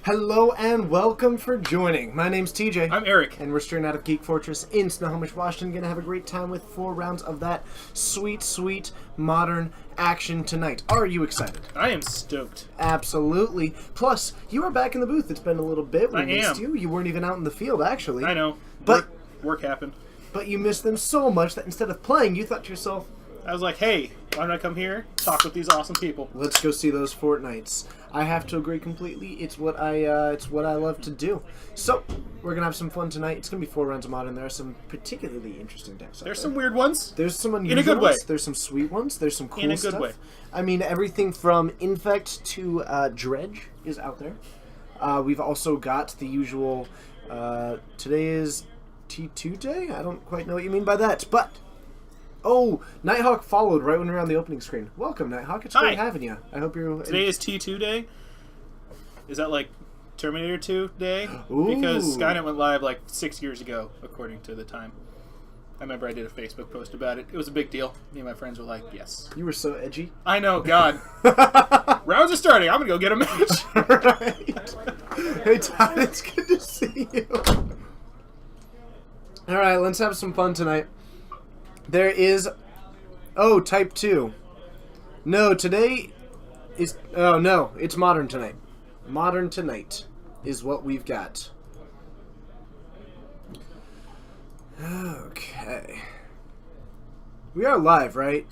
Hello and welcome for joining. My name's TJ. I'm Eric. And we're straight out of Geek Fortress in Snohomish, Washington. Gonna have a great time with 4 rounds of that sweet, sweet modern action tonight. Are you excited? I am stoked. Absolutely. Plus, you are back in the booth. It's been a little bit. We missed am. you. You weren't even out in the field, actually. I know. But work happened. But you missed them so much that instead of playing, you thought to yourself, I was like, hey, why don't I come here, talk with these awesome people? let's go see those Fortnites. I have to agree completely. It's what I love to do. So we're gonna have some fun tonight. It's gonna be 4 rounds of modern. There are some particularly interesting decks. There's some weird ones. There's some unusual in a good way. ones. There's some sweet ones. There's some cool In a stuff. good way. I mean, everything from Infect to Dredge is out there. We've also got the usual. Today is T2 day. I don't quite know what you mean by that, but. Oh, Nighthawk followed right when we were on the opening screen. Welcome, Nighthawk. It's great having you. I hope you're... Today is T2 day? Is that like Terminator 2 day? Ooh. Because Skynet went live like 6 years ago, according to the time. I remember I did a Facebook post about it. It was a big deal. Me and my friends were like, yes. You were so edgy. I know, God. Rounds are starting. I'm going to go get a match. Right. Hey, Todd, it's good to see you. All right, let's have some fun tonight. There is... Oh, Type 2. No, today is... Oh, no, it's Modern tonight. Modern tonight is what we've got. Okay. We are live, right?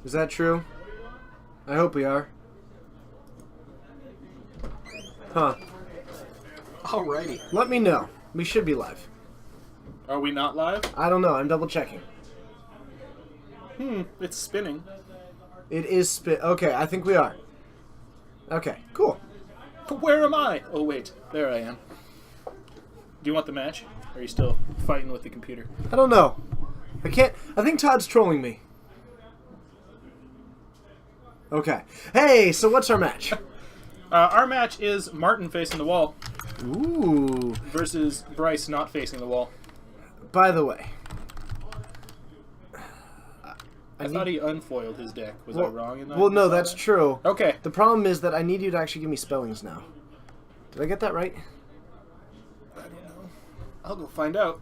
Is that true? I hope we are. Huh. Alrighty. Let me know. We should be live. Are we not live? I don't know. I'm double checking. It's spinning. It is Okay, I think we are. Okay, cool. But where am I? Oh, wait. There I am. Do you want the match? Or are you still fighting with the computer? I don't know. I can't... I think Todd's trolling me. Okay. Hey, so what's our match? Our match is Martin facing the wall Ooh. versus Bryce not facing the wall. By the way... I thought he unfoiled his deck. Was I wrong in that? Well, no, that's true. Okay. The problem is that I need you to actually give me spellings now. Did I get that right? I don't know. I'll go find out.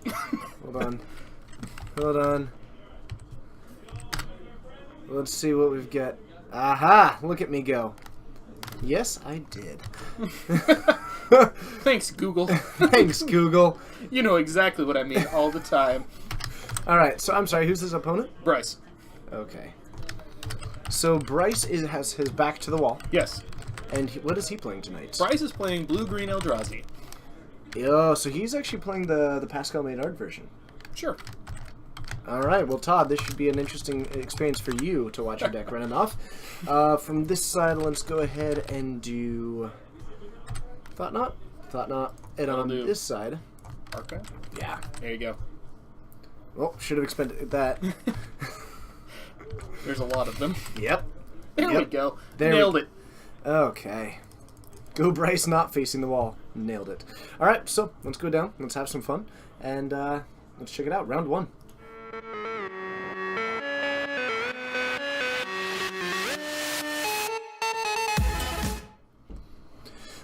Hold on. Hold on. Let's see what we've got. Aha! Look at me go. Yes, I did. Thanks, Google. Thanks, Google. You know exactly what I mean all the time. Alright, so I'm sorry, who's his opponent? Bryce. Okay. So Bryce has his back to the wall. Yes. And what is he playing tonight? Bryce is playing Blue-Green Eldrazi. Oh, so he's actually playing the Pascal Maynard version. Sure. Alright, well Todd, this should be an interesting experience for you to watch your deck running off. From this side, let's go ahead and do... Thought Knot? Thought Knot. And on this side... Okay. Yeah. There you go. Well, should have expended that. There's a lot of them. Yep. There we go. There Nailed it. Okay. Go Bryce not facing the wall. Nailed it. Alright, so let's go down. Let's have some fun. And let's check it out. Round 1.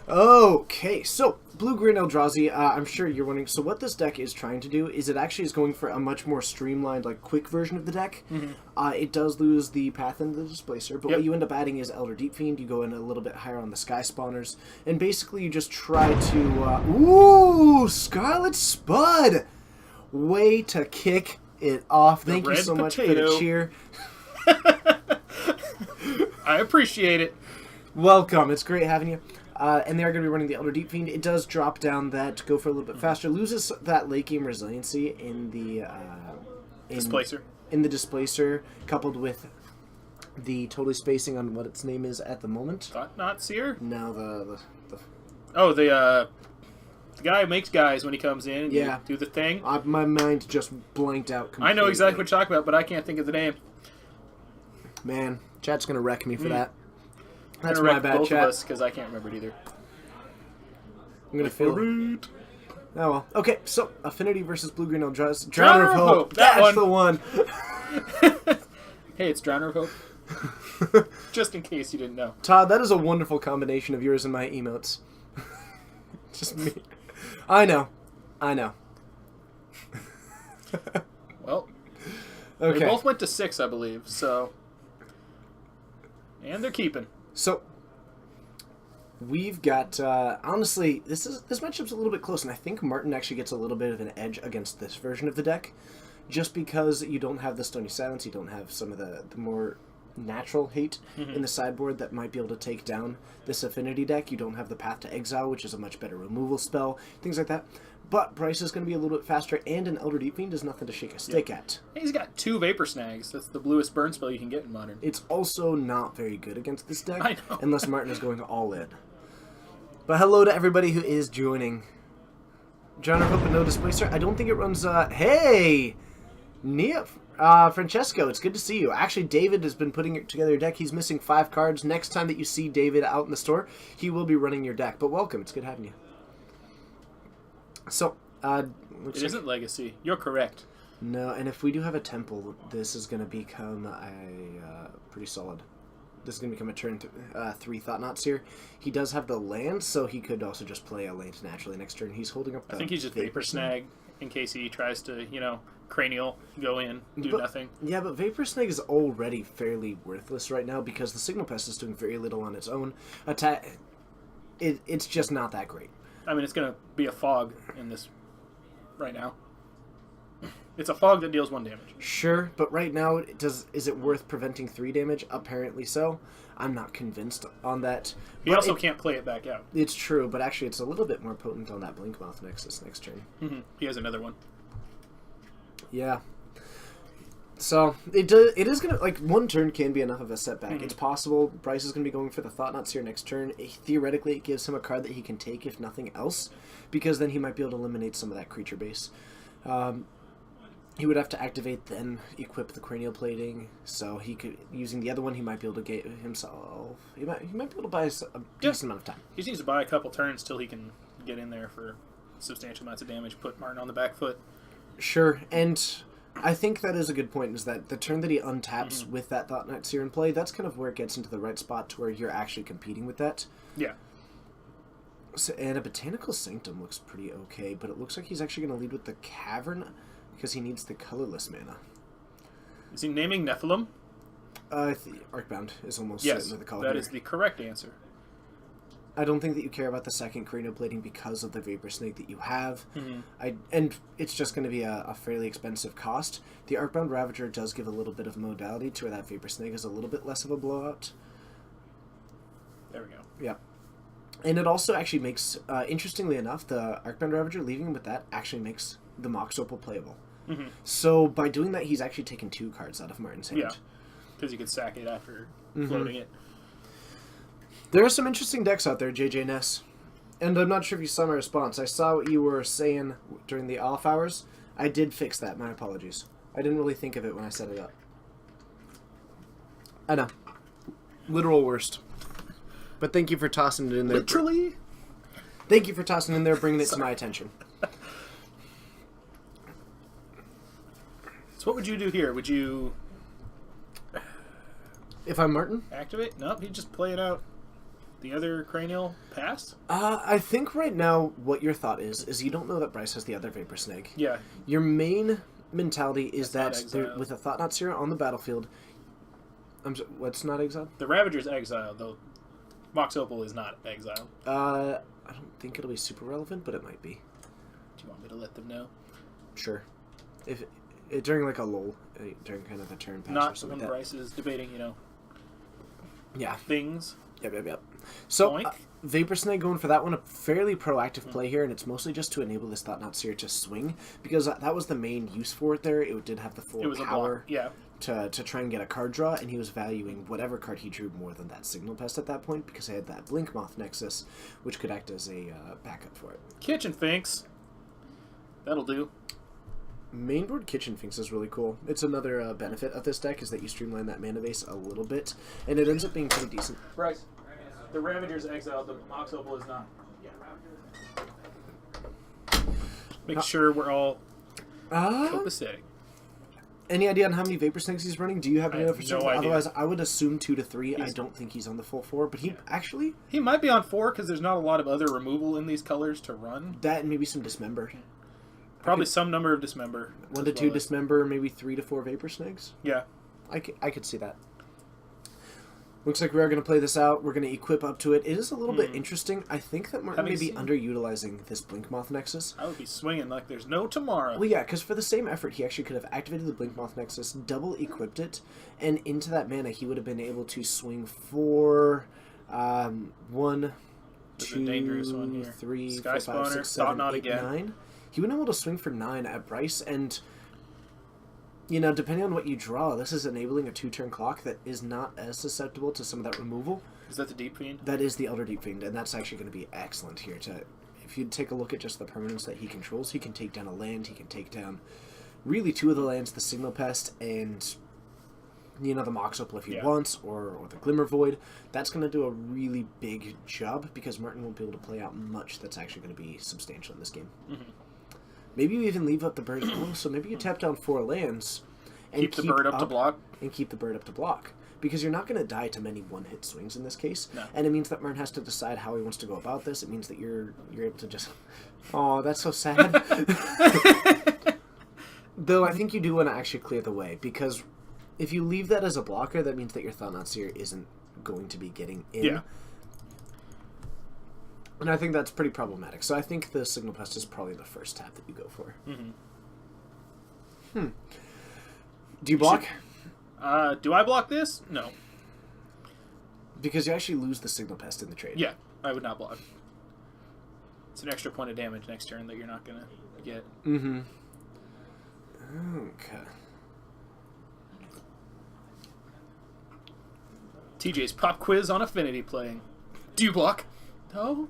Okay, so Blue-Green Eldrazi, I'm sure you're wondering, so what this deck is trying to do is it actually is going for a much more streamlined, like, quick version of the deck. It does lose the Path into the Displacer, but what you end up adding is Elder Deep Fiend, you go in a little bit higher on the Sky Spawners, and basically you just try to, ooh, Scarlet Spud! Way to kick it off. Thank you so much for the cheer. I appreciate it. Welcome, it's great having you. And they are going to be running the Elder Deep Fiend. It does drop down that go for a little bit faster. Loses that late game resiliency in the Displacer. In the Displacer, coupled with the totally spacing on what its name is at the moment. Thought-Knot Seer? No, the Oh, the guy who makes guys when he comes in and Yeah. you do the thing. my mind just blanked out completely. I know exactly what you're talking about, but I can't think of the name. Man, chat's gonna wreck me for that. I'm That's gonna my wreck bad, both chat. of us because I can't remember it either. I'm gonna feel it. Oh well. Okay, so Affinity versus Blue-Green Eldrazi. Drowner of Hope, that That's one. the one. Hey, it's Drowner of Hope. Just in case you didn't know. Todd, that is a wonderful combination of yours and my emotes. Just me. I know. Well, Okay. they both went to 6, I believe, so... And they're keeping. So we've got honestly, this matchup's a little bit close, and I think Martin actually gets a little bit of an edge against this version of the deck, just because you don't have the Stony Silence, you don't have some of the more natural hate in the sideboard that might be able to take down this Affinity deck. You don't have the Path to Exile, which is a much better removal spell, things like that. But Bryce is going to be a little bit faster, and an Elder Deep Fiend is nothing to shake a stick at. He's got 2 Vapor Snags. That's the bluest burn spell you can get in Modern. It's also not very good against this deck, I know. unless Martin is going all in. But hello to everybody who is joining. John, I hope no Displacer. I don't think it runs. Hey, Nia, Francesco, it's good to see you. Actually, David has been putting together your deck. He's missing 5 cards. Next time that you see David out in the store, he will be running your deck. But welcome. It's good having you. So, It isn't Legacy. You're correct. No, and if we do have a temple, this is going to become a pretty solid. This is going to become a turn 3 Thought-Knot Seer. He does have the land, so he could also just play a land naturally next turn. He's holding up the I think he's just Vapor Snag in case he tries to, cranial, go in, do nothing. Yeah, but Vapor Snag is already fairly worthless right now because the Signal Pest is doing very little on its own. It's just not that great. I mean, it's going to be a fog in this right now. It's a fog that deals 1 damage. Sure, but right now, is it worth preventing 3 damage? Apparently so. I'm not convinced on that. He But also can't play it back out. It's true, but actually it's a little bit more potent on that Blinkmouth Nexus next turn. He has another one. Yeah. So, it is going to, like, 1 turn can be enough of a setback. It's possible Bryce is going to be going for the Thought-Knot Seer next turn. Theoretically, it gives him a card that he can take, if nothing else, because then he might be able to eliminate some of that creature base. He would have to activate, then equip the Cranial Plating, so he could, using the other one, he might be able to get himself, he might be able to buy a decent amount of time. He just needs to buy a couple turns till he can get in there for substantial amounts of damage, put Martin on the back foot. Sure, and I think that is a good point, is that the turn that he untaps with that Thought-Knot Seer in play, that's kind of where it gets into the right spot to where you're actually competing with that. Yeah. So, and a Botanical Sanctum looks pretty okay, but it looks like he's actually going to lead with the Cavern because he needs the colorless mana. Is he naming Nephilim? Arcbound is almost Yes, sitting with the color. that is the correct answer. I don't think that you care about the second Cranial Plating because of the Vapor Snake that you have. Mm-hmm. And it's just going to be a fairly expensive cost. The Arcbound Ravager does give a little bit of modality to where that Vapor Snake is a little bit less of a blowout. There we go. Yeah. And it also actually makes, interestingly enough, the Arcbound Ravager, leaving him with that, actually makes the Mox Opal playable. Mm-hmm. So by doing that, he's actually taken 2 cards out of Martin's hand. Yeah, because you could sack it after floating it. There are some interesting decks out there, JJ Ness. And I'm not sure if you saw my response. I saw what you were saying during the off hours. I did fix that. My apologies. I didn't really think of it when I set it up. I know. Literal worst. But thank you for tossing it in there. Literally? Thank you for tossing it in there, bringing it to my attention. So what would you do here? Would you If I'm Martin? activate? Nope, he'd just play it out. The other cranial pass? I think right now what your thought is you don't know that Bryce has the other Vapor Snake. Yeah. Your main mentality is That's that not exiled. with a Thought-Knot Seer on the battlefield... what's not exiled? The Ravager's exiled, though Mox Opal is not exiled. I don't think it'll be super relevant, but it might be. Do you want me to let them know? Sure. If during like a lull, during kind of a turn pass or Not something when like that. Bryce is debating, Yeah. things. Yep. So, Boink. Vapor Snake going for that one, a fairly proactive play here, and it's mostly just to enable this Thought-Knot Seer to swing, because that was the main use for it there. It did have the full It was a power. block. Yeah. to try and get a card draw, and he was valuing whatever card he drew more than that Signal Pest at that point, because I had that Blinkmoth Nexus, which could act as a backup for it. Kitchen Finks. That'll do. Mainboard Kitchen Finks is really cool. It's another benefit of this deck is that you streamline that mana base a little bit, and it ends up being pretty decent. Bryce, the Ravager's exiled, the Mox Opal is not. Make sure we're all copacetic. Any idea on how many Vapor Snakes he's running? Do you have any have for no certain? idea. Otherwise, I would assume 2 to 3. I don't think he's on the full 4, but he actually... He might be on 4 because there's not a lot of other removal in these colors to run. That and maybe some Dismember. Probably some number of Dismember. 1 to 2 Dismember, maybe 3 to 4 Vapor Snakes. Yeah. I could see that. Looks like we are going to play this out. We're going to equip up to it. It is a little bit interesting. I think that Martin may be underutilizing this Blinkmoth Nexus. I would be swinging like there's no tomorrow. Well, yeah, because for the same effort, he actually could have activated the Blinkmoth Nexus, double equipped it, and into that mana, he would have been able to swing for 1, There's a dangerous one 2, here. 3, Sky 4, 5, 6, Spawner, 7, Thought-Knot 8, again. 9. He would have been able to swing for 9 at Bryce, and... You know, depending on what you draw, this is enabling a 2-turn clock that is not as susceptible to some of that removal. Is that the Deep Fiend? That is the Elder Deep Fiend, and that's actually going to be excellent here. If you take a look at just the permanents that he controls, he can take down a land, he can take down really 2 of the lands, the Signal Pest, and you know, the Mox Opal if he wants, or the Glimmer Void. That's going to do a really big job, because Martin won't be able to play out much that's actually going to be substantial in this game. Mm-hmm. Maybe you even leave up the bird. Oh, so maybe you tap down 4 lands and keep the bird up to block. And keep the bird up to block. Because you're not going to die to many one-hit swings in this case. No. And it means that Martin has to decide how he wants to go about this. It means that you're able to just... Oh, that's so sad. Though I think you do want to actually clear the way. Because if you leave that as a blocker, that means that your Thought-Knot Seer isn't going to be getting in. Yeah. And I think that's pretty problematic. So I think the Signal Pest is probably the first tap that you go for. Mm-hmm. Do you block? Do I block this? No. Because you actually lose the Signal Pest in the trade. Yeah, I would not block. It's an extra point of damage next turn that you're not going to get. Mm-hmm. Okay. TJ's pop quiz on Affinity playing. Do you block? No.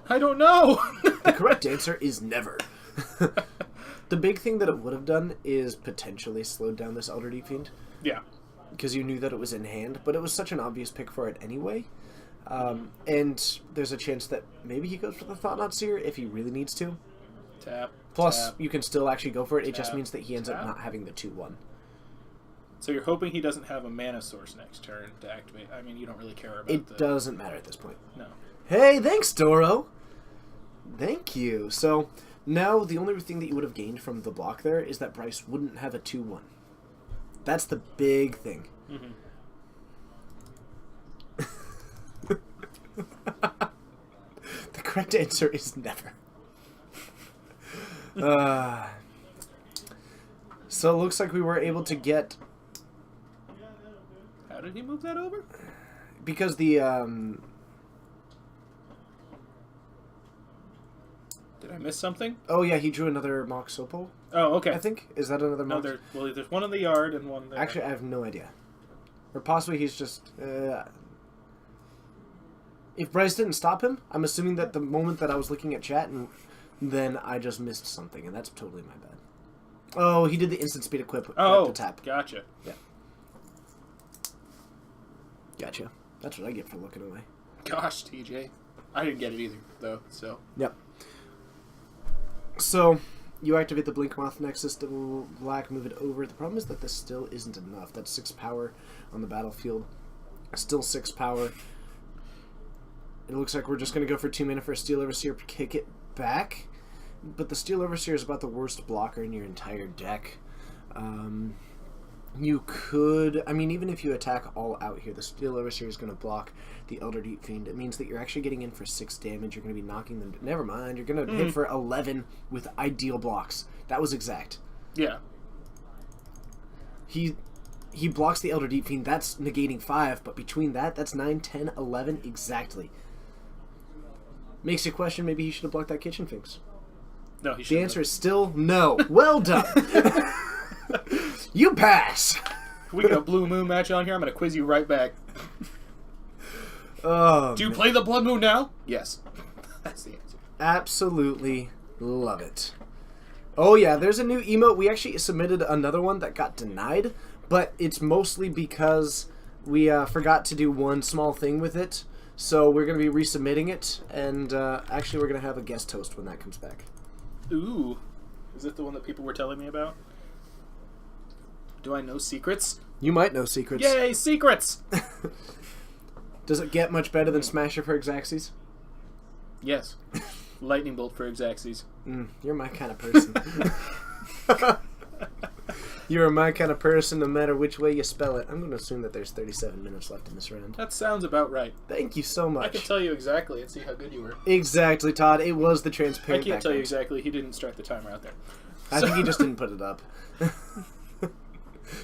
I don't know. The correct answer is never. The big thing that it would have done is potentially slowed down this Elder Deep Fiend. Yeah. Because you knew that it was in hand, but it was such an obvious pick for it anyway. And there's a chance that maybe he goes for the Thought-Knot Seer if he really needs to. Tap. Plus, tap, you can still actually go for it. It just tap, means that he ends up tap. not having the 2-1. So you're hoping he doesn't have a mana source next turn to activate. I mean, you don't really care about It doesn't matter at this point. No. Hey, thanks, Doro! Thank you. So, now the only thing that you would have gained from the block there is that Bryce wouldn't have a 2-1. That's the big thing. Mm-hmm. The correct answer is never. So it looks like we were able to get... How did he move that over? Because the... Did I miss something? Oh yeah, he drew another Mox Opal, Oh, okay. I think. Is that another No, Mox? there's one in the yard and one there. Actually, I have no idea. Or possibly he's just... If Bryce didn't stop him, I'm assuming that the moment that I was looking at chat, and then I just missed something, and that's totally my bad. Oh, he did the instant speed equip at the tap. Gotcha. Yeah. Gotcha. That's what I get for looking away. Gosh, TJ. I didn't get it either, though, so. Yep. So, you activate the Blinkmoth Nexus, double black, move it over. The problem is that this still isn't enough. That's 6 power on the battlefield. Still 6 power. It looks like we're just going to go for 2 mana for a Steel Overseer, kick it back. But the Steel Overseer is about the worst blocker in your entire deck. You could... I mean, even if you attack all out here, the Steel Overseer is going to block the Elder Deep Fiend. It means that you're actually getting in for 6 damage. You're going to be knocking them... Never mind. You're going to hit for 11 with ideal blocks. That was exact. Yeah. He blocks the Elder Deep Fiend. That's negating 5. But between that, that's 9, 10, 11 exactly. Makes you question maybe he should have blocked that Kitchen Finks. No, he shouldn't. The answer is still no. Well done. You pass. we get a Blue Moon match on here, I'm going to quiz you right back. Oh, Do you play the Blood Moon now? Yes. That's the answer. absolutely love it. Oh yeah, there's a new emote. We actually submitted another one that got denied, but it's mostly because we forgot to do one small thing with it. So we're going to be resubmitting it, and actually we're going to have a guest host when that comes back. Ooh. Is it the one that people were telling me about? Do I know secrets? You might know secrets. Yay, secrets! Does it get much better than Smasher for Xaxes? Yes. Lightning Bolt for Xaxes. You're my kind of person. You're my kind of person no matter which way you spell it. I'm going to assume that there's 37 minutes left in this round. That sounds about right. Thank you so much. I can tell you exactly and see how good you were. Exactly, Todd. It was the I transparent can't tell you background. exactly. He didn't start the timer out there. I think he just didn't put it up.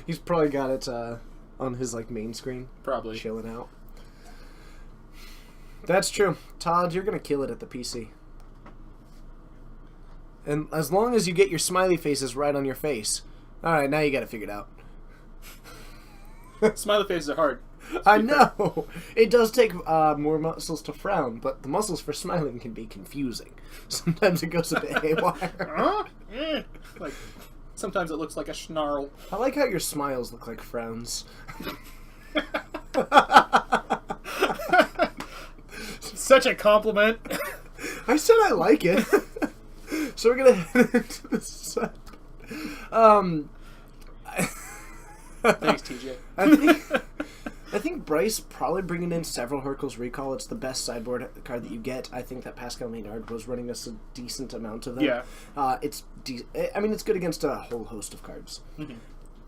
He's probably got it on his main screen, Probably. chilling out. That's true. Todd, you're going to kill it at the PC. And as long as you get your smiley faces right on your face. Alright, now you got to figure it out. Smiley faces are hard. I know! It does take more muscles to frown, but the muscles for smiling can be confusing. Sometimes it goes a bit haywire. Like, sometimes it looks like a snarl. I like how your smiles look like frowns. Such a compliment. I said I like it. So we're gonna head into this. Thanks, TJ. I think Bryce probably bringing in several Hercules Recall. It's the best sideboard card that you get. I think that Pascal Maynard was running us a decent amount of them. Yeah. It's good against a whole host of cards. Mm-hmm.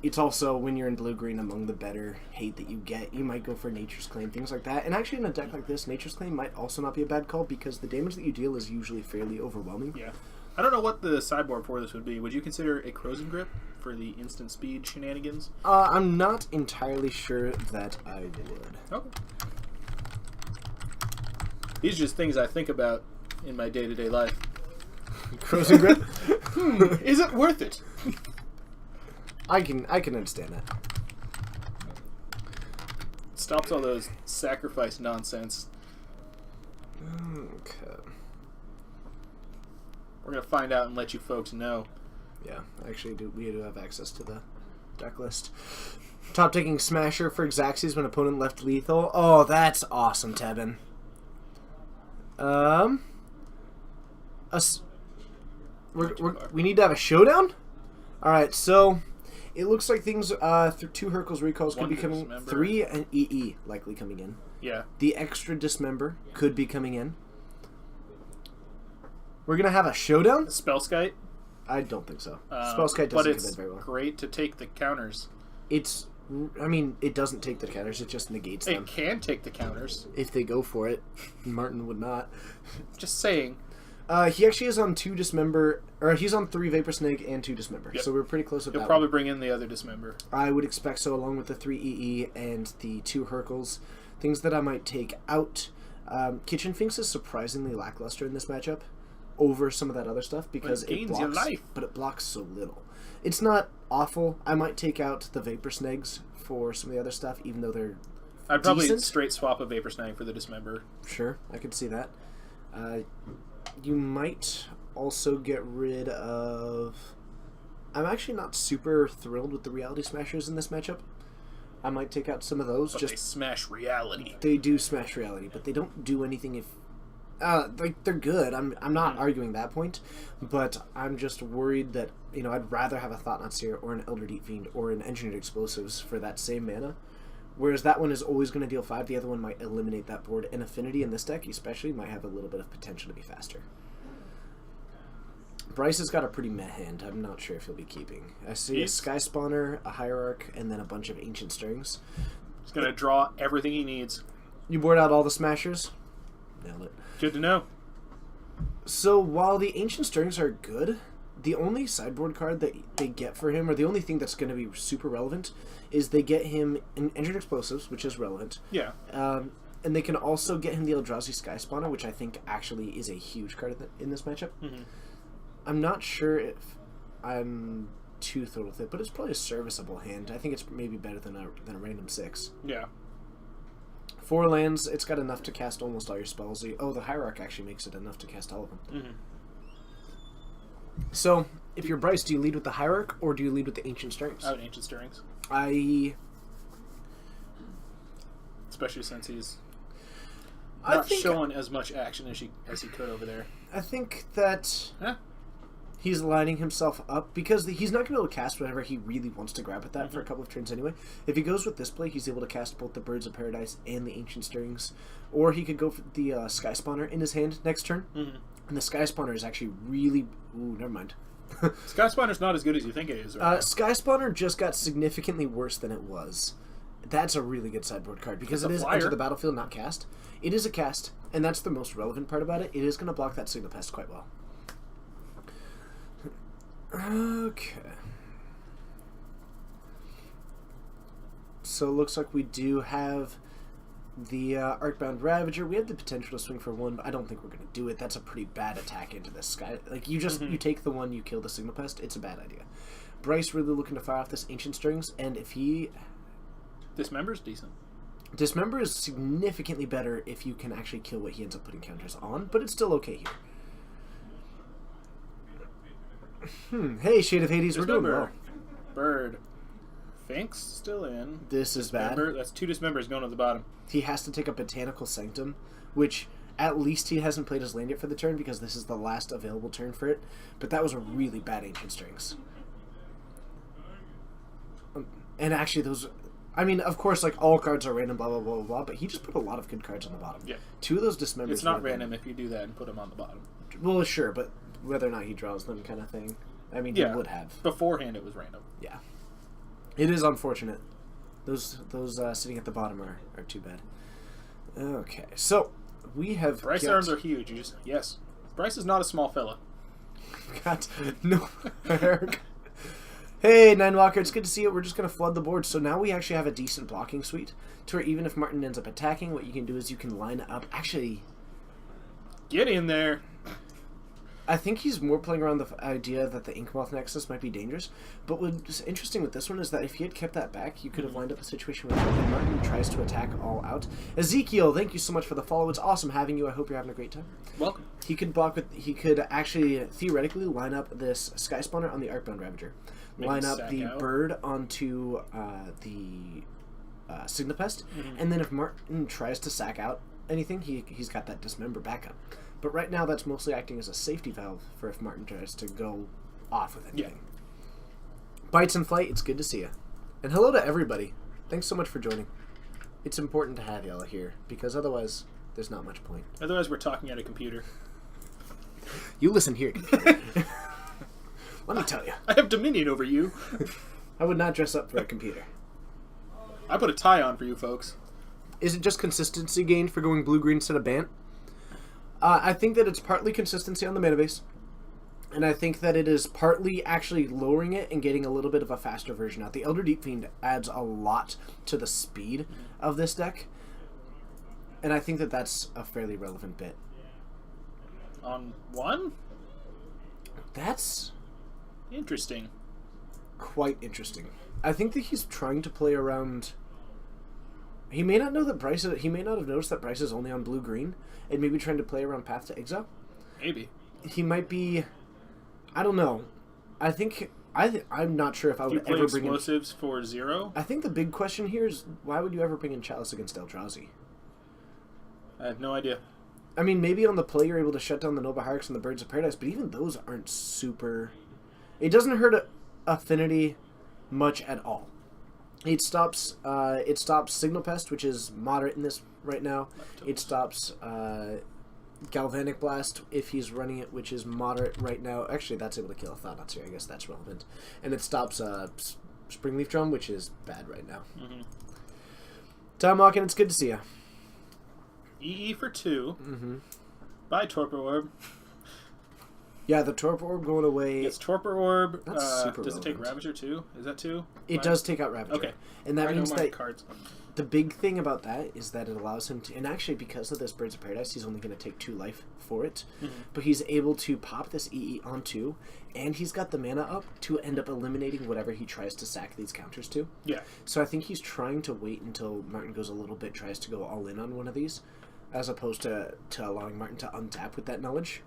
It's also, when you're in blue-green, among the better hate that you get. You might go for Nature's Claim, things like that. And actually, in a deck like this, Nature's Claim might also not be a bad call because the damage that you deal is usually fairly overwhelming. Yeah. I don't know what the sideboard for this would be. Would you consider a Crozen Grip for the instant speed shenanigans? I'm not entirely sure that I would. Okay. These are just things I think about in my day-to-day life. Crozen Grip? Is it worth it? I can understand that. Stops all those sacrifice nonsense. Okay. We're going to find out and let you folks know. Yeah, actually, we do have access to the deck list. Top taking Smasher for Xaxes when opponent left lethal. Oh, that's awesome, Tevin. We need to have a showdown? Alright, so it looks like things through 2 Hercules Recalls could be coming. 3 and EE likely coming in. Yeah. The extra Dismember could be coming in. We're going to have a showdown? Spellskite? I don't think so. Spellskite doesn't come in very well. But it's great to take the counters. It doesn't take the counters, it just negates them. It can take the counters. If they go for it. Martin would not. Just saying. He actually is on 2 Dismember, or he's on 3 Vapor Snake and 2 Dismember, Yep. so we're pretty close with He'll that probably one. bring in the other Dismember. I would expect so, along with the 3 EE and the 2 Hercules. Things that I might take out. Kitchen Finks is surprisingly lackluster in this matchup over some of that other stuff because it it gains blocks, your life. but it blocks so little. It's not awful. I might take out the Vapor Snags for some of the other stuff, even though they're I'd probably decent. straight swap a Vapor Snag for the Dismember. Sure, I could see that. You might also get rid of... I'm actually not super thrilled with the Reality Smashers in this matchup. I might take out some of those. But they smash reality. They do smash reality, but they don't do anything if... they're good. I'm not arguing that point, but I'm just worried that, I'd rather have a Thought-Knot Seer or an Elder Deep Fiend or an Engineered Explosives for that same mana. Whereas that one is always going to deal 5, the other one might eliminate that board. And Affinity in this deck especially might have a little bit of potential to be faster. Bryce has got a pretty meh hand. I'm not sure if he'll be keeping. I see a Sky Spawner, a Hierarch, and then a bunch of Ancient Strings. He's going to draw everything he needs. You board out all the Smashers? Nailed it. Good to know. So while the Ancient Strings are good, the only sideboard card that they get for him, or the only thing that's going to be super relevant, is they get him an Engineered Explosives, which is relevant. Yeah. And they can also get him the Eldrazi Sky Spawner, which I think actually is a huge card in this matchup. Mm-hmm. I'm not sure if I'm too thrilled with it, but it's probably a serviceable hand. I think it's maybe better than a random 6. Yeah. 4 lands, it's got enough to cast almost all your spells. Oh, the Hierarch actually makes it enough to cast all of them. Mm-hmm. So, if you're Bryce, do you lead with the Hierarch, or do you lead with the Ancient Stirrings? I would Ancient Stirrings. Especially since he's not showing as much action as he could over there. I think that he's lining himself up because he's not going to be able to cast whatever he really wants to grab at that for a couple of turns anyway. If he goes with this play, he's able to cast both the Birds of Paradise and the Ancient Stirrings. Or he could go for the Sky Spawner in his hand next turn. Mm-hmm. And the Sky Spawner is actually really... Ooh, never mind. Sky Spawner's not as good as you think it is. Right? Sky Spawner just got significantly worse than it was. That's a really good sideboard card because it is enter the battlefield, not cast. It is a cast, and that's the most relevant part about it. It is going to block that Signal Pest quite well. Okay. So it looks like we do have the Arcbound Ravager. We have the potential to swing for 1, but I don't think we're going to do it. That's a pretty bad attack into this Sky. Like, you just you take the 1, you kill the Signal Pest. It's a bad idea. Bryce really looking to fire off this Ancient Stirrings, and if he... Dismember's decent. Dismember is significantly better if you can actually kill what he ends up putting counters on, but it's still okay here. Hey, Shade of Hades, we're doing well. Bird. Fink's still in. This is bad. That's 2 Dismembers going to the bottom. He has to take a Botanical Sanctum, which at least he hasn't played his land yet for the turn because this is the last available turn for it, but that was a really bad Ancient Stirrings. And actually those... I mean, of course, like, all cards are random, blah, blah, blah, blah, blah, but he just put a lot of good cards on the bottom. Yeah. 2 of those Dismembers... It's not random if you do that and put them on the bottom. Well, sure, but whether or not he draws them kind of thing. I mean, he would have. Beforehand, it was random. Yeah. It is unfortunate. Those sitting at the bottom are too bad. Okay, so we have... Bryce arms are huge. Yes. Bryce is not a small fella. Got no... Hey, Ninewalker, it's good to see you. We're just going to flood the board. So now we actually have a decent blocking suite to where even if Martin ends up attacking, what you can do is you can line up... Actually... Get in there. I think he's more playing around the idea that the Inkmoth Nexus might be dangerous. But what's interesting with this one is that if he had kept that back, you could have lined up a situation where Martin tries to attack all out. Ezekiel, thank you so much for the follow. It's awesome having you. I hope you're having a great time. Welcome. He could block with... He could actually, theoretically, line up this Sky Spawner on the Arcbound Ravager. Line up the bird onto the Signal Pest, and then if Martin tries to sack out anything, he's got that Dismember backup. But right now, that's mostly acting as a safety valve for if Martin tries to go off with anything. Yeah. Bites and Flight, it's good to see you. And hello to everybody. Thanks so much for joining. It's important to have y'all here, because otherwise, there's not much point. Otherwise, we're talking at a computer. You listen here, computer. Let me tell you. I have dominion over you. I would not dress up for a computer. I put a tie on for you folks. Is it just consistency gained for going blue-green instead of Bant? I think that it's partly consistency on the mana base. And I think that it is partly actually lowering it and getting a little bit of a faster version out. The Elder Deep Fiend adds a lot to the speed of this deck. And I think that that's a fairly relevant bit. On 1? That's... interesting. Quite interesting. I think that he's trying to play around... He may not know that Bryce... He may not have noticed that Bryce is only on blue-green, and maybe trying to play around Path to Exile. Maybe. He might be... I don't know. I think... I'm not sure if I would ever bring explosives for 0? I think the big question here is, why would you ever bring in Chalice against Eldrazi? I have no idea. I mean, maybe on the play you're able to shut down the Nova Hierarchs and the Birds of Paradise, but even those aren't super... It doesn't hurt Affinity much at all. It stops Signal Pest, which is moderate in this right now. It stops Galvanic Blast if he's running it, which is moderate right now. Actually, that's able to kill a Thought-Knot, I guess that's relevant. And it stops Springleaf Drum, which is bad right now. Tom Walken, it's good to see you. EE for 2. Bye, Torpor Orb. Yeah, the Torpor Orb going away. It's Torpor Orb. That's super does relevant. it take Ravager too? Is that 2? It does take out Ravager. Okay. And that means that cards. The big thing about that is that it allows him to, and actually because of this Birds of Paradise, he's only going to take 2 life for it, but he's able to pop this EE on 2, and he's got the mana up to end up eliminating whatever he tries to sack these counters to. Yeah. So I think he's trying to wait until Martin goes a little bit, tries to go all in on one of these, as opposed to allowing Martin to untap with that knowledge.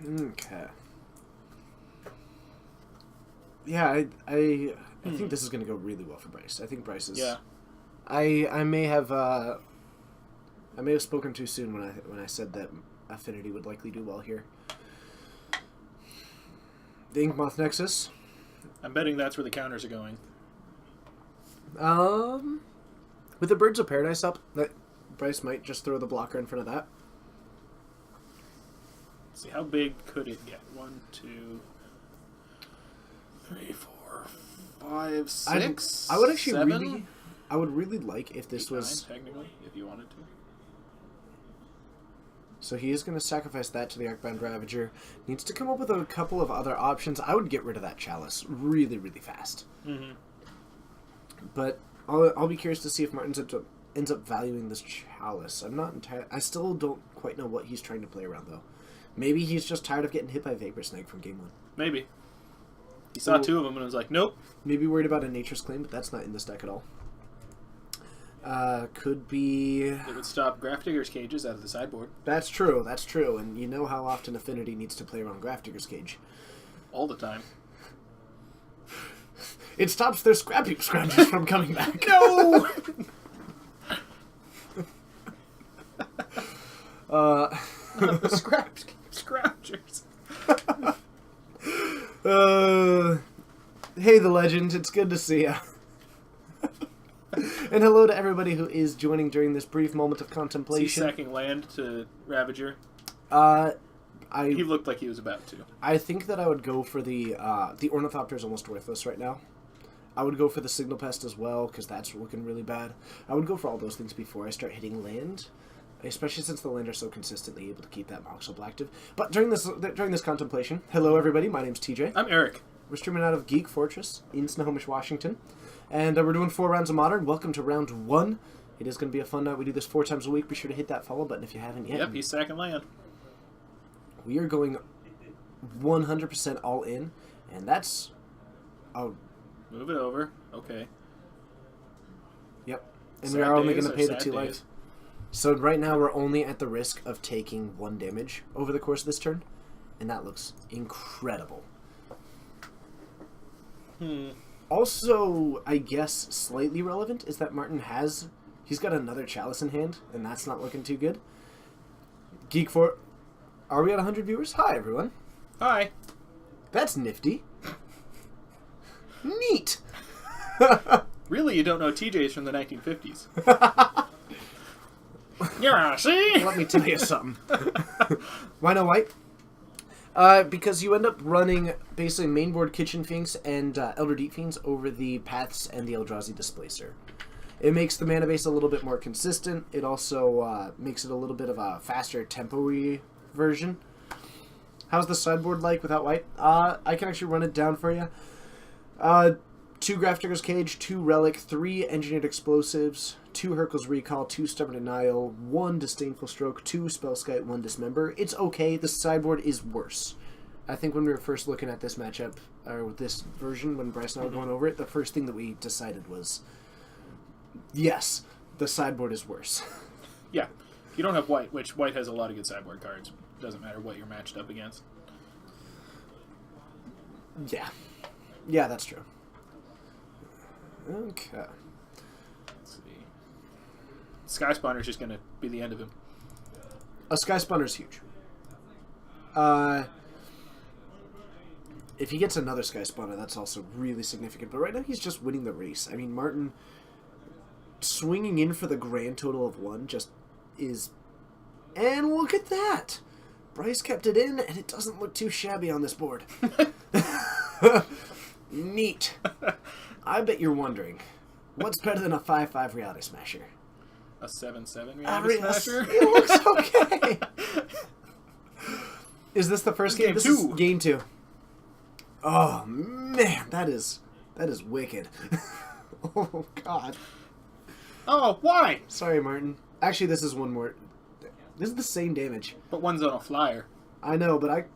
Okay. Yeah, I think this is going to go really well for Bryce. I think Bryce is. Yeah. I may have spoken too soon when I said that Affinity would likely do well here. The Inkmoth Nexus. I'm betting that's where the counters are going. With the Birds of Paradise up, that Bryce might just throw the blocker in front of that. Let's see, how big could it get? 1, 2, 3, 4, 5, 6. I would actually 7? I would really like if this 8, was 9, technically, if you wanted to. So he is going to sacrifice that to the Arcbound Ravager. Needs to come up with a couple of other options. I would get rid of that Chalice really, really fast. Mm-hmm. But I'll be curious to see if Martin ends up valuing this Chalice. I'm not entirely... I still don't quite know what he's trying to play around, though. Maybe he's just tired of getting hit by Vapor Snake from Game 1. Maybe. He saw 2 of them and was like, nope. Maybe worried about a Nature's Claim, but that's not in this deck at all. Could be... It would stop Grafdigger's Cages out of the sideboard. That's true, and you know how often Affinity needs to play around Grafdigger's Cage. All the time. It stops their Scrap Heap Scroungers from coming back. No! Scroungers. Hey, the legend, it's good to see ya. And hello to everybody who is joining during this brief moment of contemplation. Is he sacking land to Ravager? He looked like he was about to. I think that I would go for the Ornithopter is almost worthless right now. I would go for the Signal Pest as well, because that's looking really bad. I would go for all those things before I start hitting land, especially since the land are so consistently able to keep that Moxel active. But during this contemplation, hello everybody, my name's TJ. I'm Eric. We're streaming out of Geek Fortress in Snohomish, Washington. And we're doing 4 rounds of Modern. Welcome to round 1. It is going to be a fun night. We do this 4 times a week. Be sure to hit that follow button if you haven't yet. Yep, he's sacking land. We are going 100% all in, and that's... Oh. Move it over. Okay. Yep. And Sad we are only days going to pay the sad 2 days. life. So right now we're only at the risk of taking 1 damage over the course of this turn, and that looks incredible. Also, I guess slightly relevant is that Martin he's got another Chalice in hand, and that's not looking too good. Are we at 100 viewers? Hi, everyone. Hi. That's nifty. Neat. Really, you don't know TJ's from the 1950s. Yeah, see? Let me tell you something. Why no white? Because you end up running basically mainboard Kitchen Finks and Elder Deep Fiends over the Paths and the Eldrazi Displacer. It makes the mana base a little bit more consistent. It also makes it a little bit of a faster tempo-y version. How's the sideboard like without white? I can actually run it down for you. 2 Grafdigger's Cage, 2 Relic, 3 Engineered Explosives, 2 Hurkyl's Recall, 2 Stubborn Denial, 1 Disdainful Stroke, 2 Spellskite, 1 Dismember. It's okay. The sideboard is worse. I think when we were first looking at this matchup, or this version, when Bryce and I were going over it, the first thing that we decided was, yes, the sideboard is worse. Yeah. You don't have white, which white has a lot of good sideboard cards. Doesn't matter what you're matched up against. Yeah. Yeah, that's true. Okay. Let's see. Sky Spawner's just going to be the end of him. A Sky Spawner's huge. If he gets another Sky Spawner, that's also really significant. But right now, he's just winning the race. I mean, Martin swinging in for the grand total of 1 just is... And look at that! Bryce kept it in, and it doesn't look too shabby on this board. Neat. I bet you're wondering, what's better than a 5/5 Reality Smasher? A 7/7 Reality Smasher? It looks okay. Is this the first game? Game This 2. is game 2. Oh man, that is wicked. Oh God. Oh, why? Sorry, Martin. Actually, this is one more. This is the same damage. But one's on a flyer. I know, but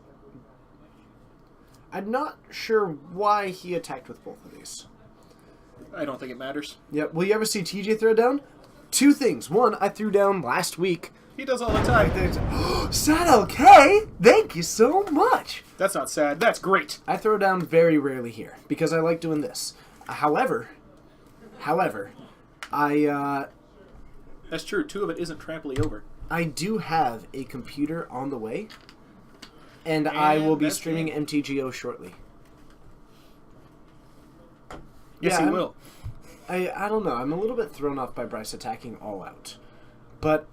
I'm not sure why he attacked with both of these. I don't think it matters. Yep. Will you ever see TJ throw down? Two things. One, I threw down last week. He does all the time. Sad okay? Thank you so much. That's not sad. That's great. I throw down very rarely here because I like doing this. However, I That's true. 2 of it isn't tramply over. I do have a computer on the way, and I will be that's streaming it. MTGO shortly. Yes, Yeah, he will. I don't know. I'm a little bit thrown off by Bryce attacking all out, but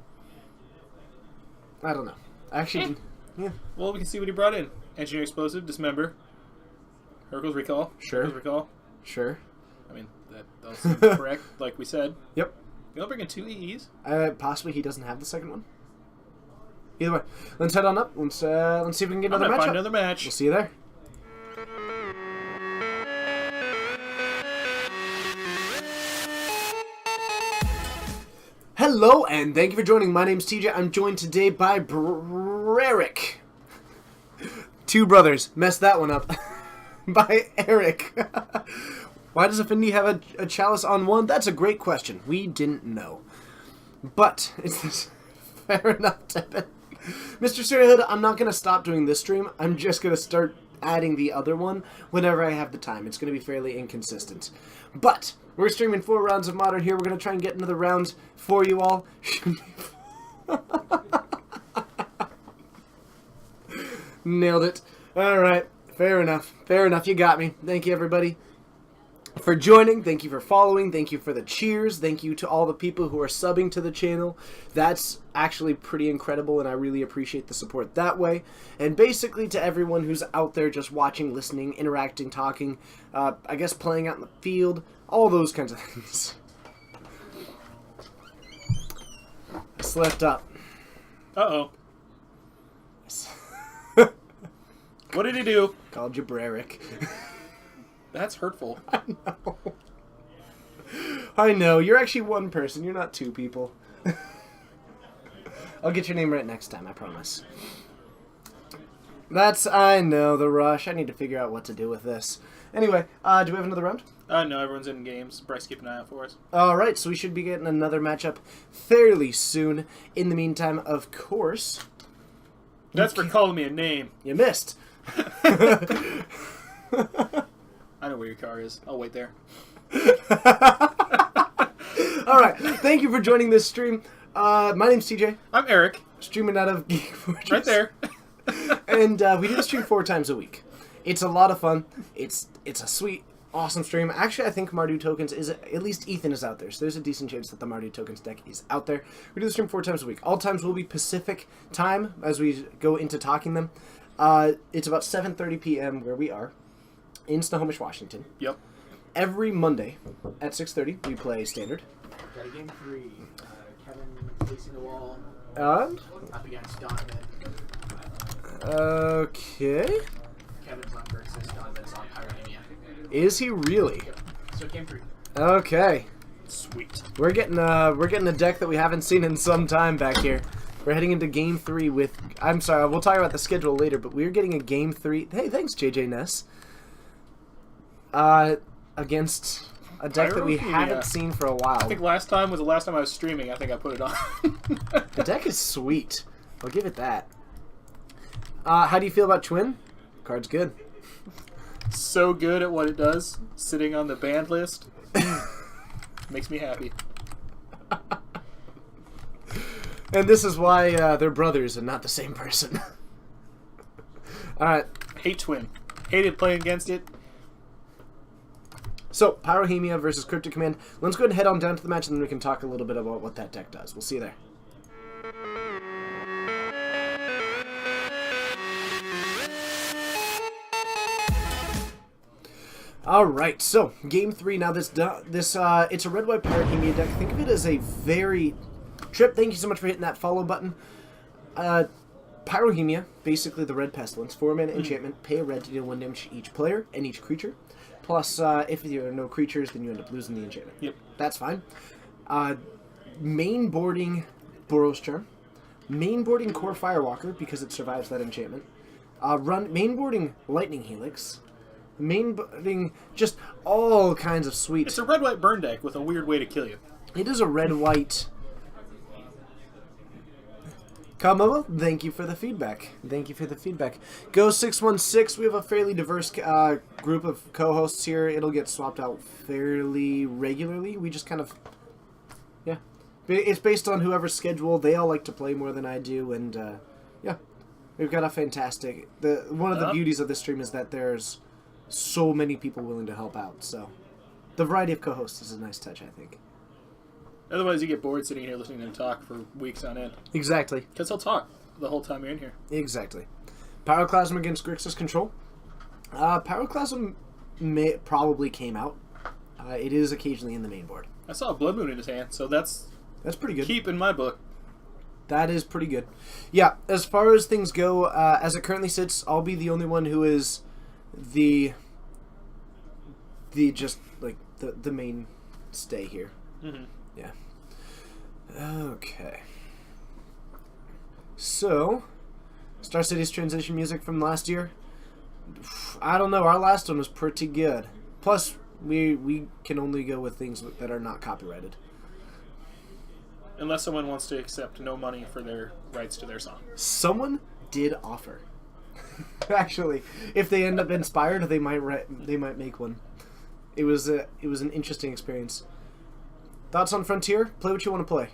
I don't know. Actually, yeah, Well, we can see what he brought in. Engineer Explosive, Dismember, Urkel's Recall. Sure. Urkel's Recall. sure. I mean, that seems correct, like we said. Yep. You'll bring in 2 EEs? Possibly he doesn't have the second one. Either way, let's head on up. Let's see if we can get I'm another gonna match. find another match. We'll see you there. Hello, and thank you for joining. My name's TJ. I'm joined today by Brerick. Two brothers. Messed that one up. By Eric. Why does Affinity have a chalice on one? That's a great question. We didn't know. But, it's this. Fair enough, Tepin. Mr. Serialhood, I'm not going to stop doing this stream. I'm just going to start adding the other one whenever I have the time. It's going to be fairly inconsistent. But, we're streaming 4 rounds of Modern here. We're going to try and get another round for you all. Nailed it. Alright, fair enough. Fair enough, you got me. Thank you, everybody, for joining. Thank you for following. Thank you for the cheers. Thank you to all the people who are subbing to the channel. That's actually pretty incredible, and I really appreciate the support that way. And basically to everyone who's out there just watching, listening, interacting, talking, I guess playing out in the field, all those kinds of things. I slept up. Uh-oh. What did he do? Called you Brerick. That's hurtful. I know. You're actually one person. You're not 2 people. I'll get your name right next time, I promise. I know, the rush. I need to figure out what to do with this. Anyway, do we have another round? No, everyone's in games. Bryce, keep an eye out for us. Alright, so we should be getting another matchup fairly soon. In the meantime, of course... That's for calling me a name. You missed. I know where your car is. I'll wait there. Alright, thank you for joining this stream. My name's TJ. I'm Eric. Streaming out of Geek Fortress. Right there. And we do the stream 4 times a week. It's a lot of fun. It's a sweet, awesome stream. Actually, I think Mardu Tokens is... At least Ethan is out there, so there's a decent chance that the Mardu Tokens deck is out there. We do the stream 4 times a week. All times will be Pacific time as we go into talking them. It's about 7:30 p.m. where we are in Snohomish, Washington. Yep. Every Monday at 6:30 we play Standard. Got a game 3. Kevin facing the wall And up against Donovan. okay, Kevin's on versus Donovan's on Pyromania. is he really? Yep. So game 3. Okay, Sweet. we're getting a deck that we haven't seen in some time back here. We're heading into game 3 with... I'm sorry, we'll talk about the schedule later, but we're getting a game 3... Hey, thanks, JJ Ness. Against a deck that we Pyromania. haven't seen for a while. I think last time was the last time I was streaming. I think I put it on. The deck is sweet. I'll give it that. How do you feel about Twin? Card's good. So good at what it does. Sitting on the banned list. Makes me happy. And this is why they're brothers and not the same person. Alright, Hate Twin. Hated playing against it. so Pyrohemia versus Cryptic Command. Let's go ahead and head on down to the match and then we can talk a little bit about what that deck does. We'll see you there. Alright, so game 3. Now it's a red-white Pyrohemia deck. Think of it as a very... Trip, thank you so much for hitting that follow button. Pyrohemia, basically the red pestilence, 4-mana enchantment, pay a red to deal 1 damage to each player and each creature. Plus, if there are no creatures, then you end up losing the enchantment. Yep. That's fine. Main boarding Boros Charm. Main boarding Core Firewalker, because it survives that enchantment. Main boarding Lightning Helix. Main boarding just all kinds of sweet. It's a red-white burn deck with a weird way to kill you. It is a red-white. Kamala, thank you for the feedback. Thank you for the feedback. Go616, we have a fairly diverse group of co-hosts here. It'll get swapped out fairly regularly. We just kind of, yeah. It's based on whoever's schedule. They all like to play more than I do, and yeah. We've got a fantastic... One of the beauties of this stream is that there's so many people willing to help out, so the variety of co-hosts is a nice touch, I think. Otherwise, you get bored sitting here listening to them talk for weeks on end. Exactly. Because they'll talk the whole time you're in here. Exactly. Pyroclasm against Grixis Control. Pyroclasm probably came out. It is occasionally in the main board. I saw a Blood Moon in his hand, so that's pretty good. keep in my book. That is pretty good. Yeah, as far as things go, as it currently sits, I'll be the only one who is the main stay here. Mm-hmm. Yeah. Okay. So, Star City's transition music from last year. I don't know. Our last one was pretty good. Plus, we can only go with things that are not copyrighted. Unless someone wants to accept no money for their rights to their song. Someone did offer. Actually, if they end up inspired, they might make one. It was an interesting experience. Thoughts on Frontier? Play what you want to play.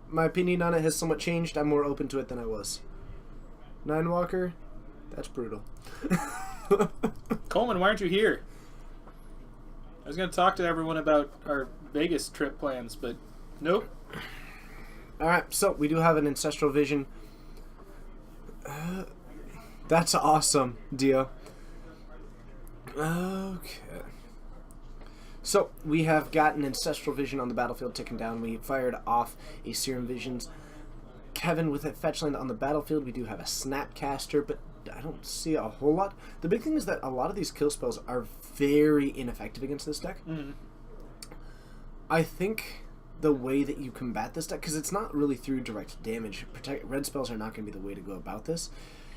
My opinion on it has somewhat changed. I'm more open to it than I was. Ninewalker? That's brutal. Coleman, why aren't you here? I was going to talk to everyone about our Vegas trip plans, but nope. Alright, so we do have an Ancestral Vision. That's awesome, Dio. Okay. So, we have got an Ancestral Vision on the battlefield ticking down. We fired off a Serum Visions. Kevin with a fetchland on the battlefield. We do have a Snapcaster, but I don't see a whole lot. The big thing is that a lot of these kill spells are very ineffective against this deck. Mm-hmm. I think the way that you combat this deck, because it's not really through direct damage. Red spells are not going to be the way to go about this.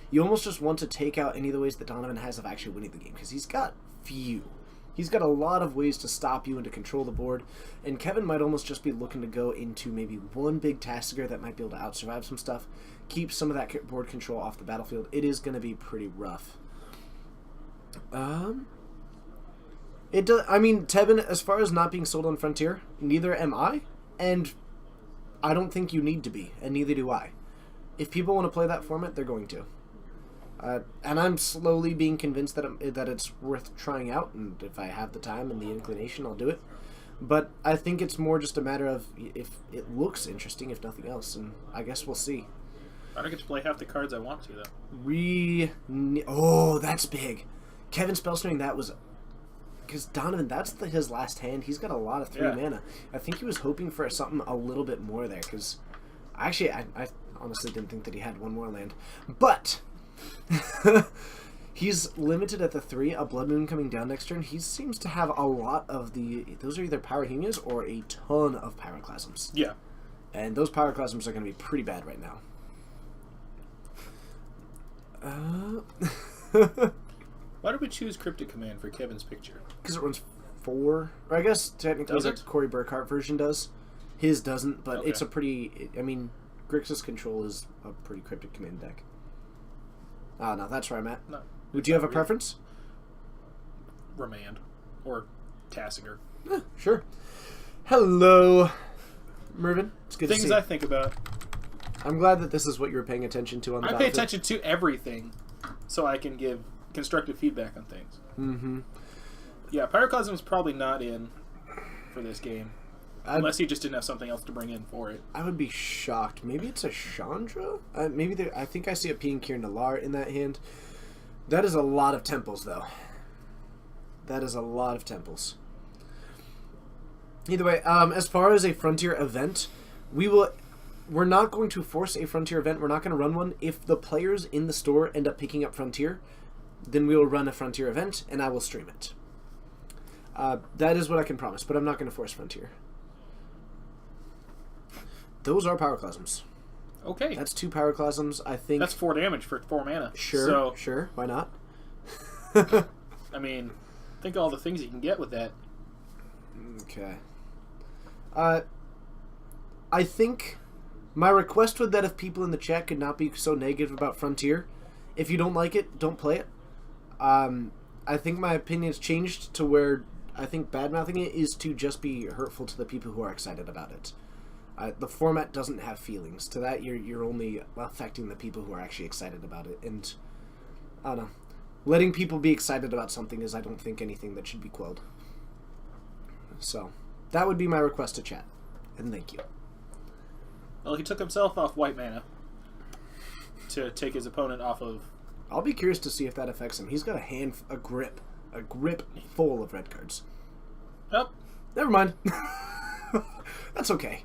You almost just want to take out any of the ways that Donovan has of actually winning the game, because he's got few. He's got a lot of ways to stop you and to control the board, and Kevin might almost just be looking to go into maybe one big Tasigur that might be able to out-survive some stuff, keep some of that board control off the battlefield. It is going to be pretty rough. It does. I mean, Tevin, as far as not being sold on Frontier, neither am I, and I don't think you need to be, and neither do I. If people want to play that format, they're going to. And I'm slowly being convinced that it's worth trying out, and if I have the time and the inclination, I'll do it. But I think it's more just a matter of if it looks interesting, if nothing else, and I guess we'll see. I don't get to play half the cards I want to, though. Oh, that's big. Kevin Spellsnering, that was... Because Donovan, that's his last hand. He's got a lot of 3 mana. I think he was hoping for something a little bit more there, because... Actually, I honestly didn't think that he had one more land. But... He's limited at the 3, a Blood Moon coming down next turn. He seems to have a lot of those are either Pyrohemias or a ton of Pyroclasms. Yeah. And those Pyroclasms are going to be pretty bad right now. Why did we choose Cryptic Command for Kevin's picture? Because it runs 4. Or I guess technically the Corey Burkhart version does. His doesn't, but it's a pretty... I mean, Grixis Control is a pretty Cryptic Command deck. Oh, no, that's where I'm at. No. Would you have a preference? Remand. Or Tasigur. Yeah, sure. Hello, Mervin. It's good to see Things you. I think about. I'm glad that this is what you were paying attention to on the I pay battlefield. attention to everything so I can give constructive feedback on things. Mm-hmm. Yeah, Pyroclasm is probably not in for this game. Unless he just didn't have something else to bring in for it. I would be shocked. Maybe it's a Chandra? I think I see a Pinkir Nalar in that hand. That is a lot of temples, though. That is a lot of temples. Either way, as far as a Frontier event, we will we're not going to force a Frontier event. We're not going to run one. If the players in the store end up picking up Frontier, then we will run a Frontier event, and I will stream it. That is what I can promise, but I'm not going to force Frontier. Those are Pyroclasms. Okay. That's 2 Pyroclasms, I think. That's 4 damage for 4 mana. Sure, sure. Why not? I mean, think of all the things you can get with that. Okay. I think my request would that if people in the chat could not be so negative about Frontier, if you don't like it, don't play it. I think my opinion's changed to where I think bad-mouthing it is to just be hurtful to the people who are excited about it. The format doesn't have feelings. To that, you're only affecting the people who are actually excited about it. And, I don't know. Letting people be excited about something is, I don't think, anything that should be quelled. So, that would be my request to chat. And thank you. Well, he took himself off white mana to take his opponent off of... I'll be curious to see if that affects him. He's got a grip full of red cards. Oh. Never mind. That's okay.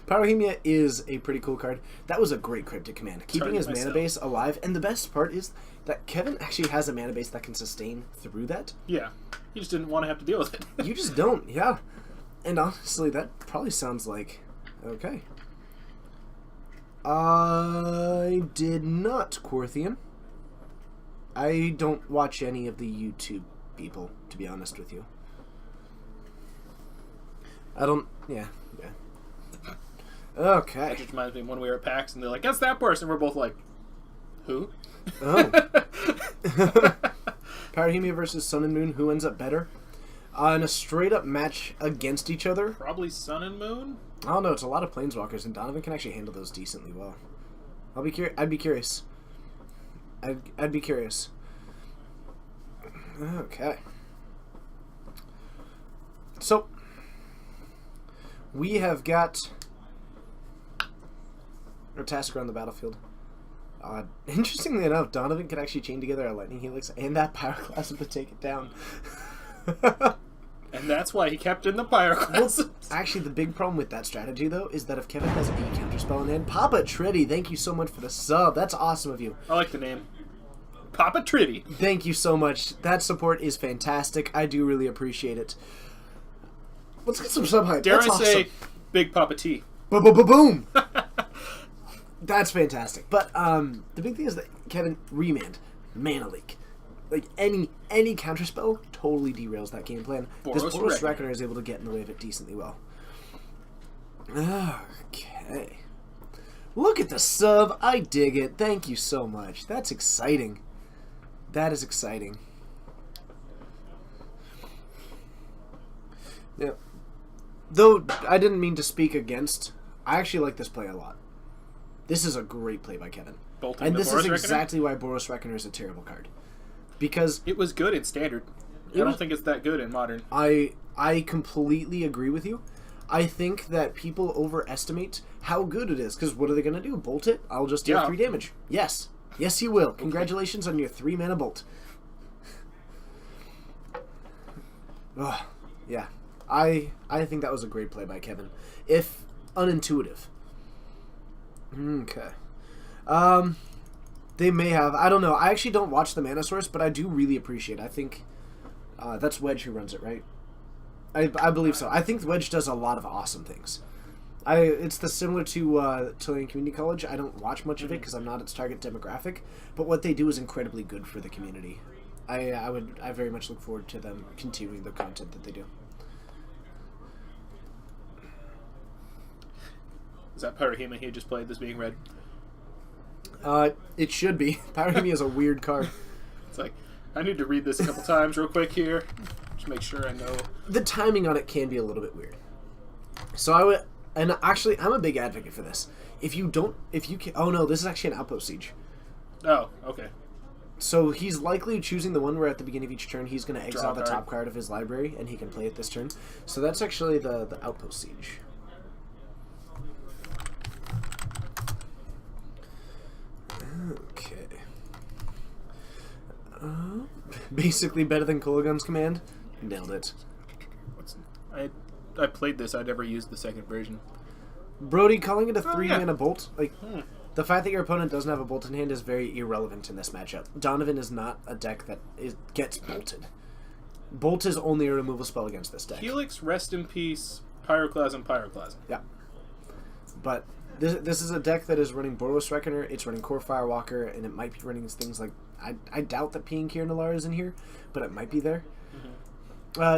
Pyrohemia is a pretty cool card. That was a great Cryptic command. Keeping his mana base alive, and the best part is that Kevin actually has a mana base that can sustain through that. Yeah. He just didn't want to have to deal with it. You just don't, yeah. And honestly, that probably sounds like... Okay. I did not, Quarthian. I don't watch any of the YouTube people, to be honest with you. I don't... Yeah. Okay. That just reminds me of when we were at PAX and they're like, "That's that person." We're both like, "Who?" Oh. Pyrohemia versus Sun and Moon. Who ends up better? In a straight-up match against each other. Probably Sun and Moon. I don't know. It's a lot of Planeswalkers, and Donovan can actually handle those decently well. I'd be curious. I'd be curious. Okay. So, we have got a task around the battlefield. Interestingly enough, Donovan could actually chain together a Lightning Helix and that Pyroclasm to take it down. And that's why he kept in the Pyroclasm. Actually, the big problem with that strategy, though, is that if Kevin has a beat counterspell in hand, Papa Tritty, thank you so much for the sub. That's awesome of you. I like the name. Papa Tritty. Thank you so much. That support is fantastic. I do really appreciate it. Let's get some sub hype. Dare That's I say, awesome. Big Papa T. Boom! That's fantastic. But the big thing is that Kevin remand mana leak. Like any counterspell totally derails that game plan. This Boros Reckoner is able to get in the way of it decently well. Okay. Look at the sub. I dig it. Thank you so much. That's exciting. That is exciting. Yeah. Though I didn't mean to speak against, I actually like this play a lot. This is a great play by Kevin. Bolting and the this Boros is Reckoner? exactly why Boros Reckoner is a terrible card. Because it was good in Standard. I don't think it's that good in Modern. I completely agree with you. I think that people overestimate how good it is. Because what are they going to do? Bolt it? I'll just deal 3 damage. Yes. Yes, you will. Congratulations on your 3-mana bolt. Oh, yeah. I think that was a great play by Kevin. If unintuitive. Okay. They may have. I don't know. I actually don't watch the Mana Source, but I do really appreciate it. I think that's Wedge who runs it, right? I believe so. I think Wedge does a lot of awesome things. It's similar to Tulane Community College. I don't watch much of it because I'm not its target demographic, but what they do is incredibly good for the community. I very much look forward to them continuing the content that they do. Is that Pyrohemia he just played this being red? It should be. Pyrohemia is a weird card. It's like, I need to read this a couple times real quick here. Just make sure I know. The timing on it can be a little bit weird. So and actually, I'm a big advocate for this. Oh no, this is actually an Outpost Siege. Oh, okay. So he's likely choosing the one where at the beginning of each turn he's going to exile the top card of his library and he can play it this turn. So that's actually the Outpost Siege. Okay. Basically better than Kolagun's command. Nailed it. I played this, I never used the second version. Brody, calling it a 3 yeah. mana bolt, like, the fact that your opponent doesn't have a bolt in hand is very irrelevant in this matchup. Donovan is not a deck that gets bolted. Bolt is only a removal spell against this deck. Helix, Rest in Peace, Pyroclasm, Pyroclasm. Yeah. But this is a deck that is running Boros Reckoner, it's running Core Firewalker, and it might be running things like... I doubt that Peeing Kier Nalara is in here, but it might be there.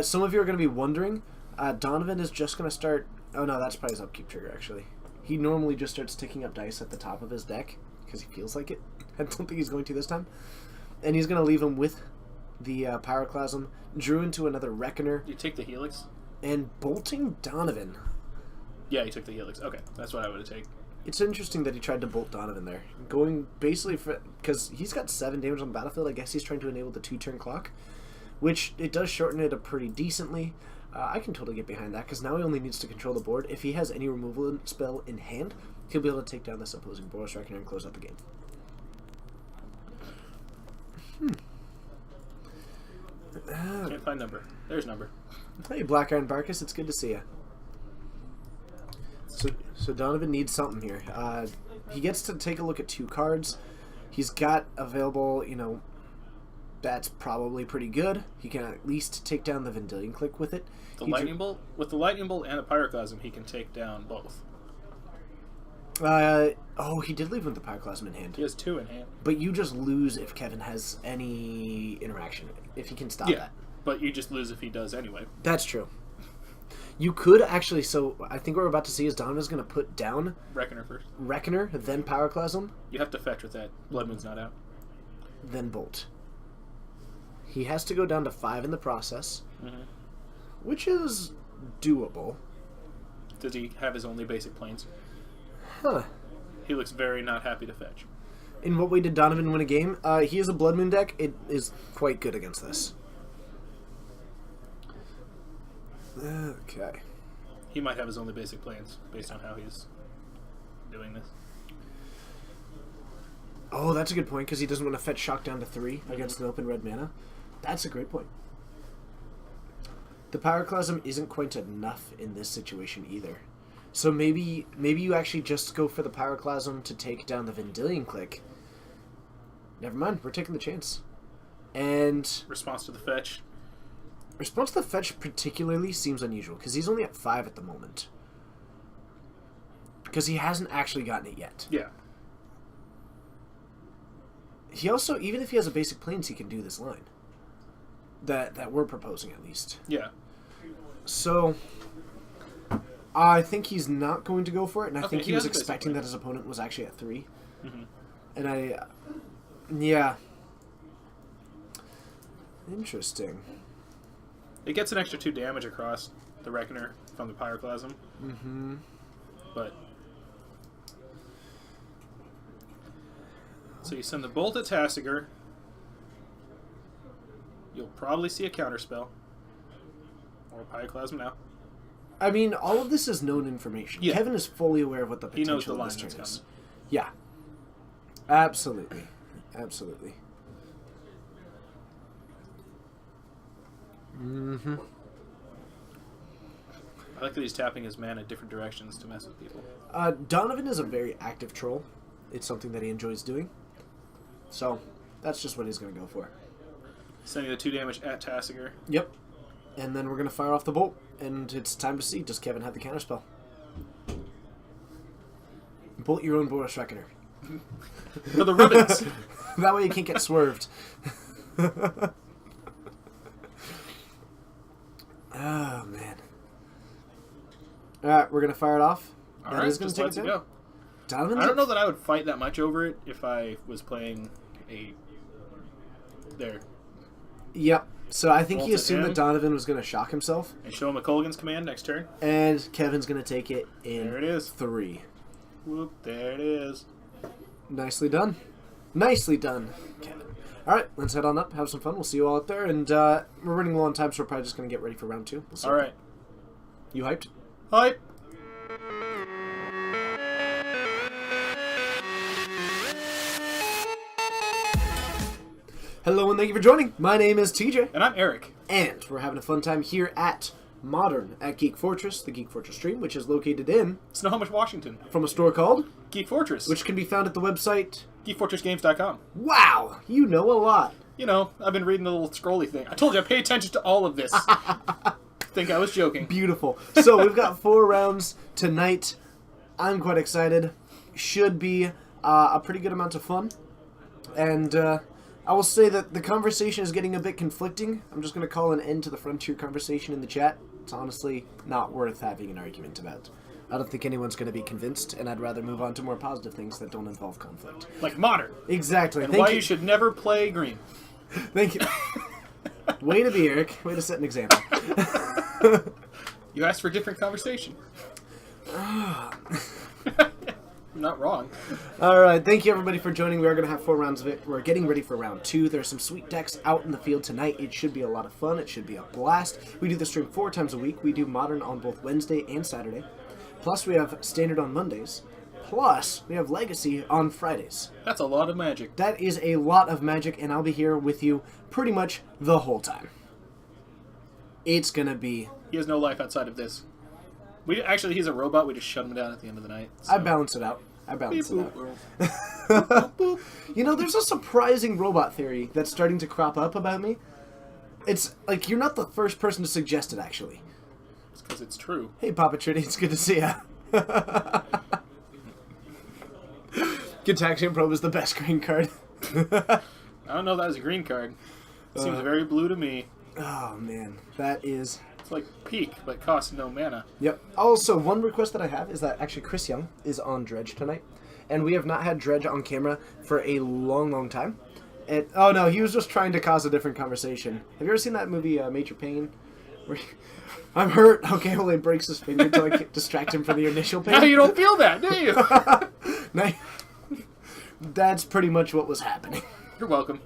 Some of you are going to be wondering, Donovan is just going to start... Oh no, that's probably his upkeep trigger, actually. He normally just starts ticking up dice at the top of his deck, because he feels like it. I don't think he's going to this time. And he's going to leave him with the Pyroclasm, drew into another Reckoner, You take the Helix? and bolting Donovan. Yeah, you took the Helix. Okay, that's what I would have taken. It's interesting that he tried to bolt Donovan there. Going basically for... Because he's got 7 damage on the battlefield, I guess he's trying to enable the 2-turn clock, which it does shorten it up pretty decently. I can totally get behind that, because now he only needs to control the board. If he has any removal spell in hand, he'll be able to take down this opposing Boros Reckoner and close out the game. Can't find number. There's number. Hey, Black Iron Barkus, it's good to see you. So Donovan needs something here. He gets to take a look at 2 cards. He's got available, that's probably pretty good. He can at least take down the Vendilion Click with it. The Lightning Bolt? With the Lightning Bolt and the Pyroclasm, he can take down both. He did leave with the Pyroclasm in hand. He has 2 in hand. But you just lose if Kevin has any interaction, if he can stop that. But you just lose if he does anyway. That's true. You could actually, so I think what we're about to see is Donovan's going to put down Reckoner first. Reckoner, then Pyroclasm, You have to fetch with that. Blood Moon's not out. then Bolt. He has to go down to 5 in the process, which is doable. Does he have his only basic planes? Huh. He looks very not happy to fetch. In what way did Donovan win a game? He has a Blood Moon deck. It is quite good against this. Okay. He might have his only basic planes based on how he's doing this. Oh, that's a good point, because he doesn't want to fetch Shock down to 3 against an open red mana. That's a great point. The Pyroclasm isn't quite enough in this situation either. So maybe you actually just go for the Pyroclasm to take down the Vendilion Click. Never mind, we're taking the chance. And Response to the fetch. response to the fetch particularly seems unusual, because he's only at 5 at the moment. Because he hasn't actually gotten it yet. Yeah. He also, even if he has a basic planes, he can do this line. That we're proposing, at least. Yeah. So, I think he's not going to go for it, and I Okay, think he he was has a basic expecting plan. that his opponent was actually at 3. Mm-hmm. And yeah. Interesting. It gets an extra 2 damage across the Reckoner from the Pyroclasm. Mm-hmm. But... So you send the Bolt at Tasigur. You'll probably see a counterspell. Or a Pyroclasm now. I mean, all of this is known information. Yeah. Kevin is fully aware of what the He knows potential the of this line turn that's is. coming. Yeah. Absolutely. Absolutely. Mm-hmm. I like that he's tapping his mana different directions to mess with people. Donovan is a very active troll. It's something that he enjoys doing. So, that's just what he's going to go for. Sending the 2 damage at Tasigur. Yep. And then we're going to fire off the bolt. And it's time to see, does Kevin have the counterspell? Bolt your own Boros Reckoner. For the ribbons! That way you can't get swerved. Oh, man. Alright, we're going to fire it off. Alright, is just gonna lets take it it go. Donovan's I don't know that I would fight that much over it if I was playing a... There. Yep. So I think he Bolt it assumed in. that Donovan was going to shock himself. And show him a Colgan's command next turn. And Kevin's going to take it in There it is. 3. Whoop, there it is. Nicely done. Nicely done, Kevin. Alright, let's head on up, have some fun. We'll see you all out there. And we're running low on time, so we're probably just going to get ready for round 2. We'll see. Alright. You hyped? Hype! Hello and thank you for joining. My name is TJ. And I'm Eric. And we're having a fun time here at Modern at Geek Fortress, the Geek Fortress stream, which is located in Snohomish, Washington. from a store called, Geek Fortress. which can be found at the website. GeekFortressGames.com. Wow, you know a lot. You know, I've been reading the little scrolly thing. I told you I pay attention to all of this. Think I was joking. Beautiful. So we've got 4 rounds tonight. I'm quite excited. Should be a pretty good amount of fun. And I will say that the conversation is getting a bit conflicting. I'm just going to call an end to the Frontier conversation in the chat. It's honestly not worth having an argument about. I don't think anyone's going to be convinced, and I'd rather move on to more positive things that don't involve conflict. Like Modern. Exactly. And why you should never play green. Thank you. Way to be, Eric. Way to set an example. You asked for a different conversation. I'm not wrong. All right, thank you everybody for joining. We are going to have 4 rounds of it. We're getting ready for round 2. There's some sweet decks out in the field tonight. It should be a lot of fun. It should be a blast. We do the stream 4 times a week. We do Modern on both Wednesday and Saturday. Plus, we have Standard on Mondays. Plus, we have Legacy on Fridays. That's a lot of magic. That is a lot of magic, and I'll be here with you pretty much the whole time. It's going to be... He has no life outside of this. He's a robot. We just shut him down at the end of the night. So. I balance it out. Beep, boop, boop. Boop. You know, there's a surprising robot theory that's starting to crop up about me. It's like you're not the first person to suggest it, actually. It's because it's true. Hey, Papa Trinity, it's good to see ya. Contaction Probe is the best green card. I don't know if that was a green card. It seems very blue to me. Oh, man. That is... It's like Peak, but costs no mana. Yep. Also, one request that I have is that actually Chris Young is on Dredge tonight. And we have not had Dredge on camera for a long, long time. And, oh, no, he was just trying to cause a different conversation. Have you ever seen that movie, Major Pain? Where I'm hurt. Okay, well, he breaks his finger to like, distract him from the initial pain. Now you don't feel that, do you? No, that's pretty much what was happening. You're welcome.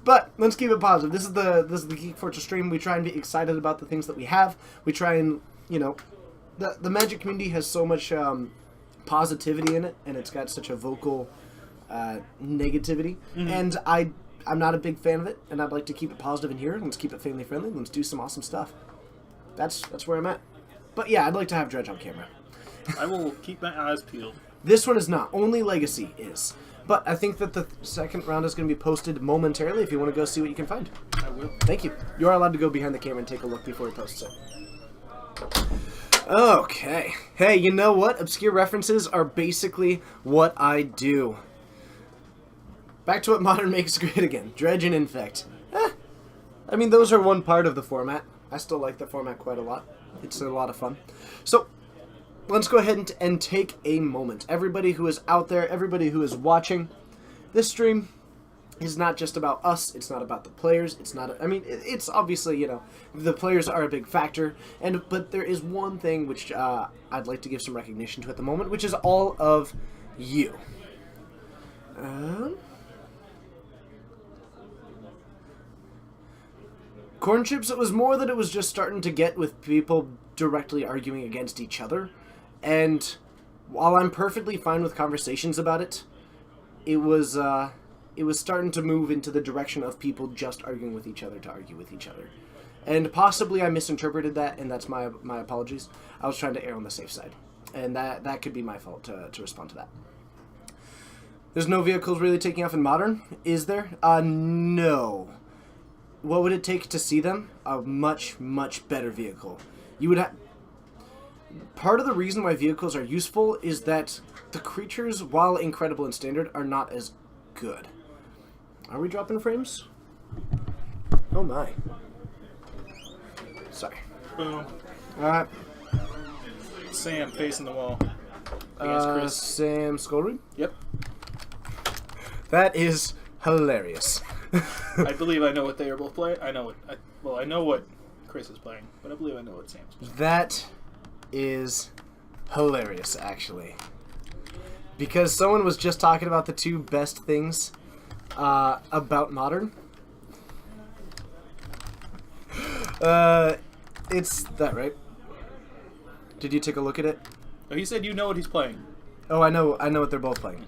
But let's keep it positive. This is the Geek Fortress stream. We try and be excited about the things that we have. We try and, you know, the Magic community has so much positivity in it, and it's got such a vocal negativity. Mm-hmm. And I'm not a big fan of it, and I'd like to keep it positive in here. Let's keep it family friendly. Let's do some awesome stuff. That's where I'm at. But yeah, I'd like to have Dredge on camera. I will keep my eyes peeled. This one is not. Only Legacy is. But I think that the second round is going to be posted momentarily if you want to go see what you can find. I will. Thank you. You are allowed to go behind the camera and take a look before he posts it. Okay. Hey, you know what? Obscure references are basically what I do. Back to what Modern makes great again. Dredge and Infect. I mean, those are one part of the format. I still like the format quite a lot. It's a lot of fun. So... let's go ahead and take a moment. Everybody who is out there, everybody who is watching, this stream is not just about us. It's not about the players. It's not. I mean, it's obviously, you know, the players are a big factor, but there is one thing which I'd like to give some recognition to at the moment, which is all of you. Corn Chips, it was more that it was just starting to get with people directly arguing against each other. And while I'm perfectly fine with conversations about it, it was starting to move into the direction of people just arguing with each other to argue with each other. And possibly I misinterpreted that, and that's my apologies. I was trying to err on the safe side. And that could be my fault to respond to that. There's no vehicles really taking off in Modern, is there? No. What would it take to see them? A much, much better vehicle. You would have... Part of the reason why vehicles are useful is that the creatures, while incredible in Standard, are not as good. Are we dropping frames? Oh my. Sorry. Boom. Alright. Sam facing the wall. Against Chris. Sam Skullroot? Yep. That is hilarious. I believe I know what they are both playing. I know what Chris is playing, but I believe I know what Sam's playing. That is hilarious, actually. Because someone was just talking about the 2 best things about Modern. It's that, right? Did you take a look at it? Oh, he said you know what he's playing. Oh, I know what they're both playing.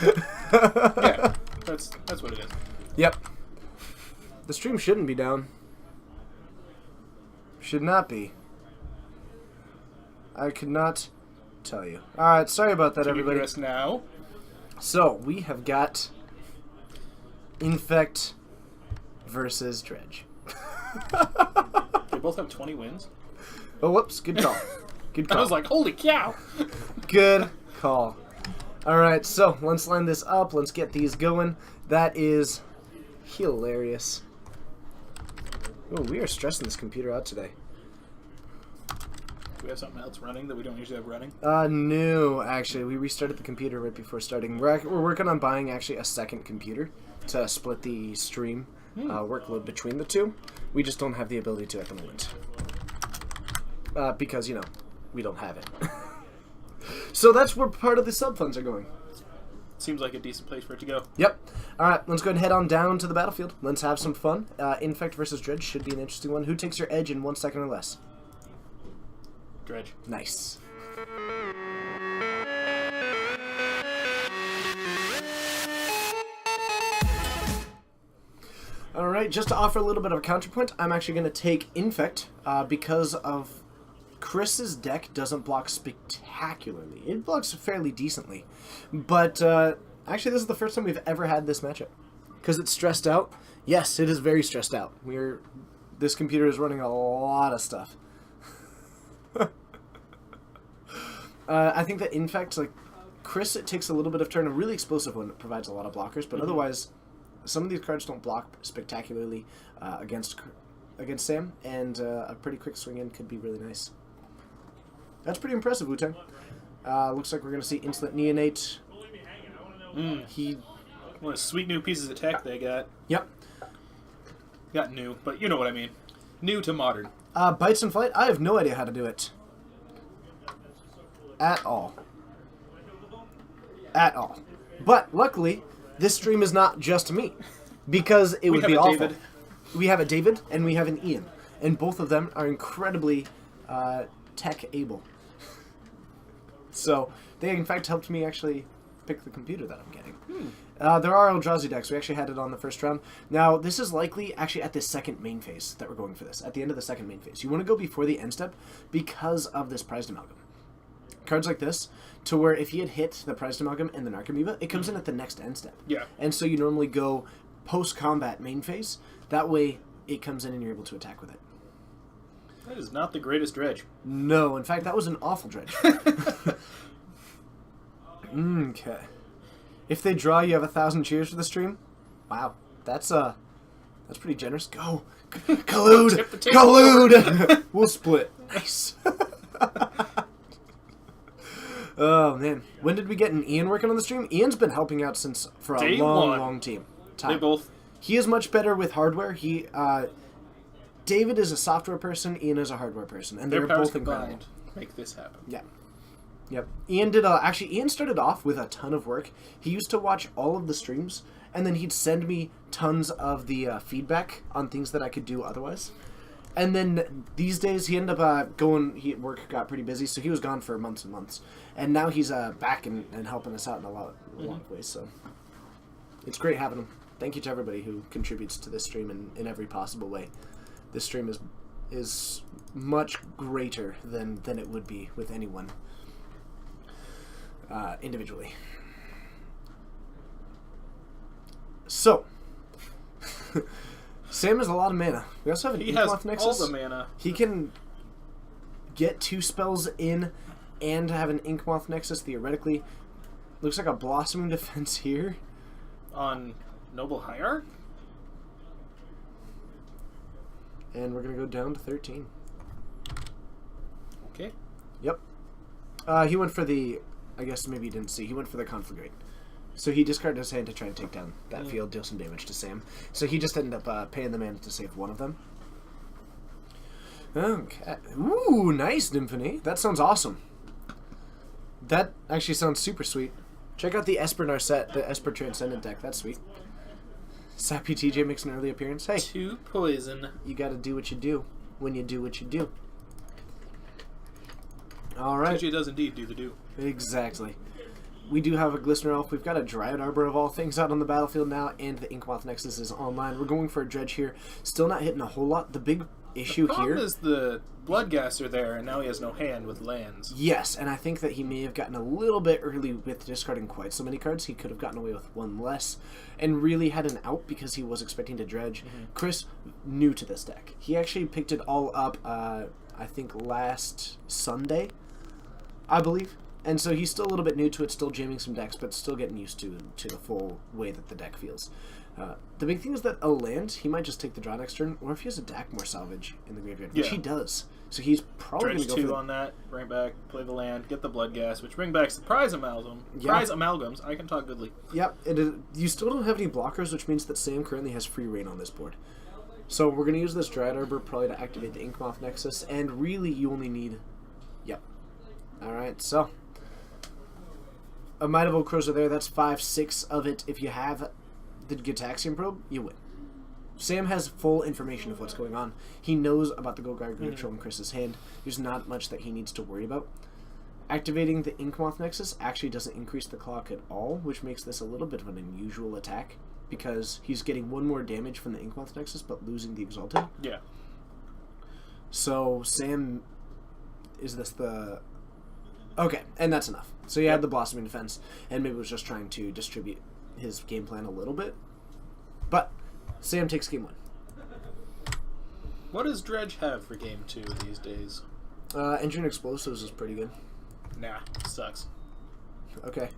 Yeah, that's what it is. Yep. The stream shouldn't be down. Should not be. I could not tell you. Alright, sorry about that, Can you everybody. hear us now? So, we have got Infect versus Dredge. They both have 20 wins. Oh, whoops. Good call. Good call. I was like, holy cow! Good call. Alright, so let's line this up. Let's get these going. That is hilarious. Oh, we are stressing this computer out today. Do we have something else running that we don't usually have running? No, actually. We restarted the computer right before starting. We're working on buying, actually, a second computer to split the stream workload between the two. We just don't have the ability to at the moment. Because, you know, we don't have it. So that's where part of the sub-funds are going. Seems like a decent place for it to go. Yep. Alright, let's go ahead and head on down to the battlefield. Let's have some fun. Infect versus Dredge should be an interesting one. Who takes your edge in 1 second or less? Dredge. Nice. Alright, just to offer a little bit of a counterpoint, I'm actually going to take Infect because of Chris's deck doesn't block spectacularly. It blocks fairly decently. But actually, this is the first time we've ever had this matchup. Because it's stressed out. Yes, it is very stressed out. This computer is running a lot of stuff. I think that Infect, like Chris, it takes a little bit of turn. A really explosive one provides a lot of blockers, but otherwise, some of these cards don't block spectacularly against Sam, and a pretty quick swing in could be really nice. That's pretty impressive, Wu-Tang. Looks like we're going to see Insolent Neonate. What a sweet new pieces of tech they got. Yep. Got new, but you know what I mean. New to modern. Bites and Flight, I have no idea how to do it. At all. At all. But, luckily, this stream is not just me. Because it would be awful. David. We have a David, and we have an Ian. And both of them are incredibly tech-able. So, they in fact helped me actually pick the computer that I'm getting. There are Eldrazi decks. We actually had it on the first round. Now, this is likely actually at the second main phase that we're going for this. At the end of the second main phase. You want to go before the end step because of this Prized Amalgam. Cards like this, to where if he had hit the Prized Amalgam and the Narcomoeba, it comes in at the next end step. Yeah. And so you normally go post-combat main phase. That way, it comes in and you're able to attack with it. That is not the greatest Dredge. No, in fact, that was an awful Dredge. Okay. If they draw, you have 1,000 cheers for the stream? Wow. That's pretty generous. Go! Collude! Tip the table. Collude! We'll split. Nice. Oh, man. When did we get an Ian working on the stream? Ian's been helping out for a Day long, one. long time. They both. He is much better with hardware. David is a software person. Ian is a hardware person, and Their they're powers both incredible. combined make this happen. Yeah. Yep. Ian did actually Ian started off with a ton of work. He used to watch all of the streams, and then he'd send me tons of the feedback on things that I could do otherwise. And then these days he ended up work got pretty busy, so he was gone for months and months. And now he's back and helping us out in a lot of ways. So it's great having him. Thank you to everybody who contributes to this stream in every possible way. This stream is much greater than it would be with anyone individually. So, Sam has a lot of mana. We also have an He has Inkmoth Nexus. all the mana. He can get 2 spells in and have an Inkmoth Nexus theoretically. Looks like a Blossoming Defense here. On Noble Hierarch? And we're going to go down to 13. Okay. Yep. He went for the... I guess maybe you didn't see. He went for the Conflagrate. So he discarded his hand to try and take down that field, deal some damage to Sam. So he just ended up paying the mana to save one of them. Okay. Ooh, nice, Nymphony. That sounds awesome. That actually sounds super sweet. Check out the Esper Narset, the Esper Transcendent deck. That's sweet. Sappy TJ makes an early appearance. Hey, 2 poison. you gotta do what you do when you do what you do. Alright. TJ does indeed do the do. Exactly. We do have a Glistener Elf. We've got a Dryad Arbor of all things out on the battlefield now, and the Inkmoth Nexus is online. We're going for a Dredge here. Still not hitting a whole lot. The big issue The problem here. is the Bloodgaster there, and now he has no hand with lands. Yes, and I think that he may have gotten a little bit early with discarding quite so many cards. He could have gotten away with one less and really had an out because he was expecting to dredge. Chris, new to this deck. He actually picked it all up, I think, last Sunday, I believe. And so he's still a little bit new to it, still jamming some decks, but still getting used to the full way that the deck feels. The big thing is that a land, he might just take the draw next turn, or if he has a Dakmor Salvage in the graveyard, which Yeah. he does. So he's probably going Dredge to go 2 for on that, bring back, play the land, get the Bloodghast, which bring back surprise amalgam. Yeah. Prize amalgams. I can talk goodly. Yep, you still don't have any blockers, which means that Sam currently has free reign on this board. So we're going to use this Dryad Arbor probably to activate the Inkmoth Nexus, and really you only need... Yep. Alright, so... A Might of Old Crows are there, that's 5-6 of it. If you have the Gitaxian Probe, you win. Sam has full information of what's going on. He knows about the Golgari Control in Chris's hand. There's not much that he needs to worry about. Activating the Inkmoth Nexus actually doesn't increase the clock at all, which makes this a little bit of an unusual attack, because he's getting one more damage from the Inkmoth Nexus, but losing the Exalted. Yeah. So, Sam... Is this the... Okay, and that's enough. So he had the Blossoming Defense, and maybe was just trying to distribute his game plan a little bit. But, Sam takes game 1. What does Dredge have for game 2 these days? Entering Explosives is pretty good. Nah, sucks. Okay.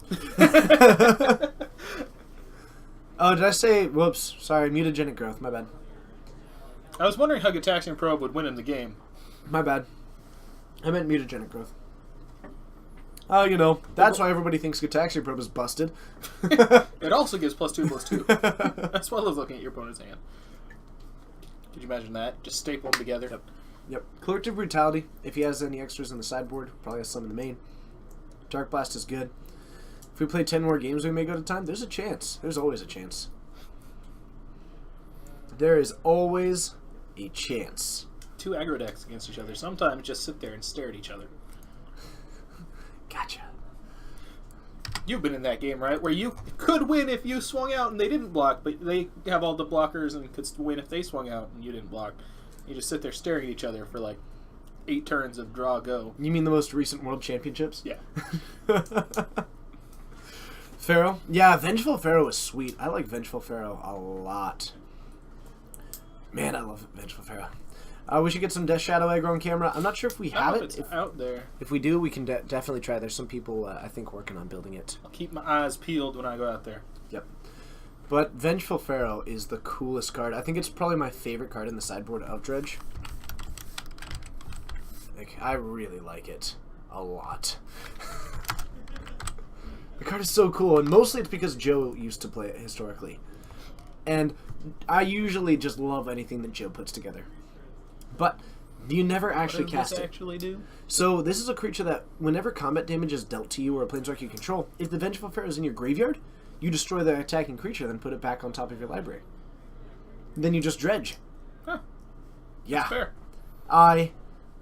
Oh, did I say... Whoops. Sorry, Mutagenic Growth. My bad. I was wondering how Gitaxian Probe would win in the game. My bad. I meant Mutagenic Growth. Oh, you know, that's why everybody thinks Gitaxian Probe is busted. It also gives +2/+2. That's why I love looking at your opponent's hand. Could you imagine that? Just staple them together. Yep. Yep. Collective Brutality, if he has any extras in the sideboard, probably has some in the main. Dark Blast is good. If we play 10 more games, we may go to time. There's a chance. There's always a chance. There is always a chance. 2 aggro decks against each other. Sometimes just sit there and stare at each other. Gotcha. You've been in that game, right? Where you could win if you swung out and they didn't block, but they have all the blockers and could win if they swung out and you didn't block. You just sit there staring at each other for like 8 turns of draw go. You mean the most recent World Championships? Yeah. Pharaoh? Yeah, Vengeful Pharaoh is sweet. I like Vengeful Pharaoh a lot. Man, I love Vengeful Pharaoh. We should get some Death Shadow aggro on camera. I'm not sure if we have it. It's out there. If we do, we can definitely try. There's some people, I think, working on building it. I'll keep my eyes peeled when I go out there. Yep. But Vengeful Pharaoh is the coolest card. I think it's probably my favorite card in the sideboard of Dredge. Like, I really like it a lot. The card is so cool, and mostly it's because Joe used to play it historically. And I usually just love anything that Joe puts together. But you never actually What cast does this it. actually do? So this is a creature that whenever combat damage is dealt to you or a planeswalker you control, if the Vengeful Pharaoh is in your graveyard, you destroy the attacking creature, then put it back on top of your library. Then you just dredge. Huh. Yeah. Fair. I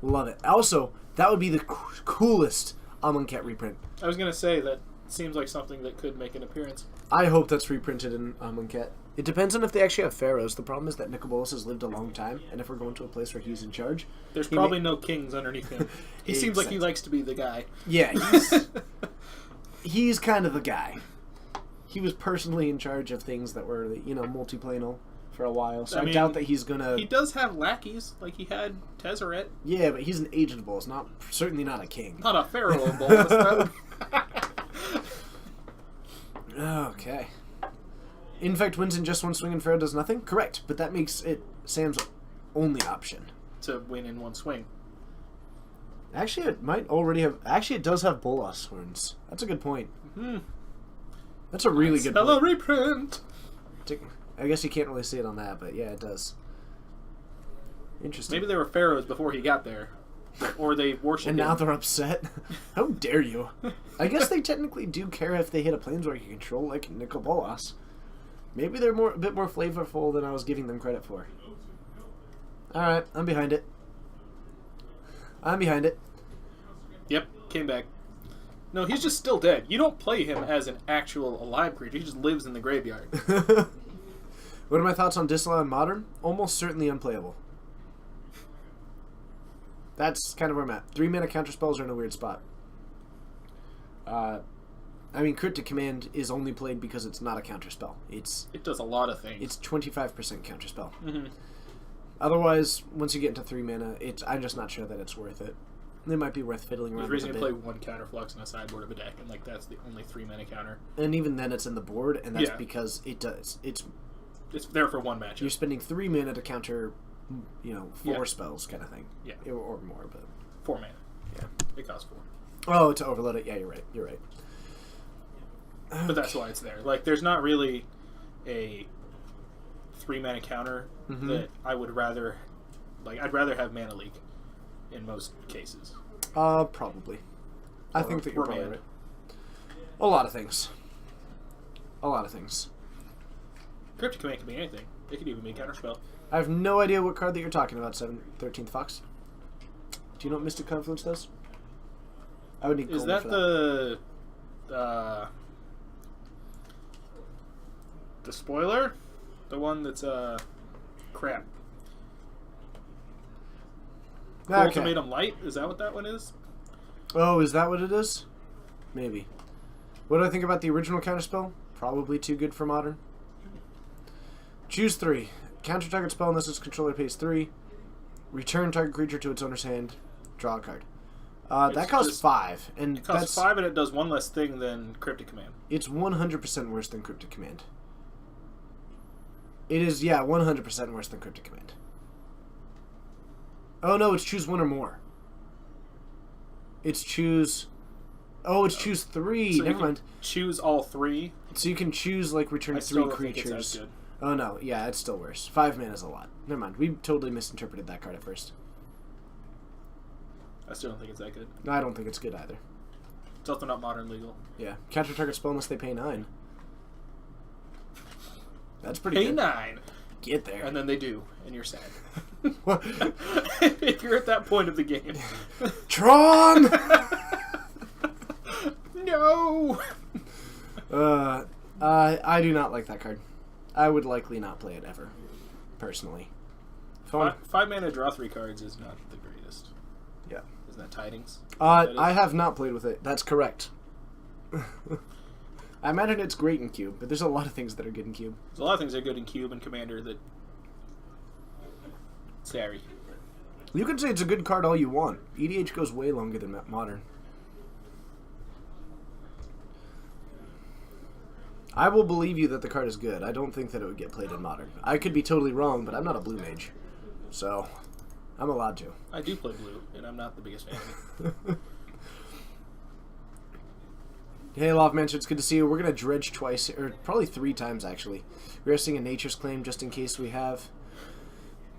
love it. Also, that would be the coolest Amonkhet reprint. I was going to say that seems like something that could make an appearance. I hope that's reprinted in Amonkhet. It depends on if they actually have pharaohs. The problem is that Nicol Bolas has lived a long time, and if we're going to a place where he's in charge... There's probably no kings underneath him. He seems like he likes to be the guy. Yeah, he's kind of the guy. He was personally in charge of things that were, you know, multiplanal for a while, so I mean, doubt that he's gonna... He does have lackeys, like he had Tezzeret. Yeah, but he's an agent of Bolas, certainly not a king. Not a pharaoh of Bolas, though. Okay. Infect wins in just one swing and Pharaoh does nothing? Correct, but that makes it Sam's only option. To win in one swing. Actually, it might already have... Actually, it does have Bolas horns. That's a good point. Hmm. That's a really good Hello, point. reprint! I guess you can't really see it on that, but yeah, it does. Interesting. Maybe they were pharaohs before he got there. Or they worshipped And now him. they're upset. How dare you? I guess they technically do care if they hit a planeswalker you control, like Nicol Bolas. Maybe they're a bit more flavorful than I was giving them credit for. Alright, I'm behind it. I'm behind it. Yep, came back. No, he's just still dead. You don't play him as an actual alive creature. He just lives in the graveyard. What are my thoughts on Disallow and Modern? Almost certainly unplayable. That's kind of where I'm at. 3 mana counter spells are in a weird spot. I mean, Cryptic Command is only played because it's not a counter spell. It does a lot of things. It's 25% counter spell. Mm-hmm. Otherwise, once you get into 3 mana, I'm just not sure that it's worth it. It might be worth fiddling There's around a reason with a to bit. play one counterflux in a sideboard of a deck, and like that's the only 3 mana counter. And even then, it's in the board, and that's Yeah. because it does. It's It's there for one matchup. you're spending 3 mana to counter, 4 Yeah. spells kind of thing. Yeah. Or more, but 4 mana. yeah. It costs 4. Oh, to overload it. Yeah, you're right. You're right. But that's why it's there. Like, there's not really a 3 mana counter Mhm. that I would rather. Like, I'd rather have Mana Leak in most cases. Probably. I think that you're probably Remand. right. A lot of things. A lot of things. Cryptic Command can be anything. It could even be a counterspell. I have no idea what card that you're talking about, 13th Fox. Do you know what Mystic Confluence does? I would need Is Golem that for the spoiler? The one that's crap. that? Ultimatum Light? Is that what that one is? Oh, is that what it is? Maybe. What do I think about the original counterspell? Probably too good for modern. Choose 3. Counter target spell unless its controller pays 3. Return target creature to its owner's hand. Draw a card. That It's costs just- 5, and It costs that's 5 and it does one less thing than Cryptic Command. it's 100% worse than Cryptic Command. It is, yeah, 100% worse than Cryptic Command. Oh no, it's choose 1 or more. It's choose. Oh, it's choose 3. So you Never can mind. choose all 3. So you can choose like return I 3 still don't think it's creatures. as good. Oh no, yeah, it's still worse. 5 mana is a lot. Never mind. We totally misinterpreted that card at first. I still don't think it's that good. No, I don't think it's good either. It's also not modern legal. Yeah, counter target spell unless they pay 9. That's pretty Pay good. 9, Get there. and then they do, and you're sad. What? If you're at that point of the game. Tron. No! I do not like that card. I would likely not play it ever, personally. If I want- 5 mana, draw 3 cards is not the greatest. Yeah. Isn't that Tidings? I have not played with it. That's correct. I imagine it's great in Cube, but there's a lot of things that are good in Cube. There's a lot of things that are good in Cube and Commander that. Scary. You can say it's a good card all you want. EDH goes way longer than Modern. I will believe you that the card is good. I don't think that it would get played in Modern. I could be totally wrong, but I'm not a blue mage. So, I'm allowed to. I do play blue, and I'm not the biggest fan of it. Hey, Love Mansion, it's good to see you. We're going to dredge twice, or probably 3 times, actually. We're seeing a Nature's Claim just in case we have.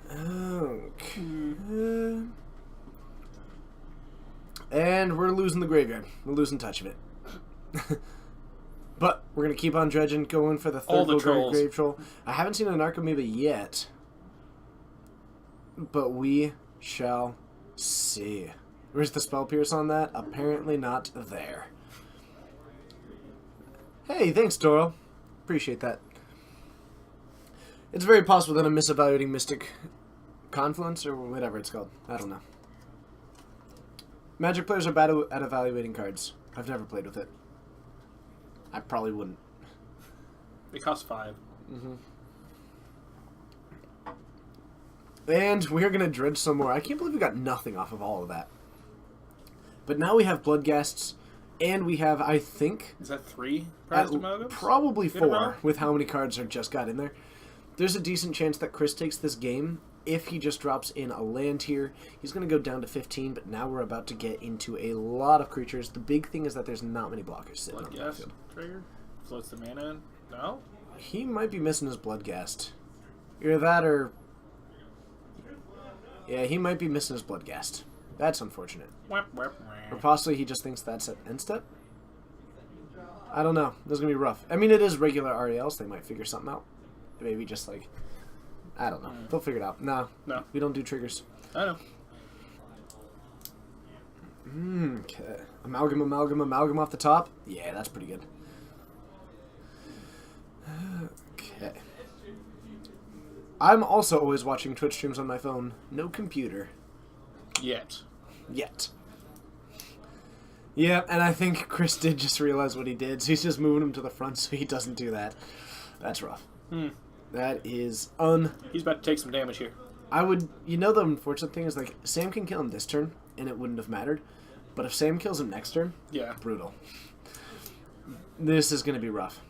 Okay. And we're losing the graveyard. We're losing touch of it. But we're going to keep on dredging, going for the All third the Golgari trolls. Grave Troll. I haven't seen an Archimedes yet. But we shall see. Where's the Spell Pierce on that? Apparently not there. Hey, thanks, Doro. Appreciate that. It's very possible that I'm misevaluating Mystic Confluence, or whatever it's called. I don't know. Magic players are bad at evaluating cards. I've never played with it. I probably wouldn't. It costs 5. And we're going to dredge some more. I can't believe we got nothing off of all of that. But now we have Bloodghasts, and we have, I think, Is that 3 prized at amalgams? probably In a row? 4 with how many cards are just got in there. There's a decent chance that Chris takes this game. If he just drops in a land here, he's going to go down to 15, but now we're about to get into a lot of creatures. The big thing is that there's not many blockers sitting on the Bloodghast field. trigger? Floats the mana in? No? He might be missing his Bloodghast. Either that or... Yeah, he might be missing his Bloodghast. That's unfortunate. Whap, whap, Or whap. possibly he just thinks that's at end step? I don't know. This is going to be rough. I mean, it is regular REL, so they might figure something out. Maybe just like... I don't know. They'll figure it out. No. No. We don't do triggers. I know. Okay. Amalgam off the top. Yeah, that's pretty good. Okay. I'm also always watching Twitch streams on my phone. No computer. Yet. Yet. Yeah, and I think Chris did just realize what he did, so he's just moving him to the front so he doesn't do that. That's rough. That is He's about to take some damage here. I would... You know, the unfortunate thing is, like, Sam can kill him this turn, and it wouldn't have mattered. But if Sam kills him next turn, Yeah. brutal. This is going to be rough.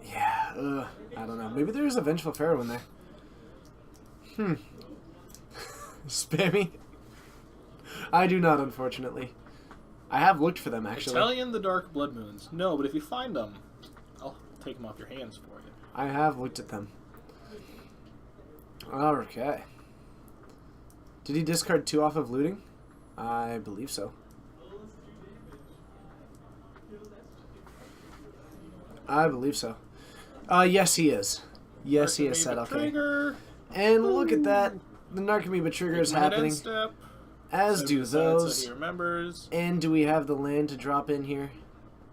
Yeah, I don't know. Maybe there's a Vengeful Pharaoh in there. Spammy? I do not, unfortunately. I have looked for them, actually. Italian the Dark Blood Moons. No, but if you find them, I'll take them off your hands for you. I have looked at them. Okay. Did he discard 2 off of looting? I believe so. I believe so. Yes, he is. Yes, he is set. Okay. Trigger. And look at that. The Narcomoeba trigger is happening. Step. As do those. He remembers. And do we have the land to drop in here?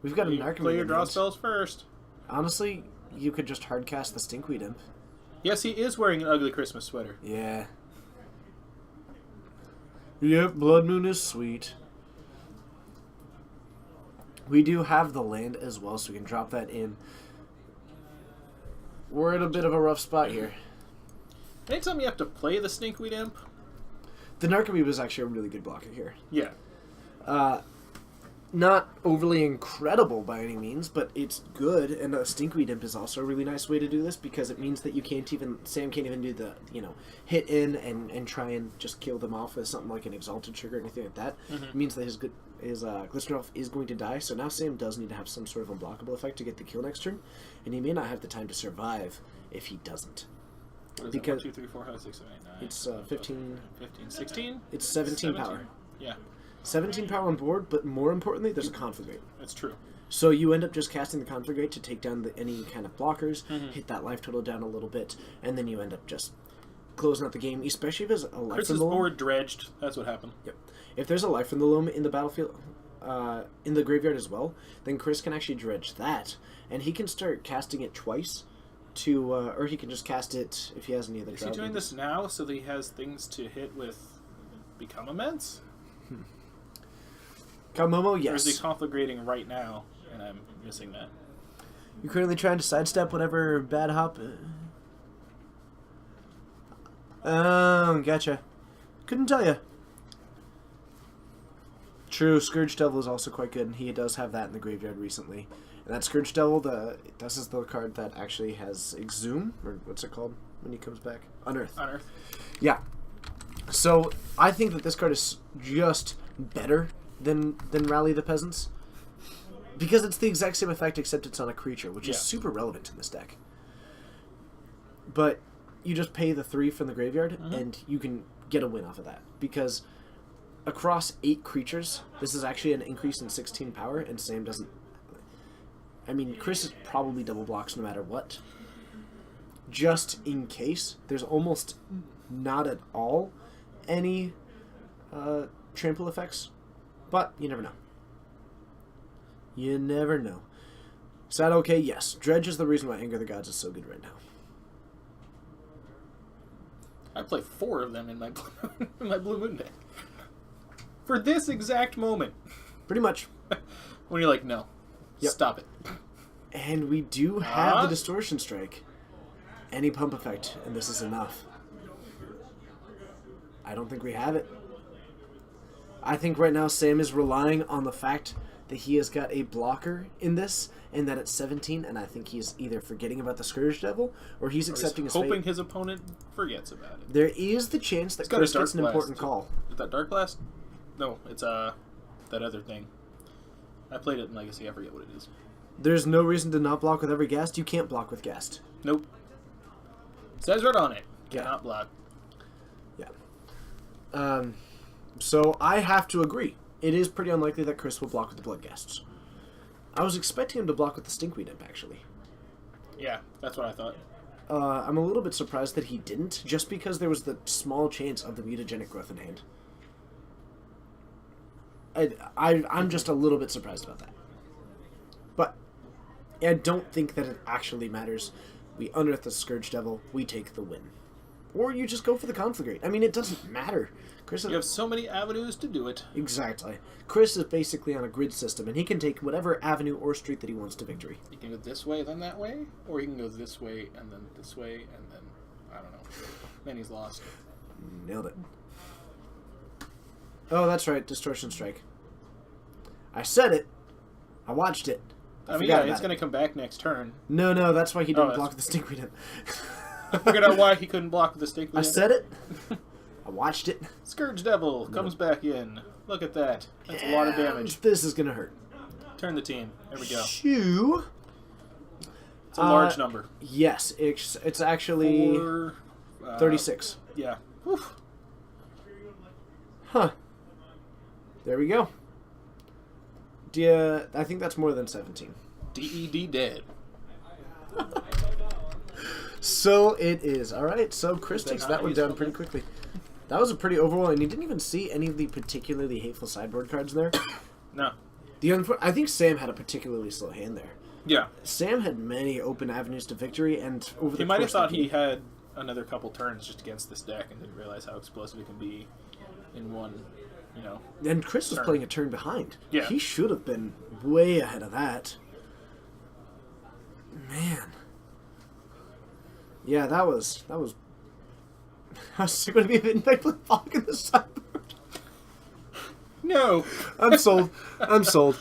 We've got a Narcomoeba. Play your draw spells first. Honestly, you could just hardcast the Stinkweed Imp. Yes, he is wearing an ugly Christmas sweater. Yeah. Yep, Blood Moon is sweet. We do have the land as well, so we can drop that in. We're in a bit of a rough spot here. Anytime you have to play the Stinkweed Imp. The Narcomoeba is actually a really good blocker here. Yeah. Not overly incredible by any means, but it's good, and a Stinkweed Imp is also a really nice way to do this because it means that you can't even, Sam can't even do the, hit in and try and just kill them off with something like an Exalted Trigger or anything like that. It means that his Glistener is going to die, so now Sam does need to have some sort of unblockable effect to get the kill next turn, and he may not have the time to survive if he doesn't. What is Because it? 1, 2, 3, 4, 5, 6, 7, 8, 9. It's 15... 15, 16? It's 17 power. Yeah. 17 power on board, but more importantly, there's a Conflagrate. That's true. So you end up just casting the Conflagrate to take down any kind of blockers, hit that life total down a little bit, and then you end up just closing out the game, especially if there's a life Chris's from the loam. board dredged. That's what happened. Yep. If there's a life from the loam in the battlefield, in the graveyard as well, then Chris can actually dredge that, and he can start casting it twice to, or he can just cast it if he has any other. Is he doing this now so that he has things to hit with Become Immense? Kamomo, yes. Or is he conflagrating right now, and I'm missing that? You're currently trying to sidestep whatever bad hop. Oh, gotcha. Couldn't tell you. True, Scourge Devil is also quite good, and he does have that in the graveyard recently. And that Scourge Devil, this is the card that actually has Exhume, or what's it called when he comes back? Unearth. Unearth. Yeah. So I think that this card is just better than Rally the Peasants, because it's the exact same effect except it's on a creature, which is super relevant in this deck. But you just pay the 3 from the graveyard, and you can get a win off of that, because across 8 creatures, this is actually an increase in 16 power, and Sam doesn't... I mean, Chris is probably double blocks no matter what. Just in case, there's almost not at all any trample effects, but you never know. You never know. Is that okay? Yes. Dredge is the reason why Anger the Gods is so good right now. I play 4 of them in my Blue Moon deck. For this exact moment. Pretty much. When you're like, no. Yep. Stop it. And we do have the Distortion Strike. Any pump effect, and this is enough. I don't think we have it. I think right now Sam is relying on the fact that he has got a blocker in this, and that it's 17, and I think he's either forgetting about the Scourge Devil, or he's accepting his hoping fate. his opponent forgets about it. There is the chance that Chris gets an important call. Is that Dark Blast? No, it's that other thing. I played it in Legacy, I forget what it is. There's no reason to not block with every Ghast. You can't block with Ghast. Nope. Says right on it. Yeah. Cannot block. Yeah. So I have to agree. It is pretty unlikely that Chris will block with the Bloodghasts. I was expecting him to block with the Stinkweed Imp, actually. Yeah, that's what I thought. I'm a little bit surprised that he didn't, just because there was the small chance of the mutagenic growth in hand. I'm just a little bit surprised about that. But I don't think that it actually matters. We unearth the Scourge Devil, we take the win. Or you just go for the Conflagrate. I mean, it doesn't matter. Chris You have so many avenues to do it. Exactly. Chris is basically on a grid system, and he can take whatever avenue or street that he wants to victory. You can go this way, then that way, or you can go this way, and then this way, and then, I don't know. Then he's lost. Nailed it. Oh, that's right. Distortion Strike. I said it. I watched it. I mean, yeah, it's going to come back next turn. No, that's why he didn't that's- block the Stinkweed. I figured out why he couldn't block the stink. I said it. I watched it. Scourge Devil comes back in. Look at that. That's a lot of damage. This is gonna hurt. Turn the team. There we go. Shoo. It's a large number. Yes, it's actually 36. Yeah. Oof. Huh. There we go. I think that's more than 17. DED dead. So it is. All right, so Chris takes not that one useful down pretty then? quickly. That was a pretty overall, and you didn't even see any of the particularly hateful sideboard cards there. No. I think Sam had a particularly slow hand there. Yeah. Sam had many open avenues to victory, and over the He might have course of thought the he game- had another couple turns just against this deck and didn't realize how explosive it can be in one, you know. And Chris was turn. playing a turn behind. Yeah. He should have been way ahead of that. Man. Yeah, that was. I was going to be a bit infected with fog in the sideboard. No! I'm sold. I'm sold.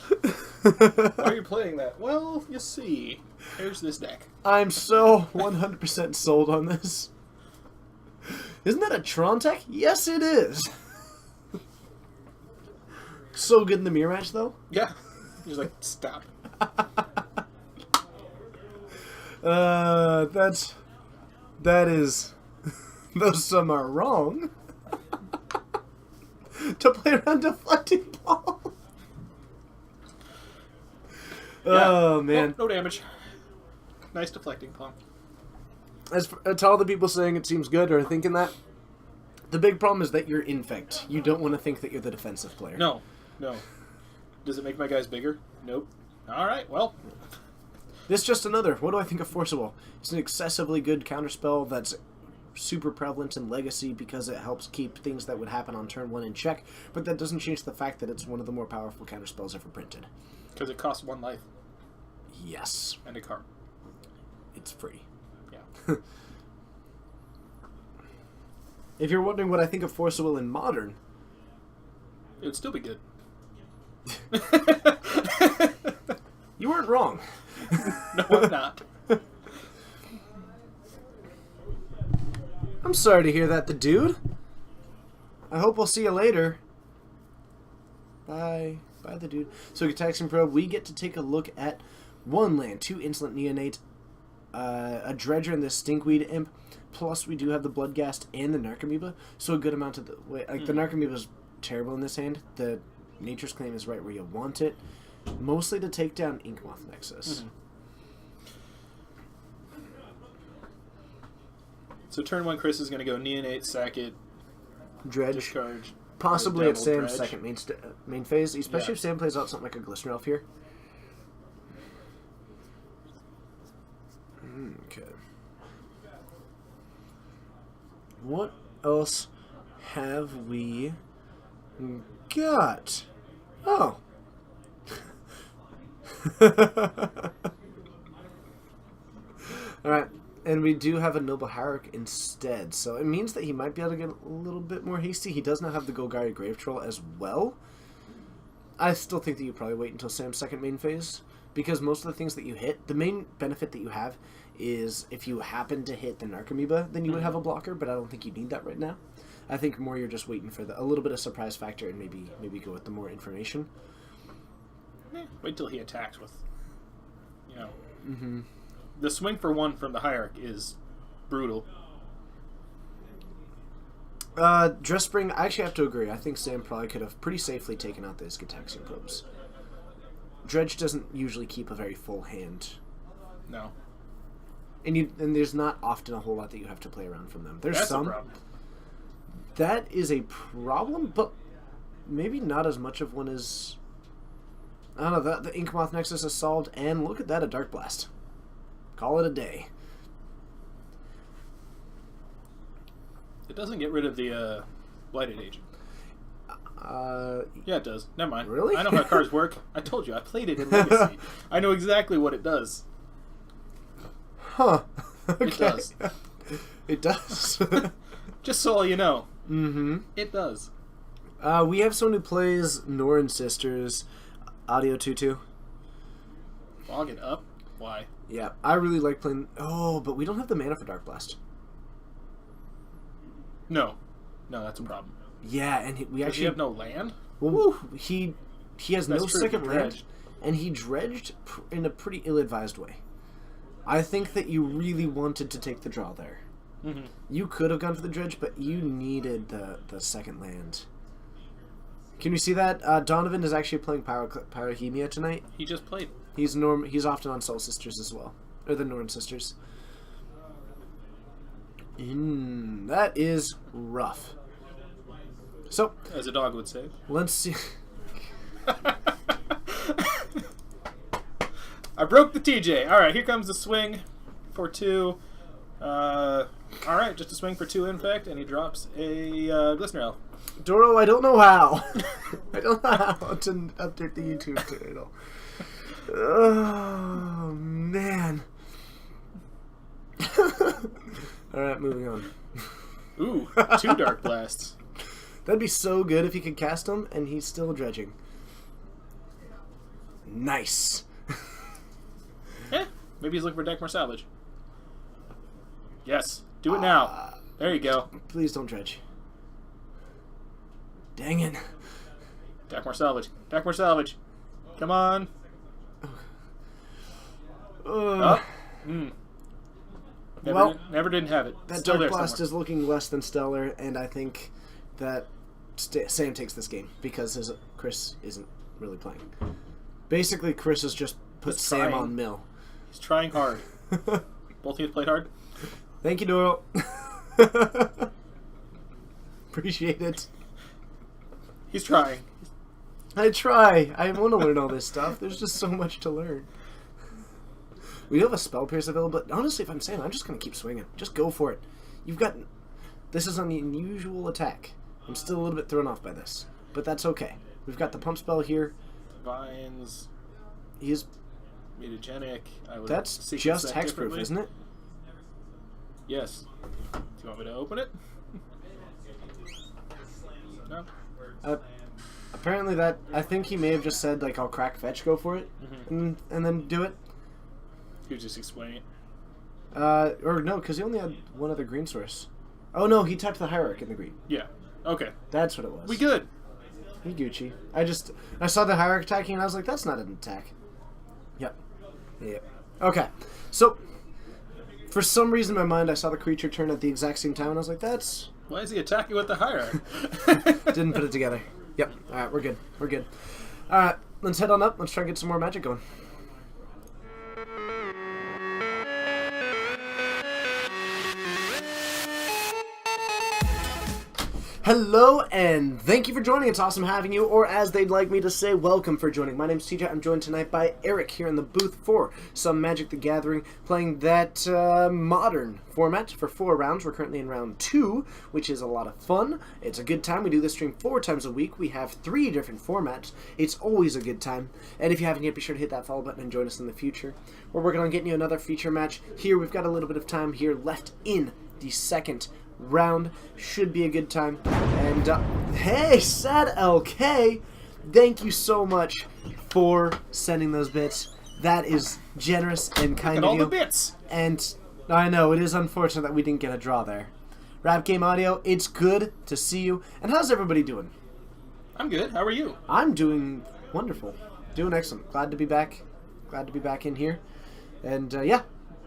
Why are you playing that? Well, you see. Here's this deck. I'm so 100% sold on this. Isn't that a Tron tech? Yes, it is. So good in the mirror match, though. Yeah. He's like, stop. That is, those some are wrong. To play around deflecting ball. Oh man! No damage. Nice deflecting palm. As for, to all the people saying it seems good or thinking that, the big problem is that you're infect. You don't want to think that you're the defensive player. No. Does it make my guys bigger? Nope. All right. Well. This is just another. What do I think of Forcible? It's an excessively good counterspell that's super prevalent in Legacy because it helps keep things that would happen on turn 1 in check, but that doesn't change the fact that it's one of the more powerful counterspells ever printed. Because it costs 1 life Yes. and a card. It's free. Yeah. If you're wondering what I think of Forcible in Modern, It would still be good. you weren't wrong. No, I'm not. I'm sorry to hear that, the dude. I hope we'll see you later. Bye. Bye, the dude. So, Gitaxian Probe, we get to take a look at 1 land, 2 Insolent Neonate, a Dredger and the Stinkweed Imp, plus we do have the Bloodghast and the Narcomoeba, so a good amount of the... the Narcomoeba is terrible in this hand. The Nature's Claim is right where you want it, mostly to take down Inkmoth Nexus. Mm-hmm. So turn 1, Chris is going to go Neonate, sack it, Dredge. discharge. Possibly at Devil Sam's Dredge. second main phase, especially Yeah. if Sam plays out something like a Glistener Elf here. Okay. What else have we got? Oh. Alright, and we do have a Noble Hierarch instead, so it means that he might be able to get a little bit more hasty. He does now have the Golgari Grave Troll as well. I still think that you probably wait until Sam's second main phase, because most of the things that you hit, the main benefit that you have is if you happen to hit the Narcomoeba, then you would have a blocker, but I don't think you need that right now. I think more you're just waiting for a little bit of surprise factor and maybe go with the more information. Wait till he attacks with, The swing for 1 from the Hierarch is brutal. Dress Spring, I actually have to agree. I think Sam probably could have pretty safely taken out those Gitaxian Probes. Dredge doesn't usually keep a very full hand. No. And there's not often a whole lot that you have to play around from them. There's That's some. a problem. That is a problem, but maybe not as much of one as... I don't know, the Inkmoth Nexus is solved, and look at that, a Dark Blast. Call it a day. It doesn't get rid of the Blighted Agent. Yeah, it does. Never mind. Really? I know how cards work. I told you. I played it in Legacy. I know exactly what it does. Huh. Okay. It does. It does. Just so you know. Mm-hmm. It does. We have someone who plays Norn Sisters, Audio Tutu. Fog it up? Why? Yeah, I really like playing... Oh, but we don't have the mana for Dark Blast. No. No, that's a problem. Yeah, and we Does actually... he have no land? Well, he has That's no true, second he land, dredged. and he dredged in a pretty ill-advised way. I think that you really wanted to take the draw there. Mm-hmm. You could have gone for the dredge, but you needed the second land. Can you see that? Donovan is actually playing Pyrohemia tonight. He just played. He's often on Soul Sisters as well. Or the Norn Sisters. That is rough. So, As a dog would say. let's see. I broke the TJ. Alright, here comes the swing for 2. Alright, just a swing for 2 infect, and he drops a Glistener Elf. Doro, I don't know how. I don't know how to update the YouTube title. Oh, man. Alright, moving on. Ooh, 2 Dark Blasts. That'd be so good if he could cast them and he's still dredging. Nice. Maybe he's looking for Deckmore Salvage. Yes, do it now. There you go. Please don't dredge. Dang it. Deckmore Salvage. Deckmore Salvage. Come on. Oh. Never didn't have it. That Still Dark there Blast somewhere. is looking less than stellar, and I think that Sam takes this game because Chris isn't really playing. Basically, Chris has just put He's Sam trying. on mill. He's trying hard. Both teams played hard. Thank you, Doro. Appreciate it. He's trying. I try. I want to learn all this stuff. There's just so much to learn. We do have a Spell Pierce available, but honestly, if I'm Sam, I'm just going to keep swinging. Just go for it. You've got... This is an unusual attack. I'm still a little bit thrown off by this, but that's okay. We've got the Pump Spell here. Vines. He is... Mutagenic. I would That's sequence just that hexproof, differently. isn't it? Yes. Do you want me to open it? No? Apparently that... I think he may have just said, like, I'll crack fetch, go for it, and then do it. He was just explaining it. Or no, because he only had one other green source. Oh no, he tapped the Hierarch in the green. Yeah. Okay. That's what it was. We good. We Gucci. I saw the Hierarch attacking and I was like, that's not an attack. Yep. Okay. So, for some reason in my mind I saw the creature turn at the exact same time and I was like, that's... Why is he attacking with the Hierarch? Didn't put it together. Yep. Alright, we're good. We're good. Alright, let's head on up. Let's try and get some more magic going. Hello, and thank you for joining. It's awesome having you, or as they'd like me to say, welcome for joining. My name's TJ. I'm joined tonight by Eric here in the booth for some Magic the Gathering, playing that modern format for 4 rounds. We're currently in round 2, which is a lot of fun. It's a good time. We do this stream 4 times a week. We have 3 different formats. It's always a good time. And if you haven't yet, be sure to hit that follow button and join us in the future. We're working on getting you another feature match. Here, we've got a little bit of time here left in the second round. Should be a good time. And hey, Sad LK, thank you so much for sending those bits. That is generous and kind Look at of all you. the bits. And I know it is unfortunate that we didn't get a draw there. Rap Game Audio, it's good to see you. And how's everybody doing? I'm good. How are you? I'm doing wonderful, doing excellent. Glad to be back. Glad to be back in here. And yeah.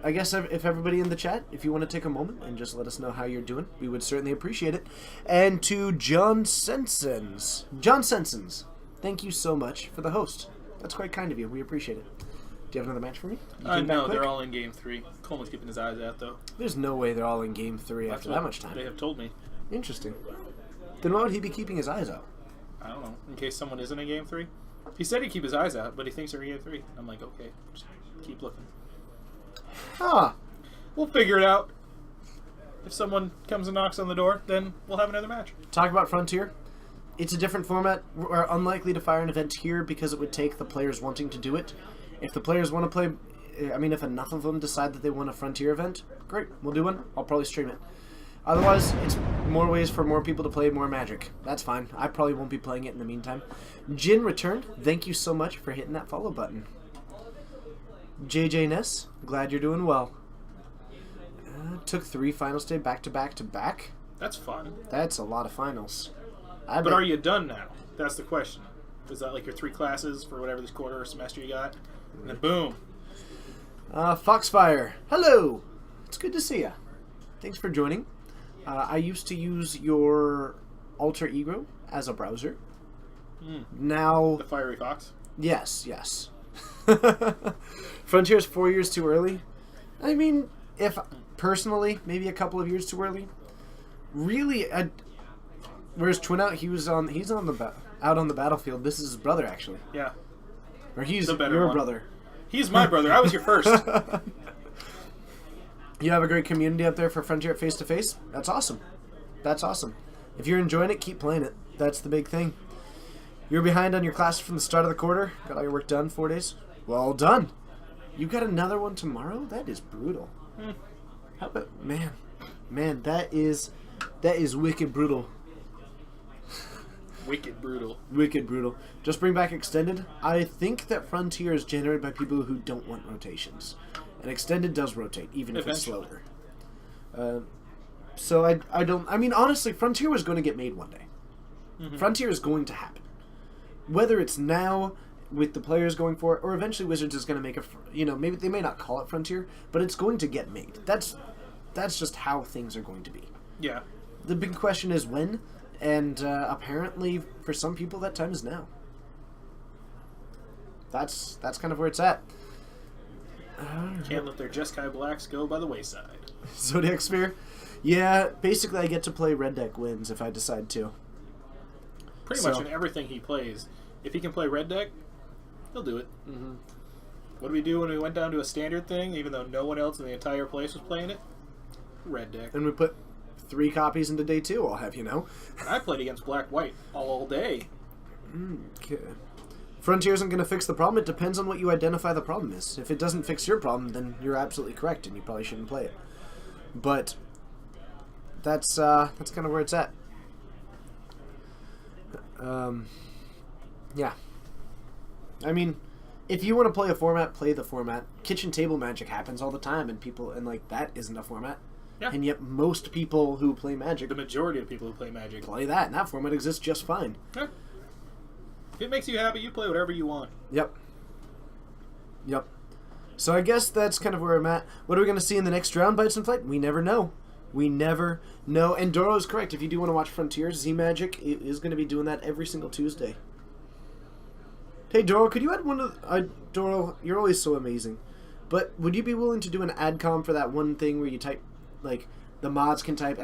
I guess if everybody in the chat, if you want to take a moment and just let us know how you're doing, we would certainly appreciate it. And to John Sensons, thank you so much for the host. That's quite kind of you. We appreciate it. Do you have another match for me? You came back No, quick? they're all in game 3. Coleman's keeping his eyes out, though. There's no way they're all in game 3 That's after what that much time. They have told me. Interesting. Then why would he be keeping his eyes out? I don't know. In case someone isn't in game 3. He said he'd keep his eyes out, but he thinks they're in game 3. I'm like, okay, just keep looking. Huh. We'll figure it out. if someone comes and knocks on the door, then we'll have another match. Talk about Frontier. It's a different format. We're unlikely to fire an event here because it would take the players wanting to do it. If the players want to play, I mean, if enough of them decide that they want a Frontier event, great, we'll do one. I'll probably stream it. Otherwise, it's more ways for more people to play more Magic. That's fine. I probably won't be playing it in the meantime. Jin returned. Thank you so much for hitting that follow button. JJ Ness, glad you're doing well. Took 3 finals day back to back to back. That's fun. That's a lot of finals. But are you done now? That's the question. Is that like your 3 classes for whatever this quarter or semester you got? And then boom. Foxfire, hello. It's good to see you. Thanks for joining. I used to use your Alter Ego as a browser. Now... The Fiery Fox? Yes. Frontier's 4 years too early. I mean, if personally, maybe a couple of years too early. Really, whereas Twin Out, he's out on the battlefield. This is his brother, actually. Yeah. Or he's the better your one. brother. He's my brother. I was your first. You have a great community up there for Frontier Face to Face. That's awesome. If you're enjoying it, keep playing it. That's the big thing. You're behind on your classes from the start of the quarter. Got all your work done, 4 days. Well done. You got another one tomorrow? That is brutal. How about man? That is wicked brutal. Wicked brutal. Wicked brutal. Just bring back Extended. I think that Frontier is generated by people who don't want rotations. And Extended does rotate, even if it's slower. So I mean, honestly, Frontier was going to get made one day. Frontier is going to happen. Whether it's now, with the players going for it, or eventually Wizards is going to make maybe they may not call it Frontier, but it's going to get made. That's just how things are going to be. Yeah. The big question is when, and apparently for some people that time is now. That's kind of where it's at. Can't let their Jeskai Blacks go by the wayside. Zodiac Sphere? Yeah, basically I get to play Red Deck wins if I decide to. Pretty much in everything he plays. If he can play Red Deck, he'll do it. What did we do when we went down to a standard thing, even though no one else in the entire place was playing it? Red Deck. And we put 3 copies into day 2, I'll have you know. I played against Black-White all day. Okay. Frontier isn't going to fix the problem. It depends on what you identify the problem is. If it doesn't fix your problem, then you're absolutely correct, and you probably shouldn't play it. But that's kind of where it's at. Yeah. I mean, if you want to play a format, play the format. Kitchen table Magic happens all the time, and that isn't a format. Yeah. And yet most people who play Magic, the majority of people who play Magic, play that, and that format exists just fine. Yeah. If it makes you happy, you play whatever you want. Yep. So I guess that's kind of where I'm at. What are we going to see in the next round, Bites and Flight? We never know. And Doro is correct. If you do want to watch Frontiers, Z-Magic is going to be doing that every single Tuesday. Hey, Doro, could you add one of... Doro, you're always so amazing. But would you be willing to do an adcom for that one thing where you type, like, the mods can type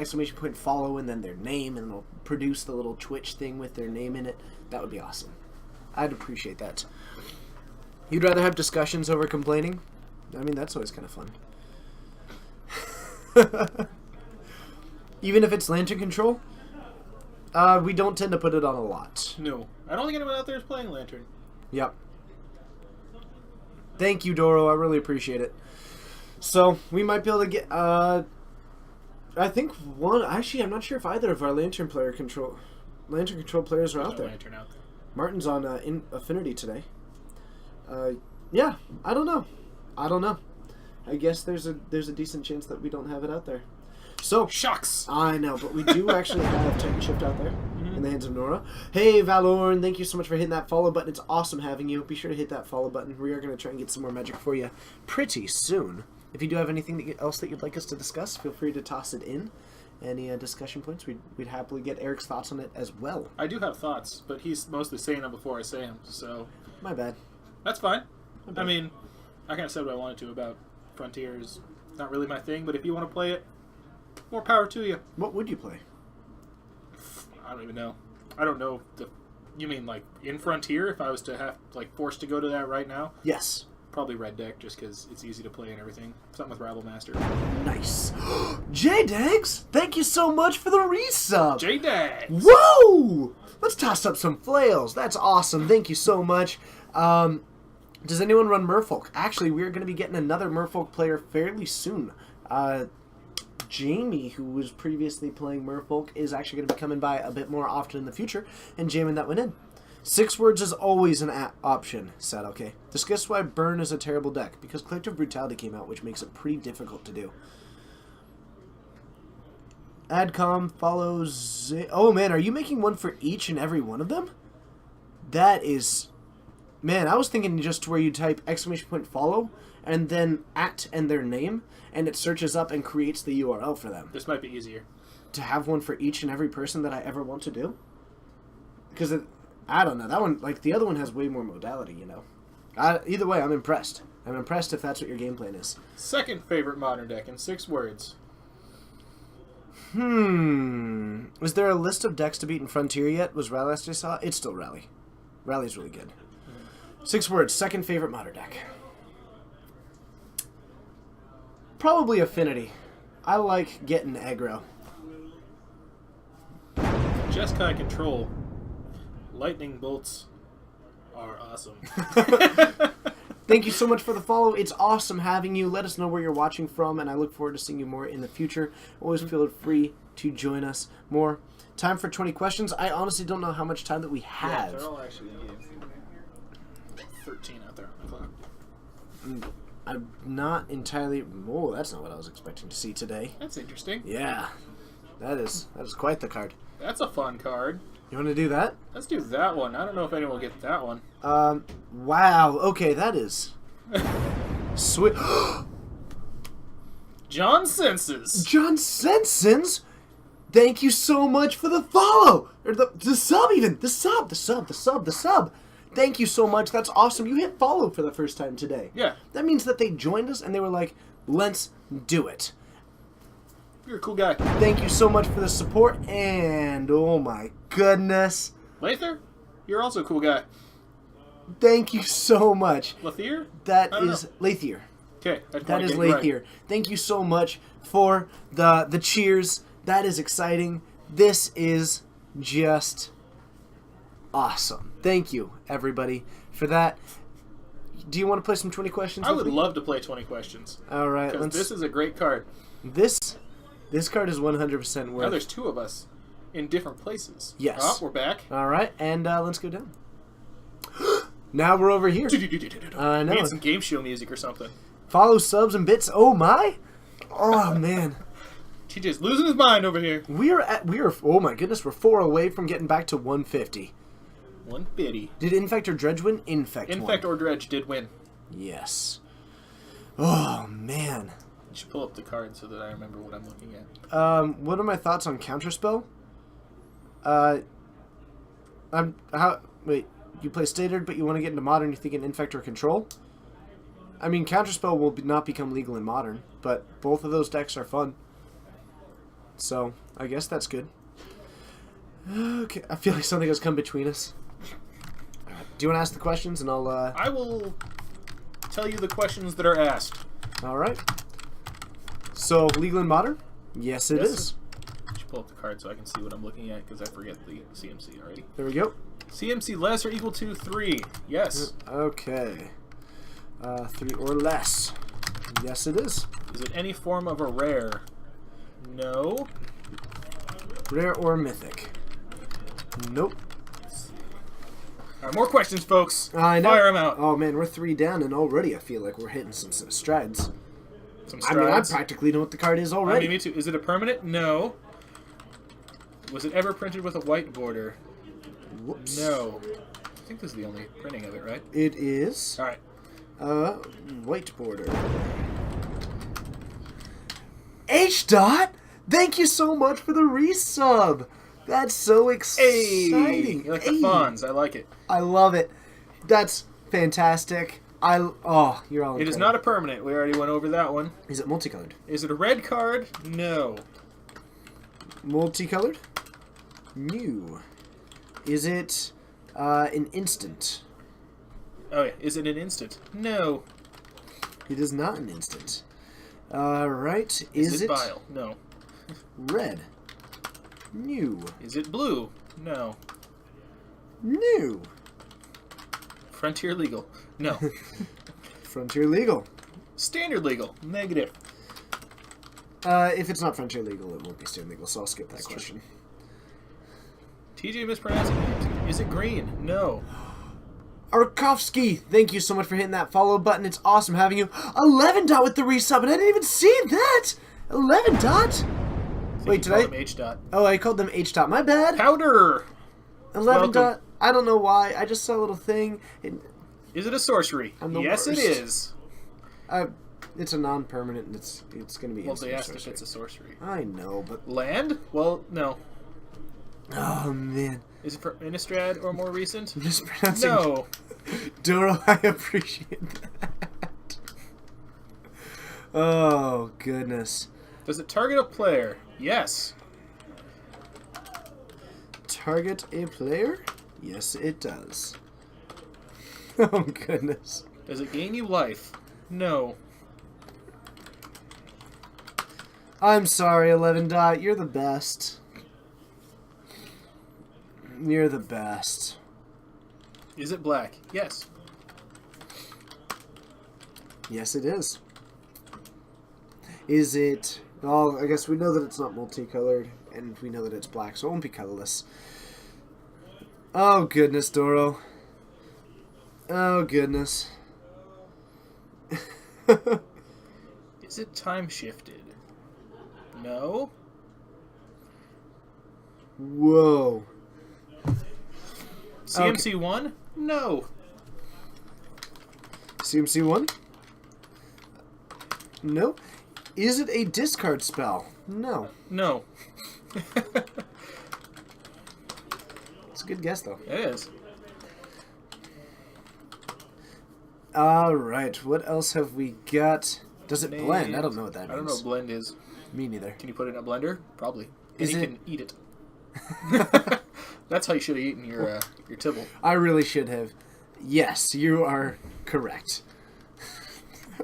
!follow and then their name, and it'll produce the little Twitch thing with their name in it? That would be awesome. I'd appreciate that. You'd rather have discussions over complaining? I mean, that's always kind of fun. Even if it's Lantern Control? We don't tend to put it on a lot. No. I don't think anyone out there is playing Lantern. Yep. Thank you, Doro. I really appreciate it. So, we might be able to get... I think one... Actually, I'm not sure if either of our Lantern Control players are out there. Lantern out there. Martin's on Affinity today. Yeah, I don't know. I guess there's a decent chance that we don't have it out there. So shucks. I know, but we do actually have Titan Shift out there in the hands of Nora. Hey, Valorn, thank you so much for hitting that follow button. It's awesome having you. Be sure to hit that follow button. We are going to try and get some more Magic for you pretty soon. If you do have anything else that you'd like us to discuss, feel free to toss it in. Any discussion points, we'd happily get Eric's thoughts on it as well. I do have thoughts, but he's mostly saying them before I say them, so... My bad. That's fine. I mean, I kind of said what I wanted to about Frontiers. Not really my thing, but if you want to play it, more power to you. What would you play? I don't even know. I don't know. You mean, like, in Frontier, if I was to have, like, forced to go to that right now? Yes. Probably red deck, just because it's easy to play and everything. Something with Rabble Master. Nice. J-Dags, thank you so much for the resub. J-Dags! Whoa! Let's toss up some flails. That's awesome. Thank you so much. Does anyone run Merfolk? Actually, we're going to be getting another Merfolk player fairly soon. Jamie, who was previously playing Merfolk, is actually going to be coming by a bit more often in the future and jamming that one in. 6 words is always an option, said okay. Discuss why Burn is a terrible deck. Because Collective Brutality came out, which makes it pretty difficult to do. Adcom follows... Oh man, are you making one for each and every one of them? That is... Man, I was thinking just where you type !follow and then @ and their name, and it searches up and creates the URL for them. This might be easier. To have one for each and every person that I ever want to do? Because I don't know. That one, like, the other one has way more modality, you know. Either way, I'm impressed. I'm impressed if that's what your game plan is. Second favorite Modern deck in 6 words. Was there a list of decks to beat in Frontier yet? Was Rally last I saw? It's still Rally. Rally's really good. 6 words. Second favorite Modern deck. Probably Affinity. I like getting aggro. Jeskai Control. Lightning bolts are awesome. Thank you so much for the follow. It's awesome having you. Let us know where you're watching from, and I look forward to seeing you more in the future. Always feel free to join us more. Time for 20 questions. I honestly don't know how much time that we have. Yeah, they're all actually 13 out there on the clock. I'm not entirely... Oh, that's not what I was expecting to see today. That's interesting. Yeah. That is quite the card. That's a fun card. You want to do that? Let's do that one. I don't know if anyone will get that one. Wow. Okay, that is... Sweet. John Senses. John Sensons? Thank you so much for the follow! Or the sub even! The sub! Thank you so much. That's awesome. You hit follow for the first time today. Yeah. That means that they joined us and they were like, let's do it. You're a cool guy. Thank you so much for the support, and oh my goodness. Lather? You're also a cool guy. Thank you so much. Lathier? That I don't is know. Lathier. Okay. That is Lathier. Thank you so much for the cheers. That is exciting. This is just awesome. Thank you, everybody, for that. Do you want to play some 20 questions? I with would me? love to play 20 questions. All right, Because this is a great card. This card is 100% Now worth. there's 2 of us in different places. Yes. Oh, we're back. All right, and let's go down. Now we're over here. I know. We need some game show music or something. Follow, subs, and bits. Oh my! Oh man. TJ's losing his mind over here. We are. Oh my goodness, we're 4 away from getting back to 150. 150. Did Infect or Dredge win? Infect Infect won. or Dredge did win. Yes. Oh man. You should pull up the card so that I remember what I'm looking at. What are my thoughts on Counterspell? Wait, you play Standard, but you want to get into Modern, you're thinking Infect or Control? I mean, Counterspell will not become legal in Modern, but both of those decks are fun. So, I guess that's good. Okay, I feel like something has come between us. Do you want to ask the questions, and I'll, I will tell you the questions that are asked. Alright. So, legal in Modern? Yes, it is. I should pull up the card so I can see what I'm looking at, because I forget the CMC already. There we go. CMC less or equal to 3. Yes. Okay. 3 or less. Yes, it is. Is it any form of a rare? No. Rare or mythic? Nope. All right, more questions, folks. I know. Fire them out. Oh man, we're 3 down, and already I feel like we're hitting some strides. Some I mean, I strides. practically know what the card is I already. mean, me too. Is it a permanent? No. Was it ever printed with a white border? Whoops. No. I think this is the only printing of it, right? It is. All right. White border. H dot. Thank you so much for the resub. That's so exciting. You like the fawns. I like it. I love it. That's fantastic. You're all It is incredible. not a permanent. We already went over that one. Is it multicolored? Is it a red card? No. Multicolored? New. Is it an instant? Oh, yeah. Is it an instant? No. It is not an instant. Right. Is it Bile? No. red? New. Is it blue? No. New. Frontier legal? No. Frontier legal. Standard legal? Negative. If it's not Frontier legal, it won't be standard legal, so I'll skip that That's question. TJ mispronouncing names. Is it green? No. Arkovsky, thank you so much for hitting that follow button. It's awesome having you. 11 dot with the resub, and I didn't even see that. 11 dot. Wait, did I? H dot. Oh, I called them H dot. My bad. Powder. 11 Welcome. dot. I don't know why. I just saw a little thing. Is it a sorcery? I'm the Yes, worst. it is. It's a non-permanent, and it's gonna be. Well, they instant asked if sorcery. it's a sorcery. I know, but Land? Well, no. oh man, Is it for Innistrad or more recent? mispronouncing. No. Doro, I appreciate that. Oh goodness. Does it target a player? Yes. Target a player? Yes, it does. Oh goodness. Does it gain you life? No. I'm sorry, 11 dot. You're the best. You're the best. Is it black? Yes. Yes, it is. Is it? Well, I guess we know that it's not multicolored, and we know that it's black, so it won't be colorless. Oh goodness, Doro. Oh goodness. Is it time shifted? No. Whoa. CMC1? No. CMC1? No. Is it a discard spell? No. No. It's a good guess, though. It is. Alright, what else have we got? Does it blend? I don't know what that means. I don't know what blend is. Me neither. Can you put it in a blender? Probably. Is And you it- can eat it. That's how you should have eaten your Tibble. I really should have. Yes, you are correct.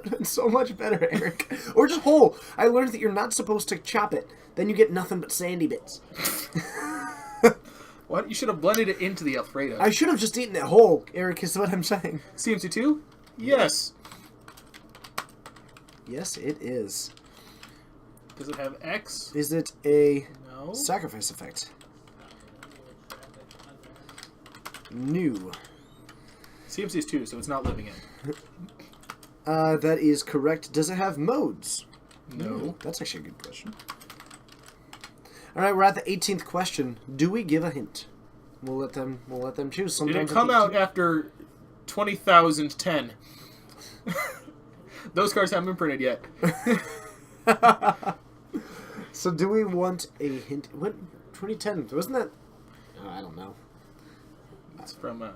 It's so much better, Eric. Or just whole. I learned that you're not supposed to chop it. Then you get nothing but sandy bits. What? You should have blended it into the Alfredo. I should have just eaten it whole, Eric, is what I'm saying. CMC2? Yes. Yes, it is. Does it have X? Is it a No. sacrifice effect? New. CMC is 2, so it's not living in. That is correct. Does it have modes? No. That's actually a good question. Alright, we're at the 18th question. Do we give a hint? We'll let them choose. Did Sometimes it come at the out after 20,010? Those cards haven't been printed yet. So do we want a hint? What? 2010? Wasn't that? Oh, I don't know. It's from. I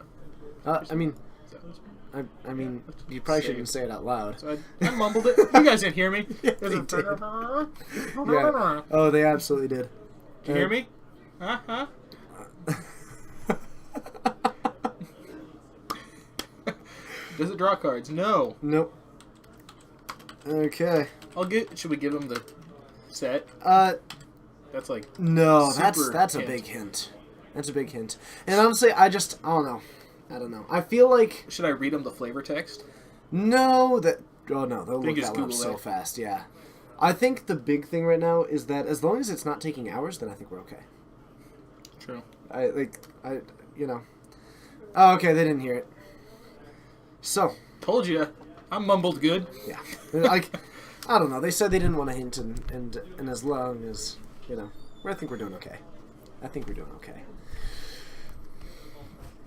mean, Is that what it's from? I mean, you probably Save. shouldn't say it out loud. So I mumbled it. You guys didn't hear me. Yeah, There's a- they did. Yeah. Oh, they absolutely did. Can you hear me? Huh? Does it draw cards? No. Nope. Okay. Should we give him the set? That's like. No, Super that's a hint. big hint. That's a big hint. And honestly, I don't know. I don't know. I feel like Should I read him the flavor text? no that. Oh no, they'll look just that one up Google so that. fast. Yeah. I think the big thing right now is that as long as it's not taking hours, then I think we're okay. True. You know. Oh, okay, they didn't hear it. So, Told you. I mumbled good. yeah. Like, I don't know. They said they didn't want to hint, and as long as, you know, I think we're doing okay. I think we're doing okay.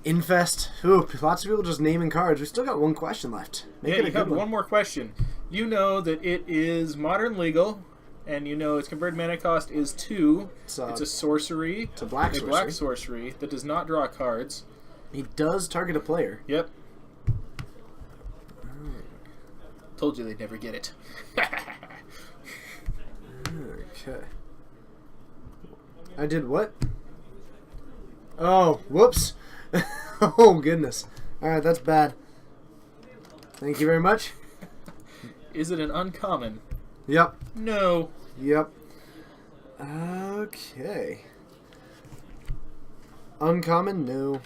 Infest. Ooh, lots of people just naming cards. We still got one question left. Make Yeah, it a you good have one more question. You know that it is modern legal, and you know its converted mana cost is 2. It's a sorcery. It's a black sorcery. black sorcery that does not draw cards. He does target a player. Yep. Told you they'd never get it. Okay. I did what? Oh, whoops. Oh, goodness. Alright, that's bad. Thank you very much. Is it an uncommon? Yep. No. Yep. Okay. Uncommon? No.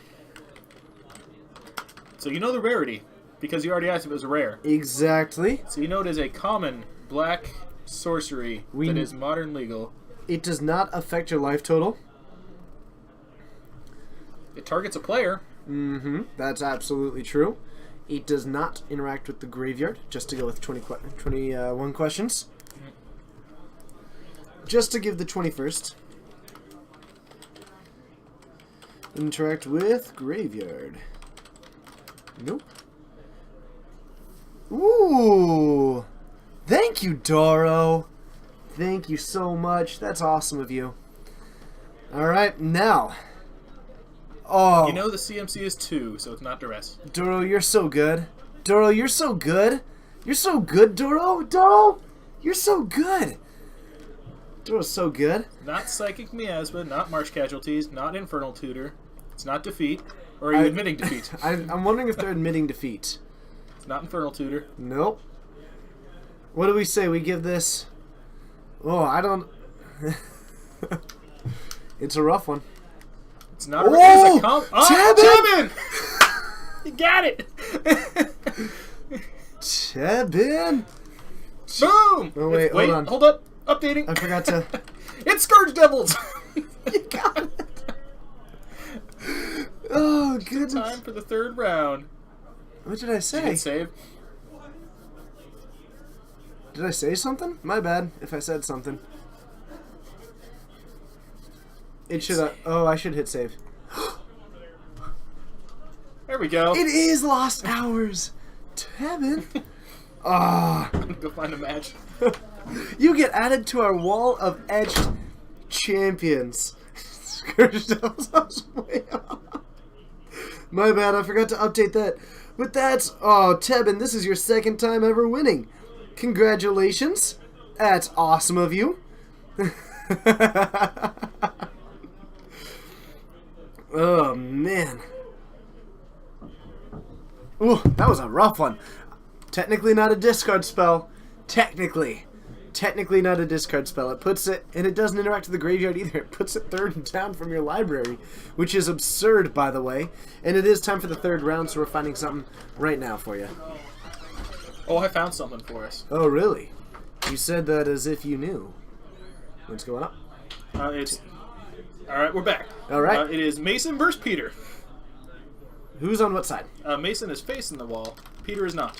So you know the rarity, because you already asked if it was rare. Exactly. So you know it is a common black sorcery that is modern legal. It does not affect your life total. It targets a player. Mm-hmm. That's absolutely true. It does not interact with the graveyard, just to go with 21 questions. Just to give the 21st. Interact with graveyard. Nope. Ooh! Thank you, Doro! Thank you so much. That's awesome of you. Alright, now. Oh. You know the CMC is 2, so it's not duress. Doro, you're so good. Doro, you're so good. You're so good, Doro. Doro, you're so good. Doro's so good. Not Psychic Miasma, not Marsh Casualties, not Infernal Tutor. It's not Defeat. Or are you admitting defeat? I'm wondering if they're admitting defeat. It's not Infernal Tutor. Nope. What do we say? We give this... Oh, I don't... It's a rough one. It's not Oh! it's a Tebin! You got it! Tebin! Boom! Oh, wait, hold on. Hold up. Updating. I forgot to... It's Scourge Devils! You got it! Oh, goodness. Time for the third round. What did I Did say? you save? Did I say something? My bad if I said something. It should... oh, I should hit save. There we go. It is Lost Hours! Tebin! Ah. I'm gonna go find a match. You get added to our wall of etched champions. Scourge Devils, I was way off. My bad, I forgot to update that. But that's... Oh, Tebin, this is your second time ever winning. Congratulations. That's awesome of you. Oh, man. Ooh, that was a rough one. Technically not a discard spell. Technically not a discard spell. It puts it, and it doesn't interact with the graveyard either. It puts it third and down from your library, which is absurd, by the way. And it is time for the third round, so we're finding something right now for you. Oh, I found something for us. Oh, really? You said that as if you knew. What's going on? It's... Alright, we're back. Alright. It is Mason versus Peter. Who's on what side? Mason is facing the wall. Peter is not.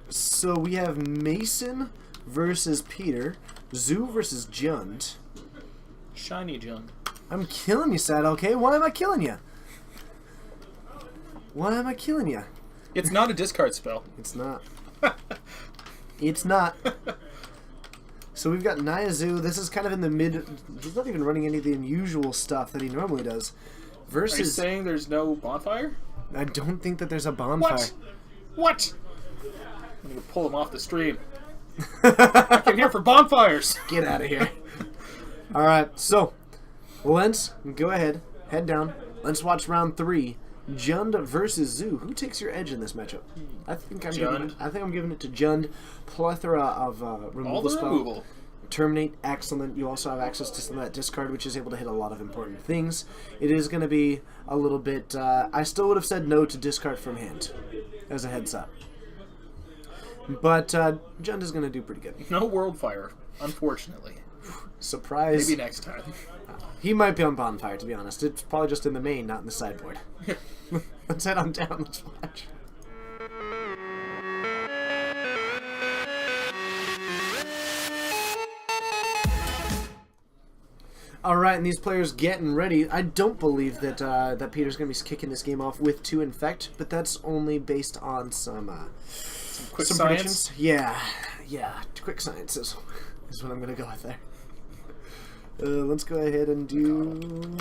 So we have Mason versus Peter. Zoo versus Jund. Shiny Jund. I'm killing you, Sad, okay? Why am I killing you? Why am I killing you? It's not a discard spell. It's not. It's not. So we've got Nyazu. This is kind of in the mid... He's not even running any of the unusual stuff that he normally does. Versus... Are you saying there's no bonfire? I don't think that there's a bonfire. What? I'm going to pull him off the stream. I came here for bonfires. Get out of here. Alright, so... Let's go ahead. Head down. Let's watch round 3. Jund versus Zoo. Who takes your edge in this matchup? I think I'm giving it to Jund. Plethora of removal All the spell. removal. Terminate, excellent. You also have access to some of that discard, which is able to hit a lot of important things. It is going to be a little bit... I still would have said no to discard from hand, as a heads up. But Jund is going to do pretty good. No Worldfire, unfortunately. Surprise. Maybe next time. He might be on Bonfire, to be honest. It's probably just in the main, not in the sideboard. Let's head on down. Let's watch. Alright, and these players getting ready. I don't believe that that Peter's going to be kicking this game off with 2 Infect, but that's only based on some Quick some science. predictions. Yeah. Quick science is what I'm going to go with there. Let's go ahead and do...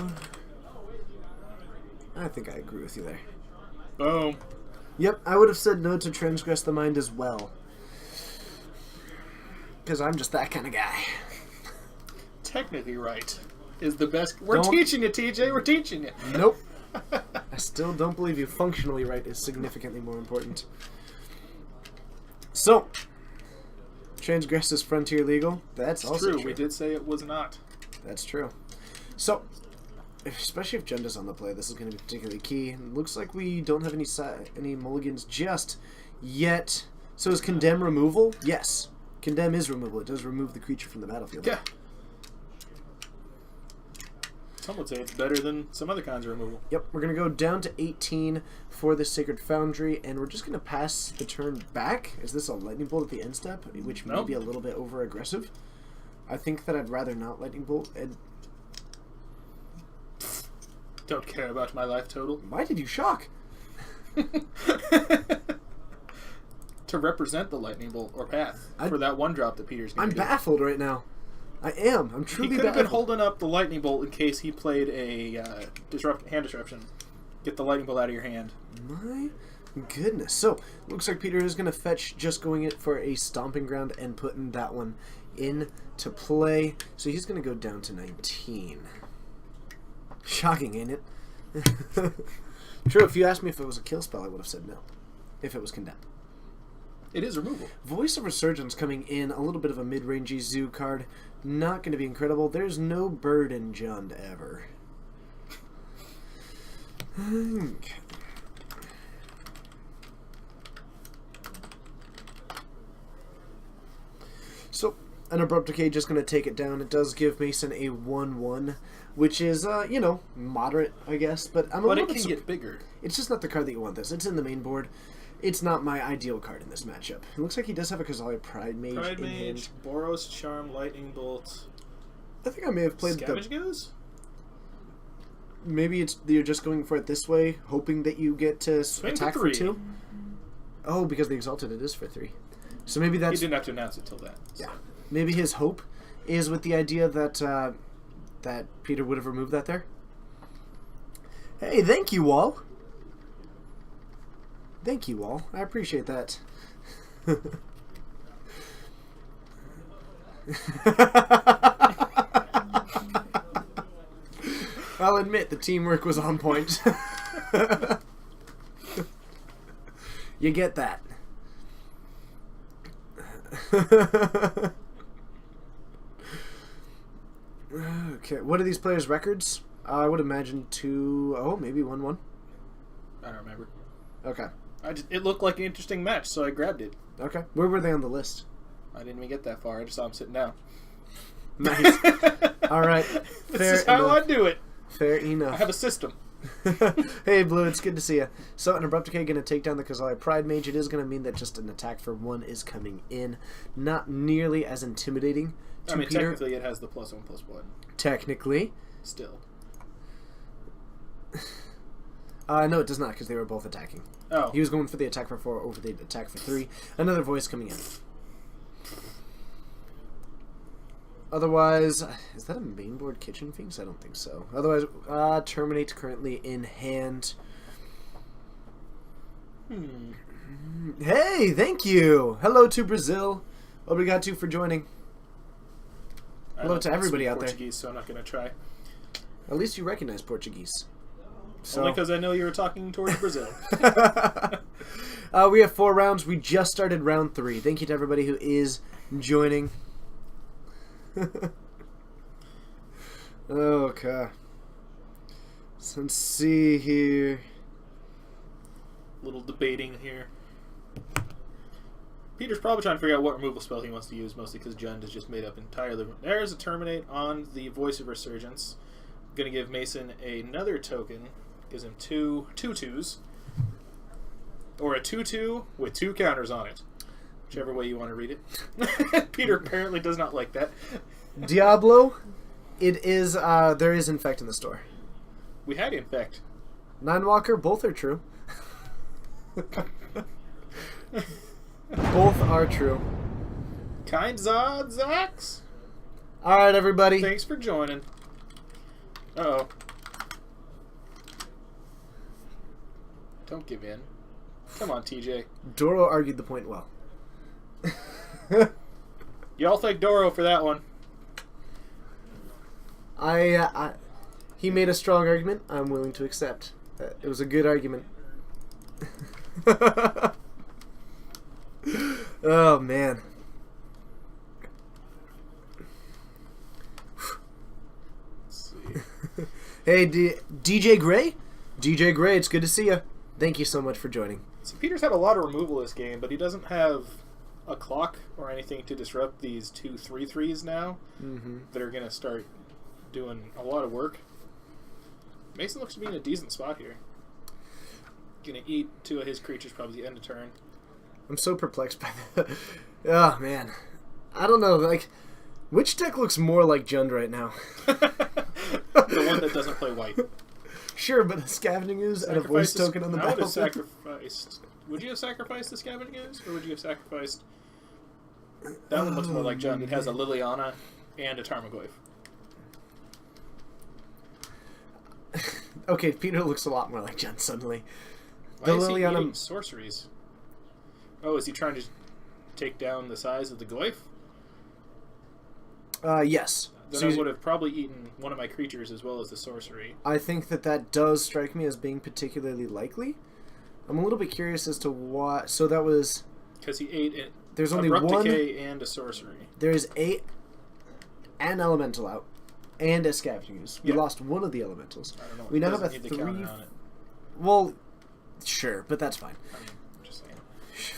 I think I agree with you there. Boom. Yep, I would have said no to Transgress the Mind as well. Because I'm just that kind of guy. Technically right is the best. We're teaching you, TJ. We're teaching you. Nope. I still don't believe you. Functionally right is significantly more important. So, Transgress is frontier legal. That's It's also true. true. We did say it was not. That's true. So, especially if Jenda's on the play, this is going to be particularly key. And looks like we don't have any mulligans just yet. So is Condemn removal? Yes. Condemn is removal. It does remove the creature from the battlefield. Yeah. Some would say it's better than some other kinds of removal. Yep, we're going to go down to 18 for the Sacred Foundry, and we're just going to pass the turn back. Is this a Lightning Bolt at the end step, which may Nope. be a little bit over-aggressive? I think that I'd rather not Lightning Bolt. And Don't care about my life total. why did you shock? To represent the lightning bolt or path for that one drop that Peter's going I'm to do. baffled right now. I am. I'm He truly could have been baffled. holding up the lightning bolt in case he played a hand disruption. Get the lightning bolt out of your hand. My goodness. So, looks like Peter is going to fetch, just going it for a Stomping Ground and putting that one into play. So he's going to go down to 19. Shocking, ain't it? True, if you asked me if it was a kill spell, I would have said no. If it was Condemn. It is removal. Voice of Resurgence coming in, a little bit of a mid-rangey zoo card. Not going to be incredible. There's no bird in Jund ever. Okay. So, an Abrupt Decay just going to take it down. It does give Mason a 1-1, which is, you know, moderate, I guess. But I'm a But little it bit can get bigger. It's just not the card that you want this. It's in the main board. It's not my ideal card in this matchup. It looks like he does have a Kazali Pride Mage Pride in hand. Mage, Boros Charm, Lightning Bolt, I think I may have played Scavenge Goose? Maybe you're just going for it this way, hoping that you get to Swing attack for for 3. 2. Oh, because the Exalted it is for 3. So maybe He that's didn't have to announce it till then. yeah. Maybe his hope is with the idea that that Peter would have removed that there. Hey, thank you, Wall. Thank you, Wall. I appreciate that. I'll admit the teamwork was on point. You get that. Okay, what are these players' records? I would imagine 2-0, maybe 1-1. I don't remember. Okay. It looked like an interesting match, so I grabbed it. Okay. Where were they on the list? I didn't even get that far. I just saw him sitting down. Nice. All right. This Fair is how enough. I do it. Fair I enough. have a system. Hey, Blue, it's good to see you. So, an Abrupt Decay going to take down the Kazali Pride Mage. It is going to mean that just an attack for 1 is coming in. Not nearly as intimidating to I mean, Peter. technically, it has the +1/+1. Technically. Still. No, it does not, because they were both attacking. Oh. He was going for the attack for 4 over the attack for 3. Another voice coming in. Otherwise, is that a mainboard Kitchen Finks? I don't think so. Otherwise, Terminate currently in hand. Hey, thank you. Hello to Brazil. Obrigado for joining. I Hello don't to everybody speak out there. Portuguese, so I'm not going to try. At least you recognize Portuguese. So. Only because I know you were talking towards Brazil. We have 4 rounds. We just started round 3. Thank you to everybody who is joining. Okay. So let's see here. Little debating here. Peter's probably trying to figure out what removal spell he wants to use, mostly because Jund is just made up entirely. There's a Terminate on the Voice of Resurgence. Going to give Mason another token. Gives him 2 2/2s. Or a 2/2 with 2 counters on it. Whichever way you want to read it. Peter apparently does not like that. Diablo, it is, there is Infect in the store. We had Infect. Ninewalker, both are true. Both are true. Kind Zod Zax. Alright, everybody. Thanks for joining. Uh-oh. Don't give in. Come on, TJ. Doro argued the point well. Y'all thank Doro for that one. He made a strong argument. I'm willing to accept. It was a good argument. Oh, man. Hey, DJ Gray? DJ Gray, it's good to see you. Thank you so much for joining. See, Peter's had a lot of removal this game, but he doesn't have a clock or anything to disrupt these 2 3/3s now that are going to start doing a lot of work. Mason looks to be in a decent spot here. Going to eat 2 of his creatures probably the end of turn. I'm so perplexed by that. Oh, man. I don't know, like, which deck looks more like Jund right now? The one that doesn't play white. Sure, but a Scavenging Ooze and a voice token on the I would have battlefield. sacrificed. Would you have sacrificed the Scavenging Ooze, or would you have sacrificed? That one looks more like Jund. It has a Liliana and a Tarmogoyf. Okay, Peter looks a lot more like Jund suddenly. Why is he eating sorceries? Oh, is he trying to take down the size of the Goyf? Yes. Then So I would have probably eaten one of my creatures as well as the sorcery. I think that does strike me as being particularly likely. I'm a little bit curious as to why. So that was... Because he ate it. There's only Abrupt one... Decay and a sorcery. There's an elemental out and a Scavenging Ooze. We Yeah. lost one of the elementals. I don't know. We It now have a doesn't need the 3... counter on it. Well, sure, but that's fine. I mean, I'm just saying.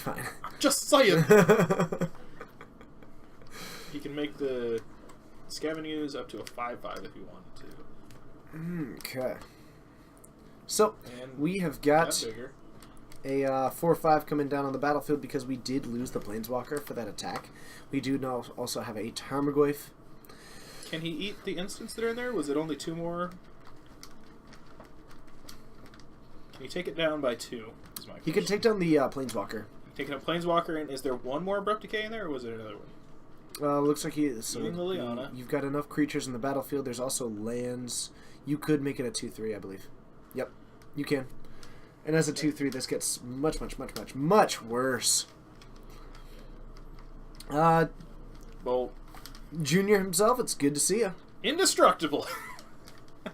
Fine. Just saying! He can make the Scavenging Ooze up to a 5/5 if he wanted to. Okay. So, And we have that got bigger. a 4/5 coming down on the battlefield because we did lose the Planeswalker for that attack. We do now also have a Tarmogoyf. Can he eat the instants that are in there? Was it only 2 more? Can he take it down by 2? Is my He question. could take down the Planeswalker. Taking a Planeswalker, and is there one more Abrupt Decay in there, or was it another one? Looks like he is. So Eating Liliana. you've got enough creatures in the battlefield. There's also lands. You could make it a 2/3, I believe. Yep, you can. And as a 2/3, this gets much, much, much, much, much worse. Well, Junior himself, it's good to see you. indestructible! If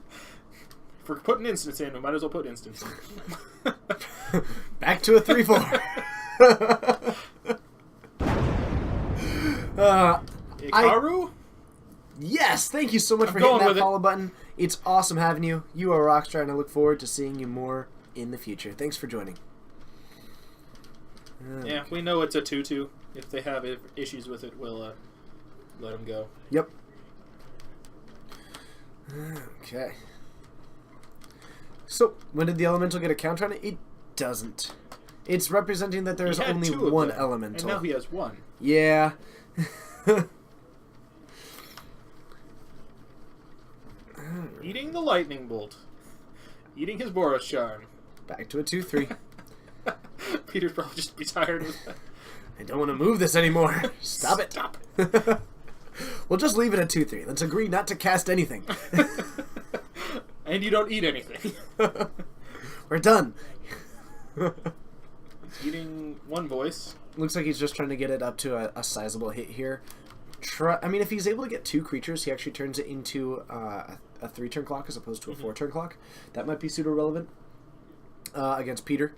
we're putting instants in, we might as well put instants in. Back to a 3/4. Ikaru? Yes, thank you so much I'm for hitting going that with it. follow button. It's awesome having you. You are a rock star, and I look forward to seeing you more in the future. Thanks for joining. Yeah, we know it's a 2/2. If they have issues with it, we'll let them go. Yep. Okay. So, when did the elemental get a counter on it? It doesn't. It's representing that there's He had only 2 of one them, elemental. And now he has 1. Yeah. Eating the lightning bolt. Eating his Boros charm. Back to a 2/3. Peter's probably just be tired of that. I don't want to move this anymore. Stop it. Stop We'll just leave it at 2/3. Let's agree not to cast anything. And you don't eat anything. We're done. Eating 1 voice. Looks like he's just trying to get it up to a sizable hit here. I mean, if he's able to get 2 creatures, he actually turns it into a 3-turn clock as opposed to a 4-turn clock. That might be pseudo-relevant against Peter.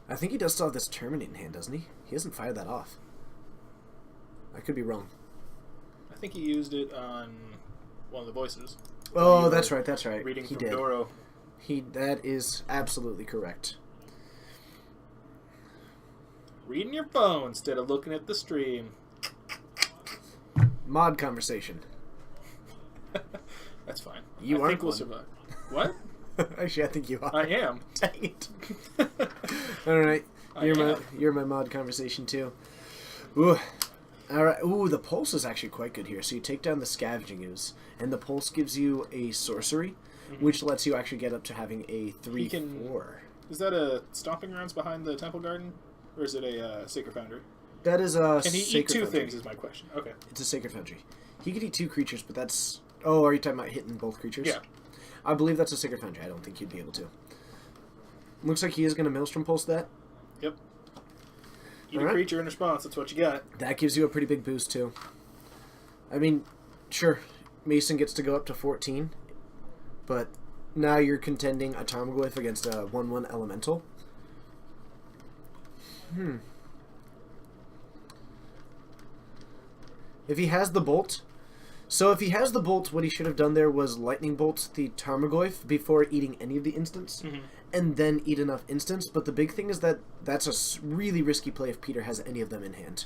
I think he does still have this Terminate in hand, doesn't he? He hasn't fired that off. I could be wrong. I think he used it on one of the voices. Oh, You that's were right, that's right. Reading He from did. Doro. That is absolutely correct. Reading your phone instead of looking at the stream. Mod conversation. That's fine. You I aren't think we'll one. survive. What? Actually, I think you are. I am. Dang it. All right, I you're am. my mod conversation too. Ooh. All right. Ooh, the pulse is actually quite good here. So you take down the Scavenging Ooze, and the pulse gives you a sorcery, which lets you actually get up to having a 3/4. Is that a Stomping Grounds behind the Temple Garden? Or is it a Sacred Foundry? That is a. Can he eat Sacred 2 Foundry. things is my question. Okay. It's a Sacred Foundry. He could eat 2 creatures, but that's. Oh, are you talking about hitting both creatures? Yeah. I believe that's a Sacred Foundry. I don't think he'd be able to. Looks like he is going to Maelstrom Pulse that. Yep. Eat a Alright. creature in response. That's what you got. That gives you a pretty big boost, too. I mean, sure, Mason gets to go up to 14, but now you're contending a Tarmogoyf against a 1/1 Elemental. If he has the Bolt, So if he has the bolt, what he should have done there was lightning bolt the Tarmogoyf before eating any of the instants, and then eat enough instants. But the big thing is that that's a really risky play if Peter has any of them in hand.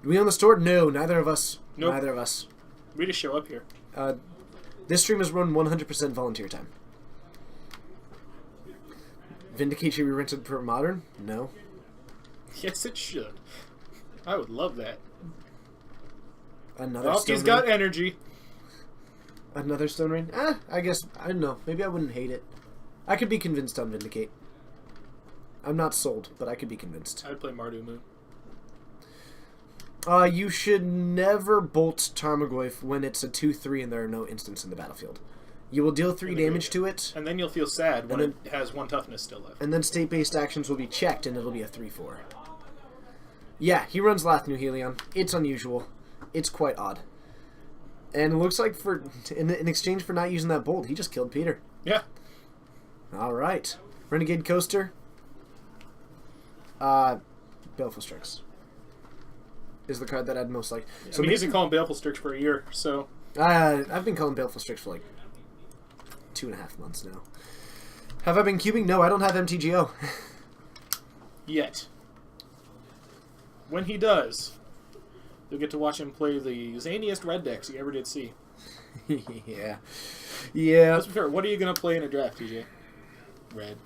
Do we own the store? No, neither of us. Nope. Neither of us. We just show up here. This stream is run 100% volunteer time. Vindicate should be rented for Modern? No. Yes, it should. I would love that. Another Well, Stone he's Ring? got energy. Another Stone Ring? I guess, I don't know. Maybe I wouldn't hate it. I could be convinced on Vindicate. I'm not sold, but I could be convinced. I'd play Mardu Moon. You should never bolt Tarmogoyf when it's a 2-3 and there are no instants in the battlefield. You will deal 3 damage to it, And then you'll feel sad when And it has 1 toughness still left. and then state-based actions will be checked and it'll be a 3-4. Yeah, he runs Lathnu Helion. It's unusual. It's quite odd. And it looks like in exchange for not using that bolt, he just killed Peter. Yeah. Alright. Renegade Coaster. Baleful Strix is the card that I'd most like. So he's been calling Baleful Strix for a year, so... I've been calling Baleful Strix for like 2.5 months now. Have I been cubing? No, I don't have MTGO. Yet. When he does, you'll get to watch him play the zaniest red decks you ever did see. Yeah. Yeah. Let's be fair, what are you going to play in a draft, TJ? Red.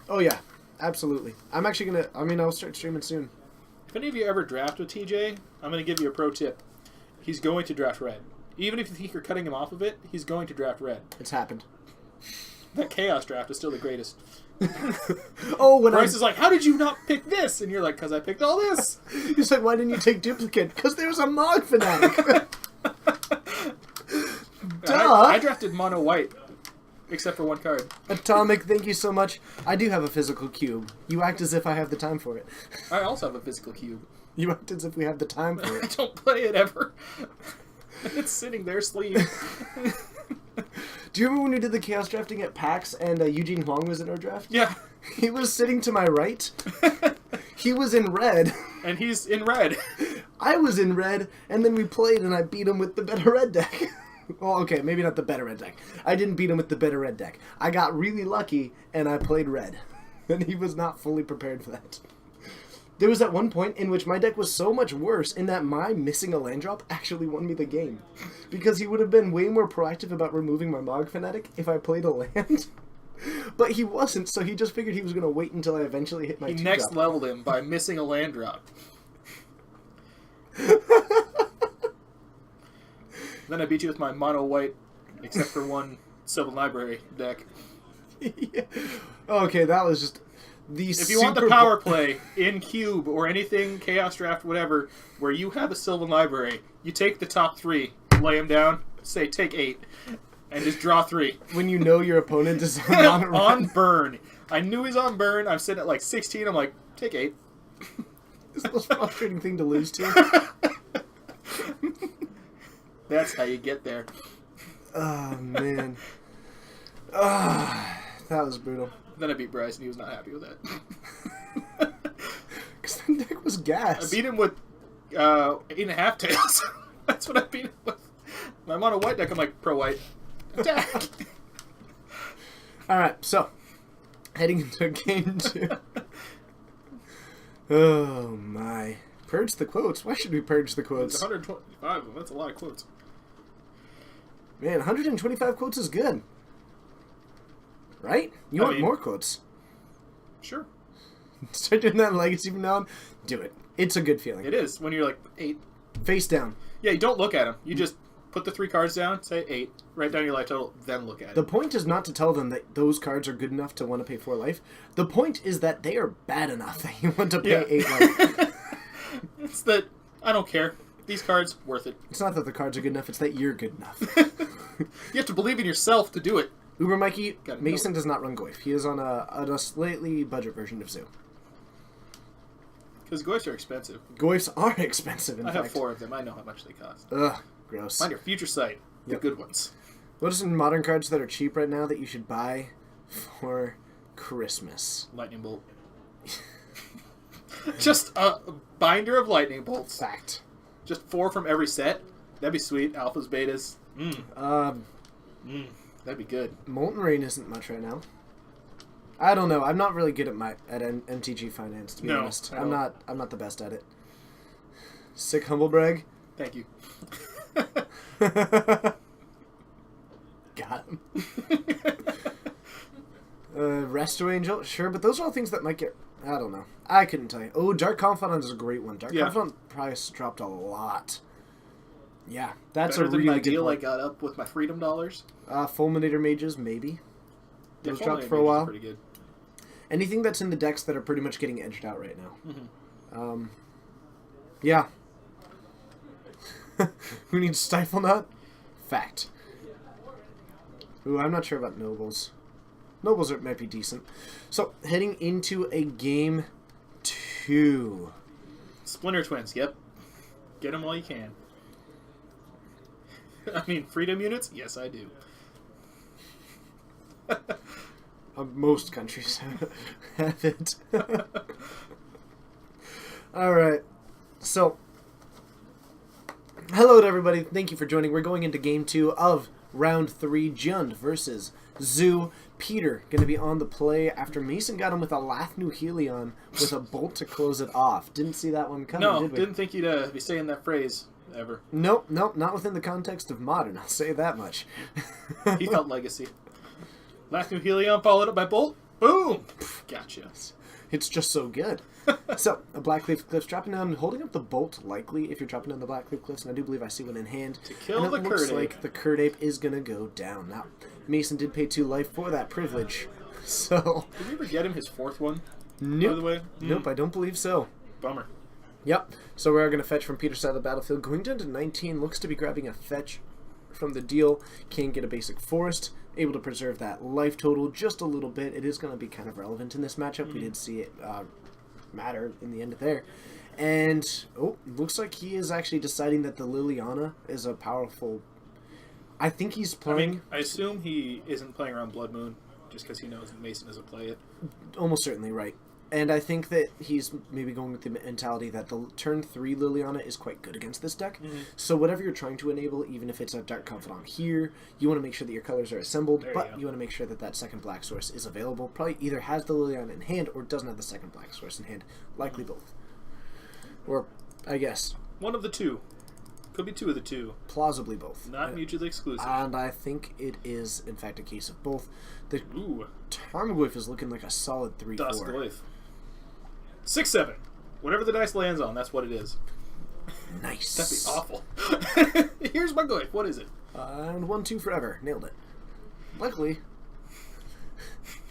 Oh, yeah. Absolutely. I'm actually going to... I'll start streaming soon. If any of you ever draft with TJ, I'm going to give you a pro tip. He's going to draft red. Even if you think you're cutting him off of it, he's going to draft red. It's happened. That Chaos draft is still the greatest. Oh, when Bryce is like, how did you not pick this? And you're like, because I picked all this. He's like, why didn't you take Duplicate? Because there's a Mog Fanatic. Duh. I drafted mono white, except for 1 card. Atomic, thank you so much. I do have a physical cube. You act as if I have the time for it. I also have a physical cube. You act as if we have the time for I it. don't play it ever. It's sitting there sleep. Do you remember when we did the Chaos drafting at PAX and Eugene Huang was in our draft? Yeah. He was sitting to my right. He was in red. And he's in red. I was in red, and then we played, and I beat him with the better red deck. Well, okay, maybe not the better red deck. I didn't beat him with the better red deck. I got really lucky, and I played red. And he was not fully prepared for that. There was at one point in which my deck was so much worse in that my missing a land drop actually won me the game. Because he would have been way more proactive about removing my Mog Fanatic if I played a land. But he wasn't, so he just figured he was going to wait until I eventually hit my He 2 next drop. leveled him by missing a land drop. Then I beat you with my mono white, except for 1 Sylvan Library deck. Yeah. Okay, that was just the If you want the power play in Cube or anything, Chaos Draft, whatever, where you have a Sylvan Library, you take the top 3, lay them down, say take 8, and just draw 3. When you know your opponent is on a On burn. I knew he's on burn. I'm sitting at like 16. I'm like, take 8. It's the most frustrating thing to lose to. That's how you get there. Oh, man. Ah, that was brutal. Then I beat Bryce, and he was not happy with that. Because the deck was gas. I beat him with 8.5 tails. That's what I beat him with. My mono white deck, I'm like, pro white. Attack! Alright, so, heading into game 2. Oh, my. Purge the quotes. Why should we purge the It's quotes? 125 of them. That's a lot of quotes. Man, 125 quotes is good. Right? You I want mean- more quotes. Sure. Start doing that in Legacy from now on. Do it. It's a good feeling. It is, when you're like, 8. Face down. Yeah, you don't look at them. You just put the 3 cards down, say 8, write down your life total, then look at The it. point is not to tell them that those cards are good enough to want to pay 4 life. The point is that they are bad enough that you want to pay Yeah. 8 life. It's that, I don't care. These cards, worth it. It's not that the cards are good enough, it's that you're good enough. You have to believe in yourself to do it. Uber Mikey, Got it. Mason does not run Goyf. He is on a slightly budget version of Zoo. Because Goyfs are expensive. Goyfs are expensive, in I fact. have 4 of them. I know how much they cost. Ugh, gross. Find your future sight. The Yep. good ones. What are some modern cards that are cheap right now that you should buy for Christmas? Lightning bolt. Just a binder of lightning bolts. Fact. Just 4 from every set. That'd be sweet. Alphas, betas. That'd be good. Molten Rain isn't much right now. I don't know. I'm not really good at MTG Finance, to be No, honest. I I'm don't. not the best at it. Sick humble brag. Thank you. Got him. Resto Angel, sure, but those are all things that might get. I don't know. I couldn't tell you. Oh, Dark Confidant is a great one. Dark Yeah. Confidant price dropped a lot. Yeah, that's Better a than really my good deal I one. got up with my Freedom Dollars. Fulminator Mages, maybe. Yeah, Those dropped Fulminator for a Mage is while. Pretty good. Anything that's in the decks that are pretty much getting edged out right now. Mm-hmm. Yeah. Who needs Stifle Nut? Fact. Ooh, I'm not sure about Nobles. Nobles might be decent. So, heading into a game 2. Splinter Twins, yep. Get them while you can. I mean, Freedom units? Yes, I do. Most countries have it. Alright. So, hello to everybody. Thank you for joining. We're going into game 2 of round 3. Jund versus Zoo. Peter going to be on the play after Mason got him with a Lathnu Helion with a bolt to close it off. Didn't see that one coming, No, did we? didn't think you'd be saying that phrase ever. Nope, not within the context of Modern, I'll say that much. He felt legacy. Lathnu Helion followed up by Bolt. Boom! Gotcha. It's just so good. So, a Blackleaf Cliffs dropping down and holding up the bolt, likely, if you're dropping down the Blackleaf Cliffs, and I do believe I see one in hand. To kill and the it looks Curd Ape. like the Curd Ape is going to go down. Now, Mason did pay 2 life for that privilege, so... Did we ever get him his 4th one? Nope. By the way? Nope, I don't believe so. Bummer. Yep, so we are going to fetch from Peter's side of the battlefield. Going down to 19, looks to be grabbing a fetch from the deal. Can get a basic forest, able to preserve that life total just a little bit. It is going to be kind of relevant in this matchup. We did see it matter in the end there. And, oh, looks like he is actually deciding that the Liliana is a powerful... I think he's I playing... mean, I assume he isn't playing around Blood Moon just because he knows that Mason doesn't play it. Almost certainly right. And I think that he's maybe going with the mentality that the turn 3 Liliana is quite good against this deck. So whatever you're trying to enable, even if it's a Dark Confidant here, you want to make sure that your colors are assembled, There you but go. you want to make sure that that second black source is available. Probably either has the Liliana in hand or doesn't have the second black source in hand. Likely both. Or, I guess, One of the two. Could be 2 of the 2. plausibly both. Not mutually exclusive. And I think it is, in fact, a case of both. The Ooh. Tarmogoyf is looking like a solid 3-4. Das Glyph. 6-7. Whatever the dice lands on, that's what it is. Nice. That'd be awful. Here's my glyph. What is it? And 1-2 forever. Nailed it. Luckily.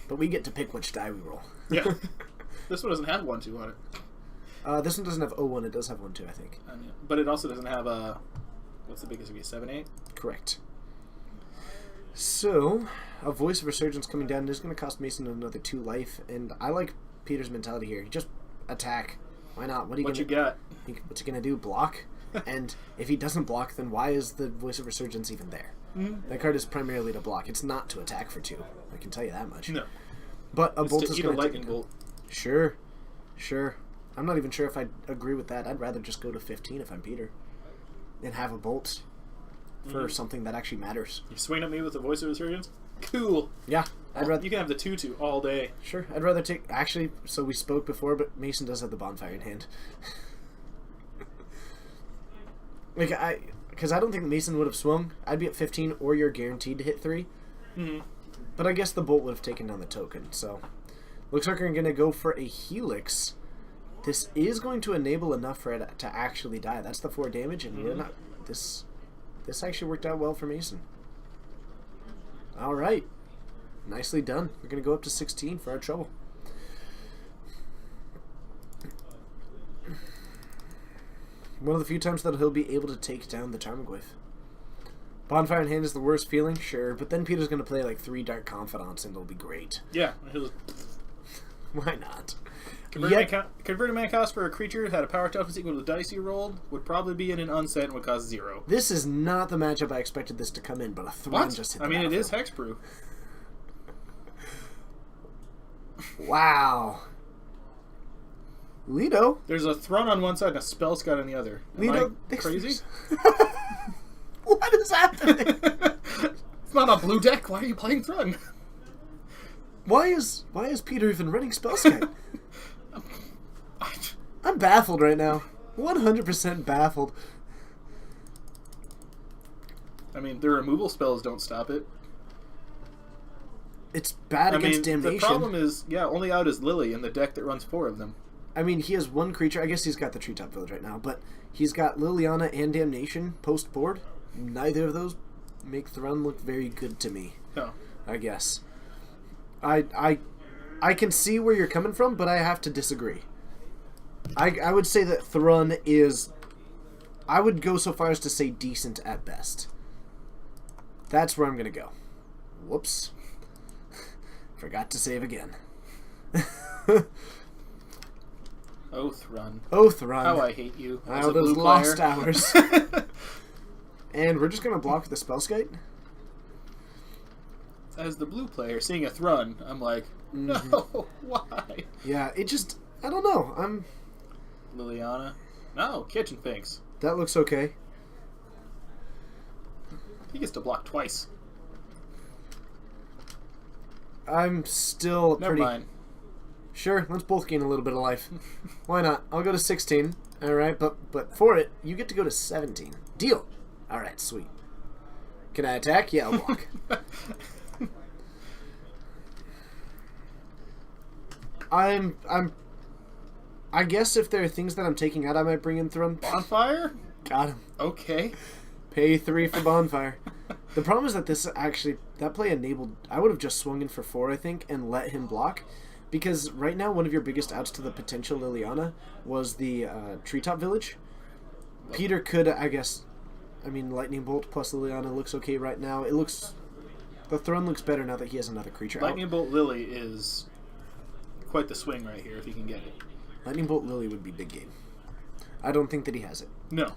But we get to pick which die we roll. Yeah. This one doesn't have 1-2 on it. This one doesn't have 0-1. It does have 1-2, I think. But it also doesn't have a... What's the biggest? 7-8? Correct. So, a Voice of Resurgence coming down is going to cost Mason another 2 life. And I like Peter's mentality here. Just attack. Why not? What What you got? What's he going to do? Block? And if he doesn't block, then why is the Voice of Resurgence even there? That card is primarily to block. It's not to attack for 2. I can tell you that much. No. But a It's bolt to is eat a going to lightning bolt. Sure. I'm not even sure if I agree with that. I'd rather just go to 15 if I'm Peter. And have a bolt for something that actually matters. You swing at me with the Voice of Resurgence? Cool. Yeah, I'd rather... You can have the 2-2 all day. Sure, I'd rather take... Actually, so we spoke before, but Mason does have the bonfire in hand. Because I don't think Mason would have swung. I'd be at 15, or you're guaranteed to hit 3. But I guess the bolt would have taken down the token, so... Looks like we're going to go for a Helix. This is going to enable enough for it to actually die. That's the 4 damage, and we're not... This actually worked out well for Mason. Alright. Nicely done. We're going to go up to 16 for our trouble. One of the few times that he'll be able to take down the Tarmogoyf. Bonfire in hand is the worst feeling, sure, but then Peter's going to play like 3 Dark Confidants and it'll be great. Yeah. He'll Why not? Converting mana cost for a creature that had a power toughness equal to the dice you rolled would probably be in an unset and would cost 0. This is not the matchup I expected this to come in, but a 3 What? just hit I the mean, it is battlefield. hexproof. Wow. Lido? There's a Throne on one side and a Spell Scout on the other. Am Lido, I crazy? What What is happening? It's not a blue deck. Why are you playing Thrun? Why is Peter even running Spellskite? I'm baffled right now. 100% baffled. I mean, the removal spells don't stop it. It's bad against Damnation. The problem is, only out is Lily in the deck that runs 4 of them. I mean, he has one creature. I guess he's got the Treetop Village right now, but he's got Liliana and Damnation post board. Neither of those make Thrun look very good to me. No. I guess. I can see where you're coming from, but I have to disagree. I would say that Thrun is... I would go so far as to say decent at best. That's where I'm going to go. Whoops. Forgot to save again. Oh, Thrun. Oh, Thrun. How I hate you. As Oh, a those blue lost player. hours. And we're just going to block with the Spellskite? As the blue player, seeing a Thrun, I'm like, no, why? Yeah, it just... I don't know. Liliana. No, Kitchen Finks. That looks okay. He gets to block twice. I'm still Never pretty... mind. Sure, let's both gain a little bit of life. Why not? I'll go to 16. Alright, but for it, you get to go to 17. Deal. Alright, sweet. Can I attack? Yeah, I'll block. I guess if there are things that I'm taking out, I might bring in Thrun. Bonfire? Got him. Okay. Pay 3 for Bonfire. The problem is that this actually... That play enabled... I would have just swung in for 4, I think, and let him block. Because right now, one of your biggest outs to the potential Liliana was the Treetop Village. Peter could, I guess... I mean, Lightning Bolt plus Liliana looks okay right now. It looks... The Thrun looks better now that he has another creature Lightning out. Bolt Lily is quite the swing right here if he can get it. Lightning Bolt Lily would be big game. I don't think that he has it. No.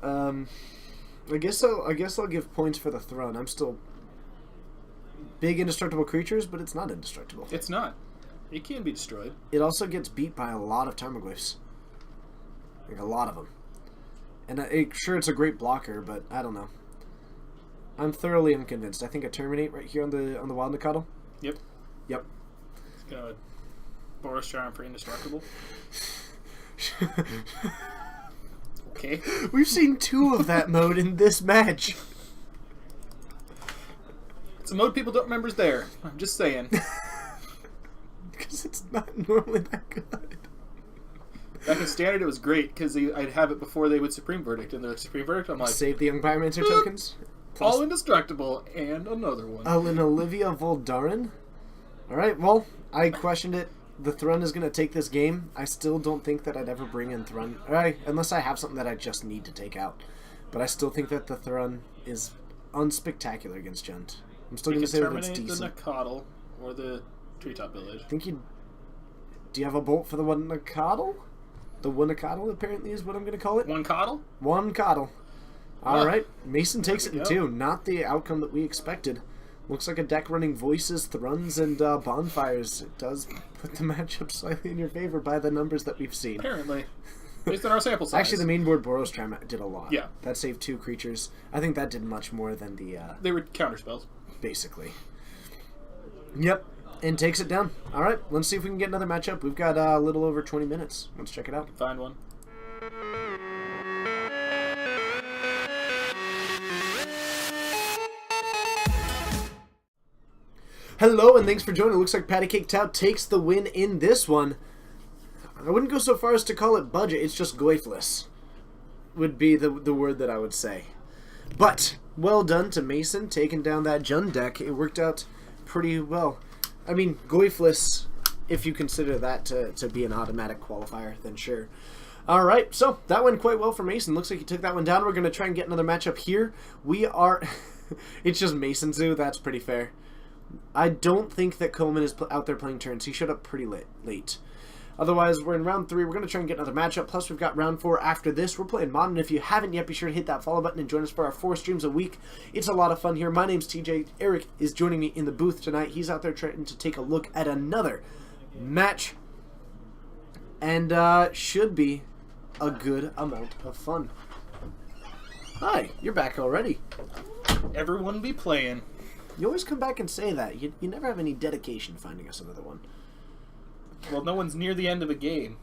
I guess I'll give points for the Thrun. I'm still big indestructible creatures, but it's not indestructible. It's not. It can be destroyed. It also gets beat by a lot of Tarmogoyfs. Like a lot of them. And sure, it's a great blocker, but I don't know. I'm thoroughly unconvinced. I think I terminate right here on the Wild Nikotl. Yep. Yep. It's gonna Boros Charm for indestructible. Okay. We've seen 2 of that mode in this match. It's a mode people don't remember is there. I'm just saying. Because it's not normally that good. Back in Standard, it was great because I'd have it before they would Supreme Verdict, and they're like, Supreme Verdict? I'm like, Save the Young Pyromancer tokens. Plus, all indestructible, and another one. oh, and Olivia Voldaren? Alright, well, I questioned it. The Thrun is going to take this game. I still don't think that I'd ever bring in Thrun. Alright, unless I have something that I just need to take out. But I still think that the Thrun is unspectacular against Junt. I'm still going to say that it's terminate decent. the Nikotl or the Treetop Village. I think you... Do you have a bolt for the one Nikotl? The one Nikotl, apparently, is what I'm going to call it. One Coddle? One Coddle. Alright, Mason takes it There in we 2. Not the outcome that we expected. Looks like a deck running Voices, Thruns, and Bonfires. It does put the matchup slightly in your favor by the numbers that we've seen. Apparently. Based on our sample size. Actually, the main board Boros Charm did a lot. Yeah. That saved 2 creatures. I think that did much more than the... They were counterspells. basically. Yep. And takes it down. Alright, let's see if we can get another matchup. We've got a little over 20 minutes. Let's check it out. Find one. Hello, and thanks for joining. It looks like Patty Cake Tout takes the win in this one. I wouldn't go so far as to call it budget. It's just goifless. Would be the word that I would say. But, well done to Mason taking down that Jund deck. It worked out pretty well. I mean, goifless, if you consider that to be an automatic qualifier, then sure. Alright, so that went quite well for Mason. Looks like he took that one down. We're going to try and get another matchup here. We are... It's just Mason Zoo. That's pretty fair. I don't think that Coleman is out there playing turns. He showed up pretty late. Otherwise, we're in round 3. We're going to try and get another matchup. Plus, we've got round 4 after this. We're playing Modern. If you haven't yet, be sure to hit that follow button and join us for our 4 streams a week. It's a lot of fun here. My name's TJ. Eric is joining me in the booth tonight. He's out there trying to take a look at another match. And should be a good amount of fun. Hi, you're back already. Everyone be playing. You always come back and say that. You never have any dedication finding us another one. Well, no one's near the end of a game.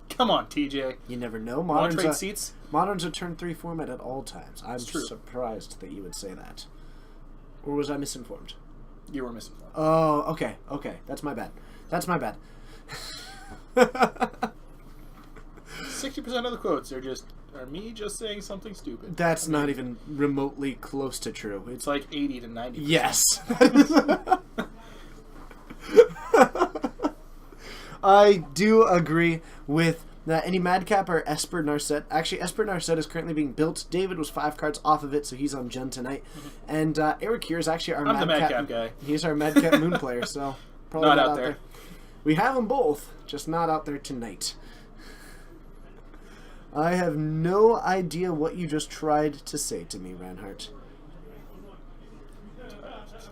Come on, TJ. You never know. Want to trade seats? Modern's a turn 3 format at all times. I'm true. surprised that you would say that. Or was I misinformed? You were misinformed. Oh, okay. That's my bad. 60% of the quotes are me just saying something stupid. That's not even remotely close to true. It's like 80 to 90%. Yes. I do agree with that. Any Madcap or Esper Narset? Actually, Esper Narset is currently being built. David was 5 cards off of it, so he's on Jun tonight. And Eric here is actually our I'm the Madcap Madcap guy. He's our Madcap Moon player, so probably Not out there. We have them both, just not out there tonight. I have no idea what you just tried to say to me, Ranhart.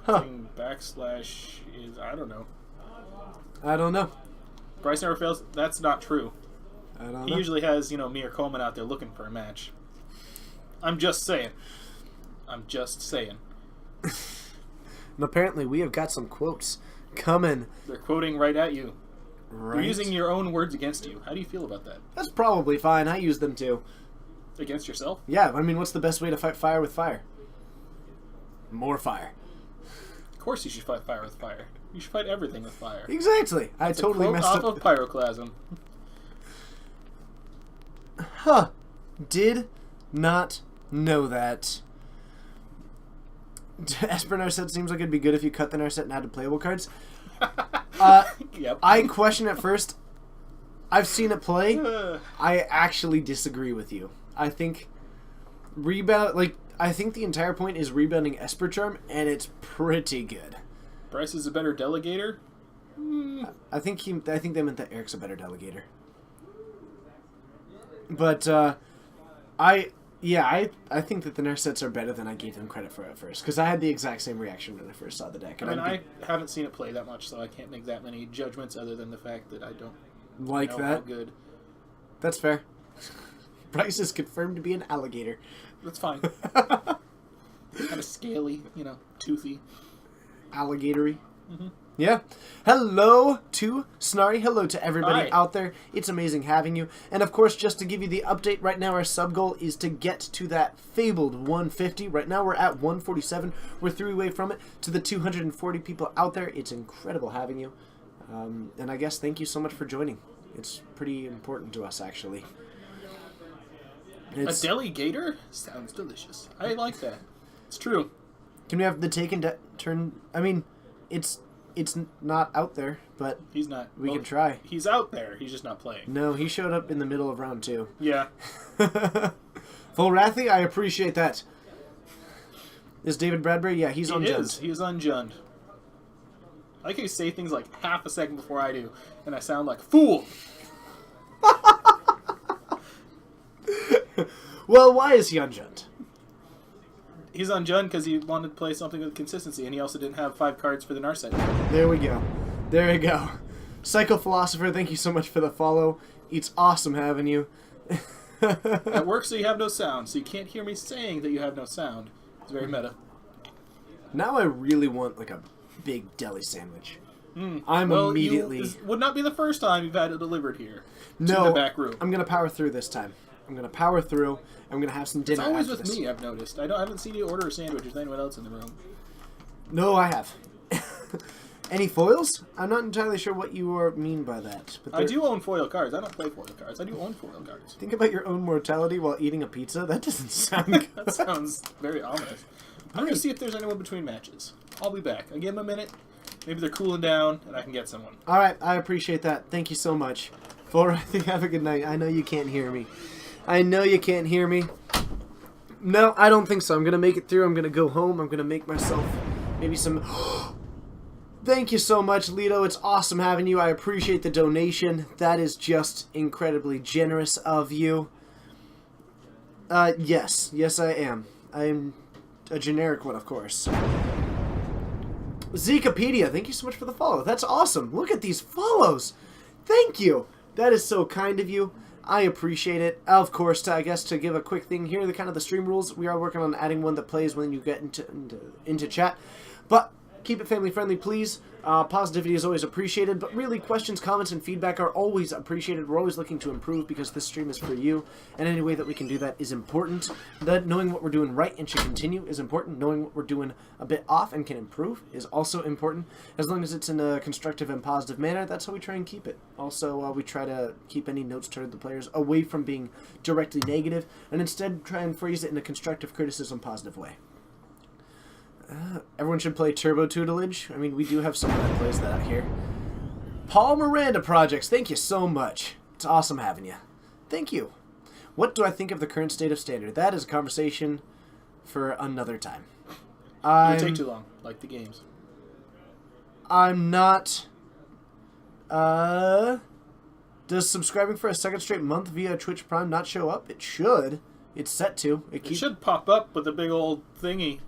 Huh. Backslash is, I don't know. I don't know. Bryce never fails. That's not true. I don't know. He usually has, me or Coleman out there looking for a match. I'm just saying. And apparently we have got some quotes coming. They're quoting right at you. Right. They're using your own words against you. How do you feel about that? That's probably fine. I use them too. Against yourself? Yeah, I mean, what's the best way to fight fire with fire? More fire. Of course you should fight fire with fire. You should fight everything with fire. Exactly. I It's totally a quote messed off up. of Pyroclasm. Huh. Did not know that. Esper Narset seems like it'd be good if you cut the Narset and added playable cards. Yep. I question at first. I've seen it play. I actually disagree with you. I think I think the entire point is rebounding Esper Charm, and it's pretty good. Bryce is a better delegator? I think they meant that Eric's a better delegator. But I think that the Narsets are better than I gave them credit for at first, because I had the exact same reaction when I first saw the deck. I mean, I haven't seen it play that much, so I can't make that many judgments other than the fact that I don't like know that. how good. That's fair. Bryce is confirmed to be an alligator. That's fine. Kind of scaly, toothy. Alligatory. Mm-hmm. Yeah. Hello to Snarry. Hello to everybody Hi. out there. It's amazing having you. And of course, just to give you the update, right now our sub goal is to get to that fabled 150. Right now we're at 147. We're 3 away from it. To the 240 people out there, it's incredible having you. And I guess thank you so much for joining. It's pretty important to us, actually. A delegator? Sounds delicious. I like that. It's true. Can we have the taken turn? I mean, it's not out there, but He's not. we can try. He's out there. He's just not playing. No, he showed up in the middle of round 2. Yeah. Volrathy, I appreciate that. Is David Bradbury? Yeah, he's on He Jund. is. He is on Jund. I like how you say things like half a second before I do, and I sound like fool. Well, why is he on Jund? He's on Jund because he wanted to play something with consistency, and he also didn't have 5 cards for the Narset. There we go. There we go. Psycho Philosopher, thank you so much for the follow. It's awesome having you. It works so you have no sound, so you can't hear me saying that you have no sound. It's very meta. Now I really want like a big deli sandwich. I'm immediately... This would not be the first time you've had it delivered here. No, To the back room. I'm going to power through this time. I'm going to power through. I'm going to have some dinner It's always after with this. me, I've noticed. I haven't seen you order a sandwich with anyone else in the room. No, I have. Any foils? I'm not entirely sure what you mean by that. But I do own foil cards. I don't play foil cards. I do own foil cards. Think about your own mortality while eating a pizza? That doesn't sound good. That sounds very ominous. I'm going to see if there's anyone between matches. I'll be back. I'll give them a minute. Maybe they're cooling down, and I can get someone. All right, I appreciate that. Thank you so much. Volrathy, have a good night. I know you can't hear me. I know you can't hear me. No, I don't think so. I'm going to make it through. I'm going to go home. I'm going to make myself maybe some... Thank you so much, Lito. It's awesome having you. I appreciate the donation. That is just incredibly generous of you. Yes. Yes, I am. I am a generic one, of course. Zekapedia, thank you so much for the follow. That's awesome. Look at these follows. Thank you. That is so kind of you. I appreciate it. Of course, I guess to give a quick thing here, the stream rules, we are working on adding one that plays when you get into chat. But keep it family friendly, please. Positivity is always appreciated, but really questions, comments, and feedback are always appreciated. We're always looking to improve because this stream is for you, and any way that we can do that is important. That knowing what we're doing right and should continue is important. Knowing what we're doing a bit off and can improve is also important. As long as it's in a constructive and positive manner, that's how we try and keep it. Also, we try to keep any notes toward the players away from being directly negative, and instead try and phrase it in a constructive criticism, positive way. Everyone should play Turbo Tutelage. I mean, we do have someone that plays that out here. Paul Miranda Projects, thank you so much. It's awesome having you. Thank you. What do I think of the current state of Standard? That is a conversation for another time. It would take too long, like the games. I'm not... Does subscribing for a second straight month via Twitch Prime not show up? It should. It's set to. It should pop up with a big old thingy.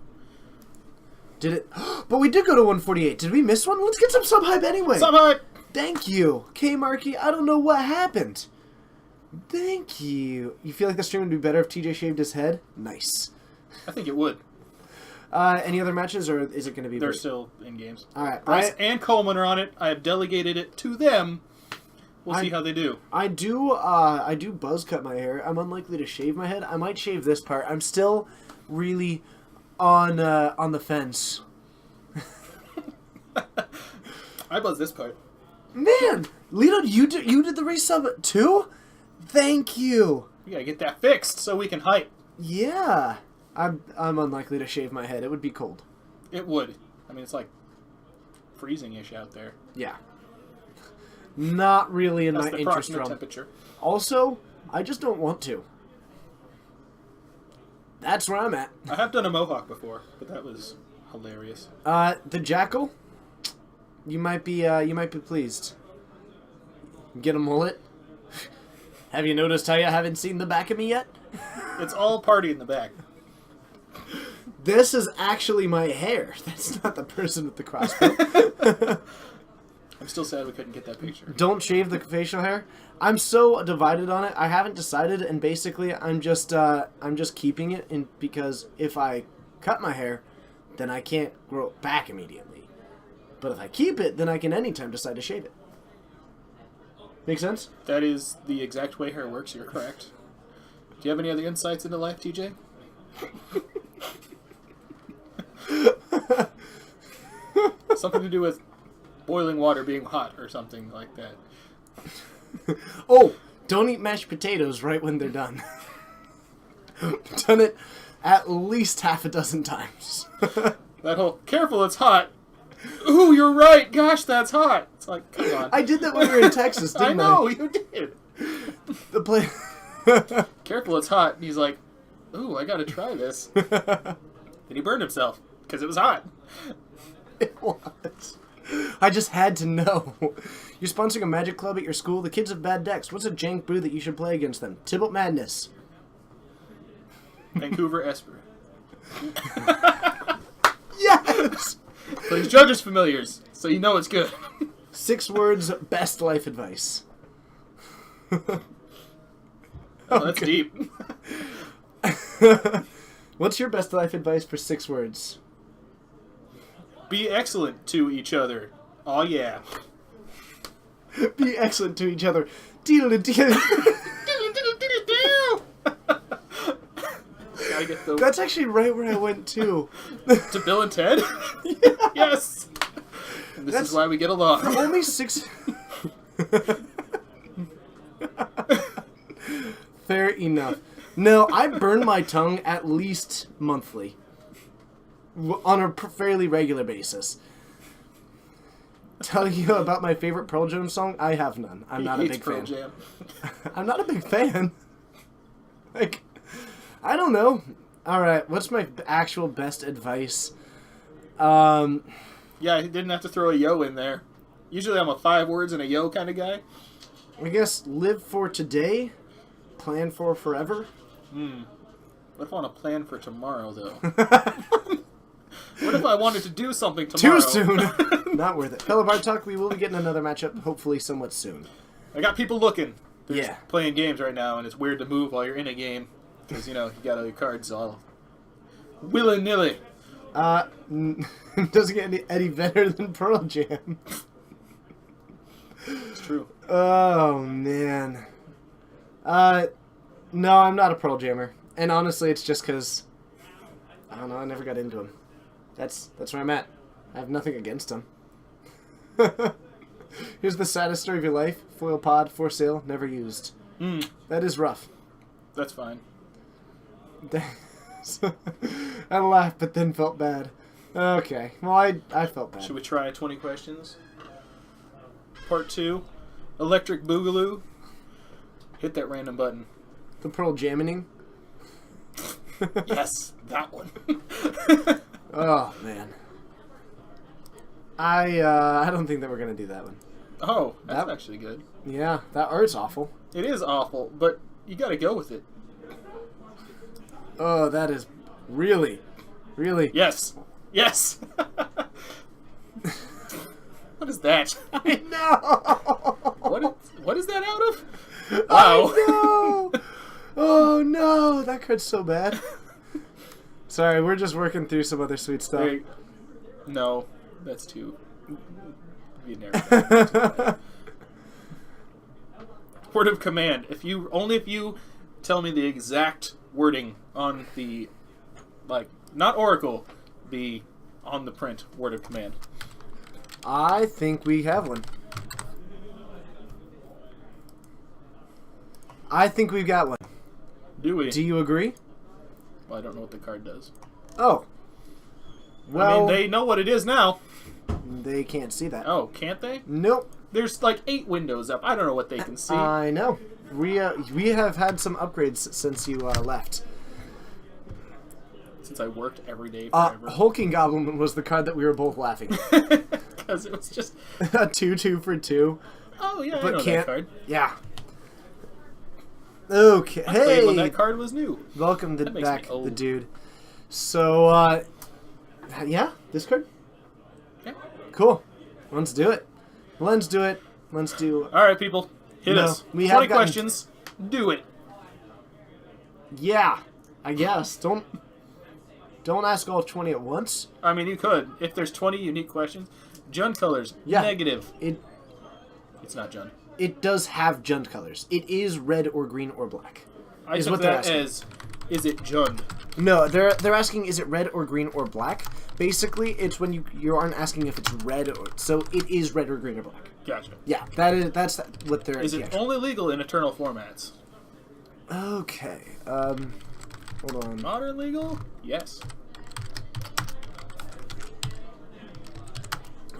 Did it? But we did go to 148. Did we miss one? Let's get some sub-hype anyway. Sub-hype! Thank you. K Markey, I don't know what happened. Thank you. You feel like the stream would be better if TJ shaved his head? Nice. I think it would. Any other matches, or is it going to be... They're still in games. All right. Bryce and Coleman are on it. I have delegated it to them. We'll see how they do. I do buzz cut my hair. I'm unlikely to shave my head. I might shave this part. I'm still really... on the fence. I buzzed this part. Man, Lito, you did the resub too? Thank you. We gotta get that fixed so we can hype. Yeah, I'm unlikely to shave my head. It would be cold. It would. I mean, it's like freezing-ish out there. Yeah. Not really in my interest realm. Temperature. Also, I just don't want to. That's where I'm at. I have done a mohawk before, but that was hilarious. The Jackal, you might be pleased. Get a mullet. Have you noticed how you haven't seen the back of me yet? It's all party in the back. This is actually my hair. That's not the person with the crossbow. I'm still sad we couldn't get that picture. Don't shave the facial hair. I'm so divided on it. I haven't decided, and basically, I'm just keeping it in because if I cut my hair, then I can't grow it back immediately. But if I keep it, then I can anytime decide to shave it. Make sense? That is the exact way hair works. You're correct. Do you have any other insights into life, TJ? Something to do with boiling water being hot or something like that. Oh, don't eat mashed potatoes right when they're done. Done it at least half a dozen times. That whole, careful, it's hot. Ooh, you're right. Gosh, that's hot. It's like, come on. I did that when we were in Texas, didn't I? I know, you did. The play. Careful, it's hot. And he's like, ooh, I gotta try this. Then he burned himself because it was hot. It was. I just had to know. You're sponsoring a Magic Club at your school? The kids have bad decks. What's a jank brew that you should play against them? Tibalt Madness. Vancouver Esper. Yes! Plays Judges Familiars, so you know it's good. 6 words, best life advice. Oh, that's deep. What's your best life advice for 6 words? Be excellent to each other. Oh yeah. Be excellent to each other. Deedle-a-deedle. That's actually right where I went to. To Bill and Ted? Yeah. Yes. And this is why we get along. For only 6... Fair enough. No, I burn my tongue at least monthly. On a fairly regular basis. Tell you about my favorite Pearl Jam song? I have none. I'm not a big Pearl fan. Jam. I'm not a big fan. Like, I don't know. Alright, what's my actual best advice? Yeah, he didn't have to throw a yo in there. Usually I'm a 5 words and a yo kind of guy. I guess live for today, plan for forever. What if I want to plan for tomorrow, though? What if I wanted to do something tomorrow? Too soon. Not worth it. Fellow Bart Talk, we will be getting another matchup, hopefully somewhat soon. I got people looking. They're Yeah. just playing games right now, and it's weird to move while you're in a game because you got all your cards all willy nilly. Doesn't get any better than Pearl Jam. It's true. Oh man. No, I'm not a Pearl Jammer, and honestly, it's just because I don't know. I never got into him. That's where I'm at. I have nothing against him. Here's the saddest story of your life: foil pod for sale, never used. That is rough. That's fine. I laughed, but then felt bad. Okay, well, I felt bad. Should we try 20 questions? Part 2. Electric Boogaloo. Hit that random button. The Pearl Jamming. Yes, that one. Oh man. I don't think that we're gonna do that one. Oh, that's That- actually good. Yeah, that art's awful. It is awful, but you gotta go with it. Oh, that is really. Yes. Yes. What is that? I know. What is that out of? I know. Oh no, that card's so bad. Sorry, we're just working through some other sweet stuff. Wait. No, that's too. You never. Word of command. If you tell me the exact wording on the, not Oracle, the on the print word of command. I think we have one. I think we've got one. Do we? Do you agree? Well, I don't know what the card does. Oh. Well, I mean, they know what it is now. they can't see that. Oh, can't they? Nope. There's 8 windows up. I don't know what they can see. I know. We have had some upgrades since you left. Since I worked every day forever. Hulking Goblin was the card that we were both laughing at. Because it was just... A 2/2 for 2. Oh, yeah, I But know can't. that card. Yeah. Okay. I played when Hey. that card was new. Welcome to That makes me back, the old. dude. So, yeah, this card. Yeah. Cool. Let's do it. Let's do it. Let's do. All right, people. Hit No, us. we have 20 gotten- questions. Do it. Yeah, I guess. Don't ask all 20 at once. I mean, you could. If there's 20 unique questions. Jund colors. Yeah. Negative. It It's not Jund. it does have Jund colors. It is red or green or black. I Is took what they're that asking. as, is it Jund? No, they're asking is it red or green or black. Basically, it's when you aren't asking if it's red or so it is red or green or black. Gotcha. Yeah, that's what they're. Is it only legal in Eternal formats? Okay. Hold on. Modern legal? Yes.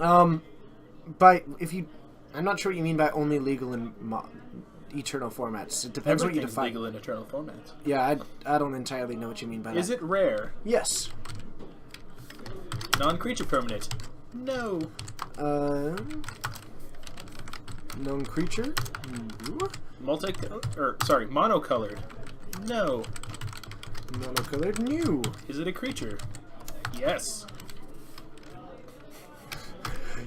I'm not sure what you mean by only legal in Eternal formats. It depends what you Everything's define. legal in Eternal formats. Yeah, I don't entirely know what you mean by that. Is it rare? Yes. Non-creature permanent? No. Known creature? No. Monocolored? No. Monocolored? New. Is it a creature? Yes.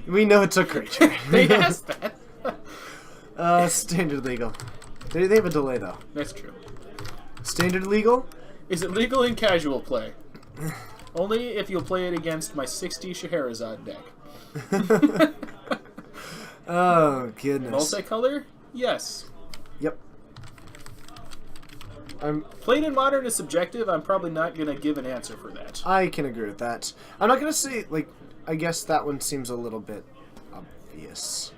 We know it's a creature. They asked that. Standard legal. They have a delay though. That's true. Standard legal? Is it legal in casual play? Only if you'll play it against my 60 Scheherazade deck. Oh goodness. Multicolor? Yes. Yep. Played in Modern is subjective. I'm probably not going to give an answer for that. I can agree with that. I'm not gonna say I guess that one seems a little bit obvious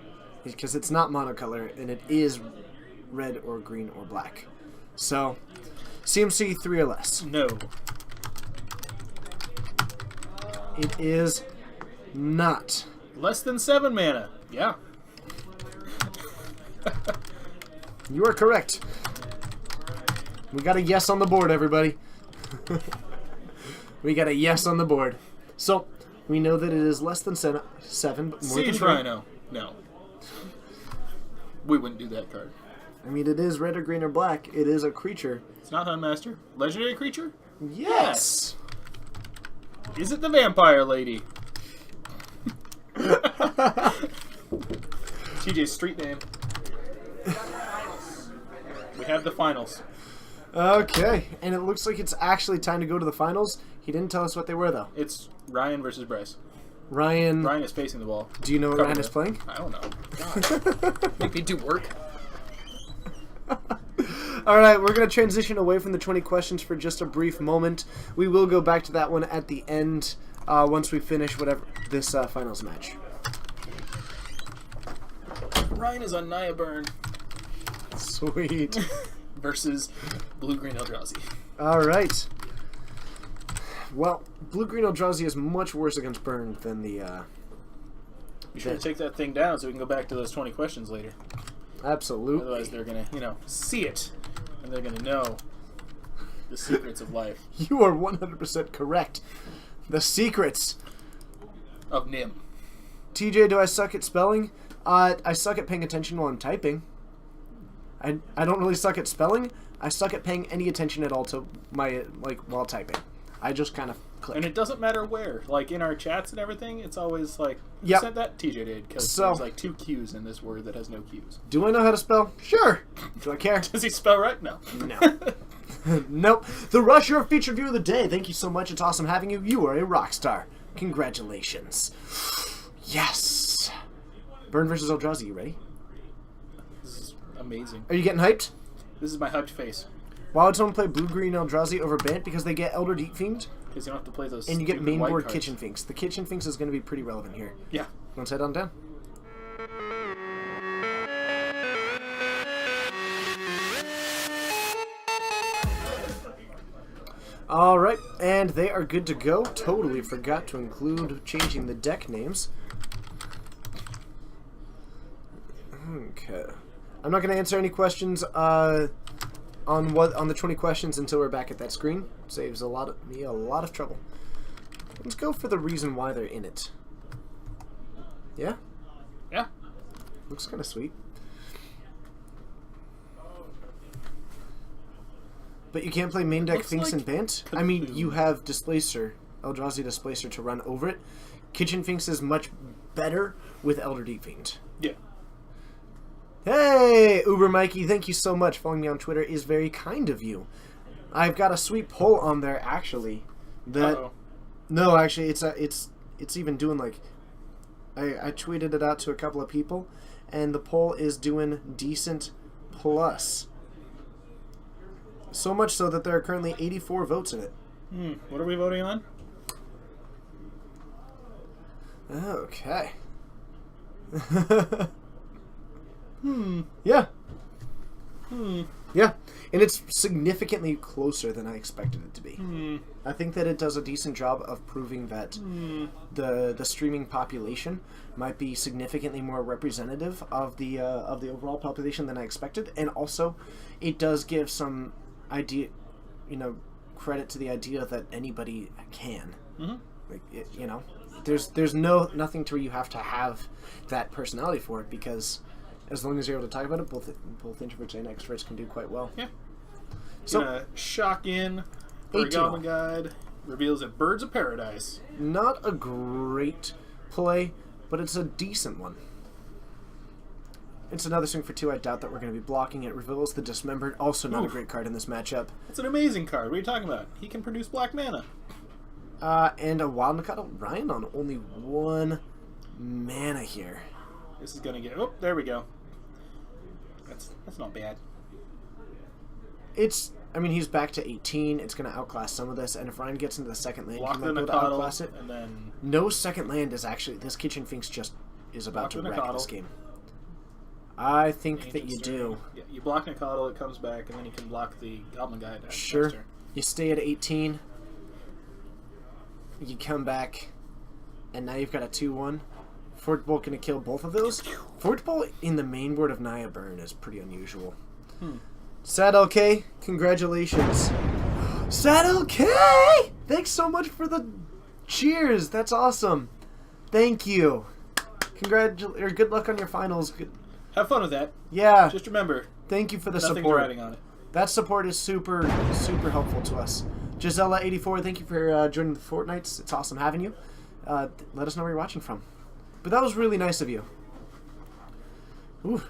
because it's not monocolor and it is red or green or black. So, CMC 3 or less. No. It is not. Less than 7 mana. Yeah. You are correct. We got a yes on the board, everybody. We got a yes on the board. So, we know that it is less than 7, but more Siege than 3. Rhino. No. We wouldn't do that card. I mean, it is red or green or black. It is a creature. It's not Hunmaster. Legendary creature? Yes! Is it the Vampire Lady? TJ's street name. We have the finals. Okay, and it looks like it's actually time to go to the finals. He didn't tell us what they were, though. It's Ryan versus Bryce. Ryan, Ryan is facing the ball. do you know what Cover Ryan it. is playing? I don't know. God. Make me do work. All right, we're going to transition away from the 20 questions for just a brief moment. We will go back to that one at the end once we finish whatever this finals match. Ryan is on Nia Burn Sweet. versus Blue Green Eldrazi. All right. Well, Blue-Green Eldrazi is much worse against Burn than the... You should take that thing down so we can go back to those 20 questions later. Absolutely. Otherwise, they're going to, see it. And they're going to know the secrets of life. You are 100% correct. The secrets. Of Nim. TJ, do I suck at spelling? I suck at paying attention while I'm typing. I don't really suck at spelling. I suck at paying any attention at all to my, while typing. I just kind of click. And it doesn't matter where. Like, in our chats and everything, it's always like, you Yep. sent that? TJ did, because there's like 2 Q's in this word that has no Q's. Do I know how to spell? Sure. Do I care? Does he spell right? No. No. Nope. The Rush, your featured view of the day. Thank you so much. It's awesome having you. You are a rock star. Congratulations. Yes. Burn versus Eldrazi. You ready? This is amazing. Are you getting hyped? This is my hyped face. Why would someone play Blue-Green Eldrazi over Bant? Because they get Elder Deep Fiend, Because you don't have to play those and you get stupid white mainboard cards. Kitchen Finks. The Kitchen Finks is going to be pretty relevant here. Yeah. Let's head on down. Alright, and they are good to go. Totally forgot to include changing the deck names. Okay. I'm not going to answer any questions on the 20 questions until we're back at that screen. Saves me a lot of trouble. Let's go for the reason why they're in it. Yeah? Yeah. Looks kind of sweet. But you can't play main deck Looks Finks like and Bant? I mean, you have Displacer, Eldrazi Displacer to run over it. Kitchen Finks is much better with Elder Deep Fiend. Yeah. Hey, Uber Mikey, thank you so much. Following me on Twitter is very kind of you. I've got a sweet poll on there, actually. That Uh-oh. No, actually, it's even doing like I tweeted it out to a couple of people, and the poll is doing decent plus. So much so that there are currently 84 votes in it. What are we voting on? Okay. Yeah. Yeah, and it's significantly closer than I expected it to be. I think that it does a decent job of proving that the streaming population might be significantly more representative of the overall population than I expected, and also it does give some idea, credit to the idea that anybody can. Like there's nothing to where you have to have that personality for it, because as long as you're able to talk about it, both introverts and extroverts can do quite well. Yeah. So, Shock in for 18. Goblin Guide reveals that Birds of Paradise. not a great play, but it's a decent one. It's another swing for 2. I doubt that we're going to be blocking it. Reveals the Dismembered, also not a great card in this matchup. It's an amazing card. What are you talking about? He can produce black mana. And a Wild Mikado. Ryan on only 1 mana here. This is gonna get. Oh, there we go. That's not bad. He's back to 18. It's going to outclass some of this, and if Ryan gets into the second land, Block he the might be able to Mikado, outclass it. and then No second land is actually... This Kitchen Finks just is about to Block the wreck Mikado. this game. I think that Ancient you Stirring. do. Yeah, you block Nikado, it comes back, and then you can block the Goblin Guide. Sure. next turn. You stay at 18. You come back, and now you've got a 2-1. Forge Bolt going to kill both of those. Forge Bolt in the main board of Nia Burn is pretty unusual. Sad LK, congratulations. Sad LK! Thanks so much for the cheers. That's awesome. Thank you. Good luck on your finals. Have fun with that. Yeah, Just remember, thank you for the nothing's support. riding on it. That support is super, super helpful to us. Gisela84, thank you for joining the Fortnights. It's awesome having you. Let us know where you're watching from. But that was really nice of you. Ooh.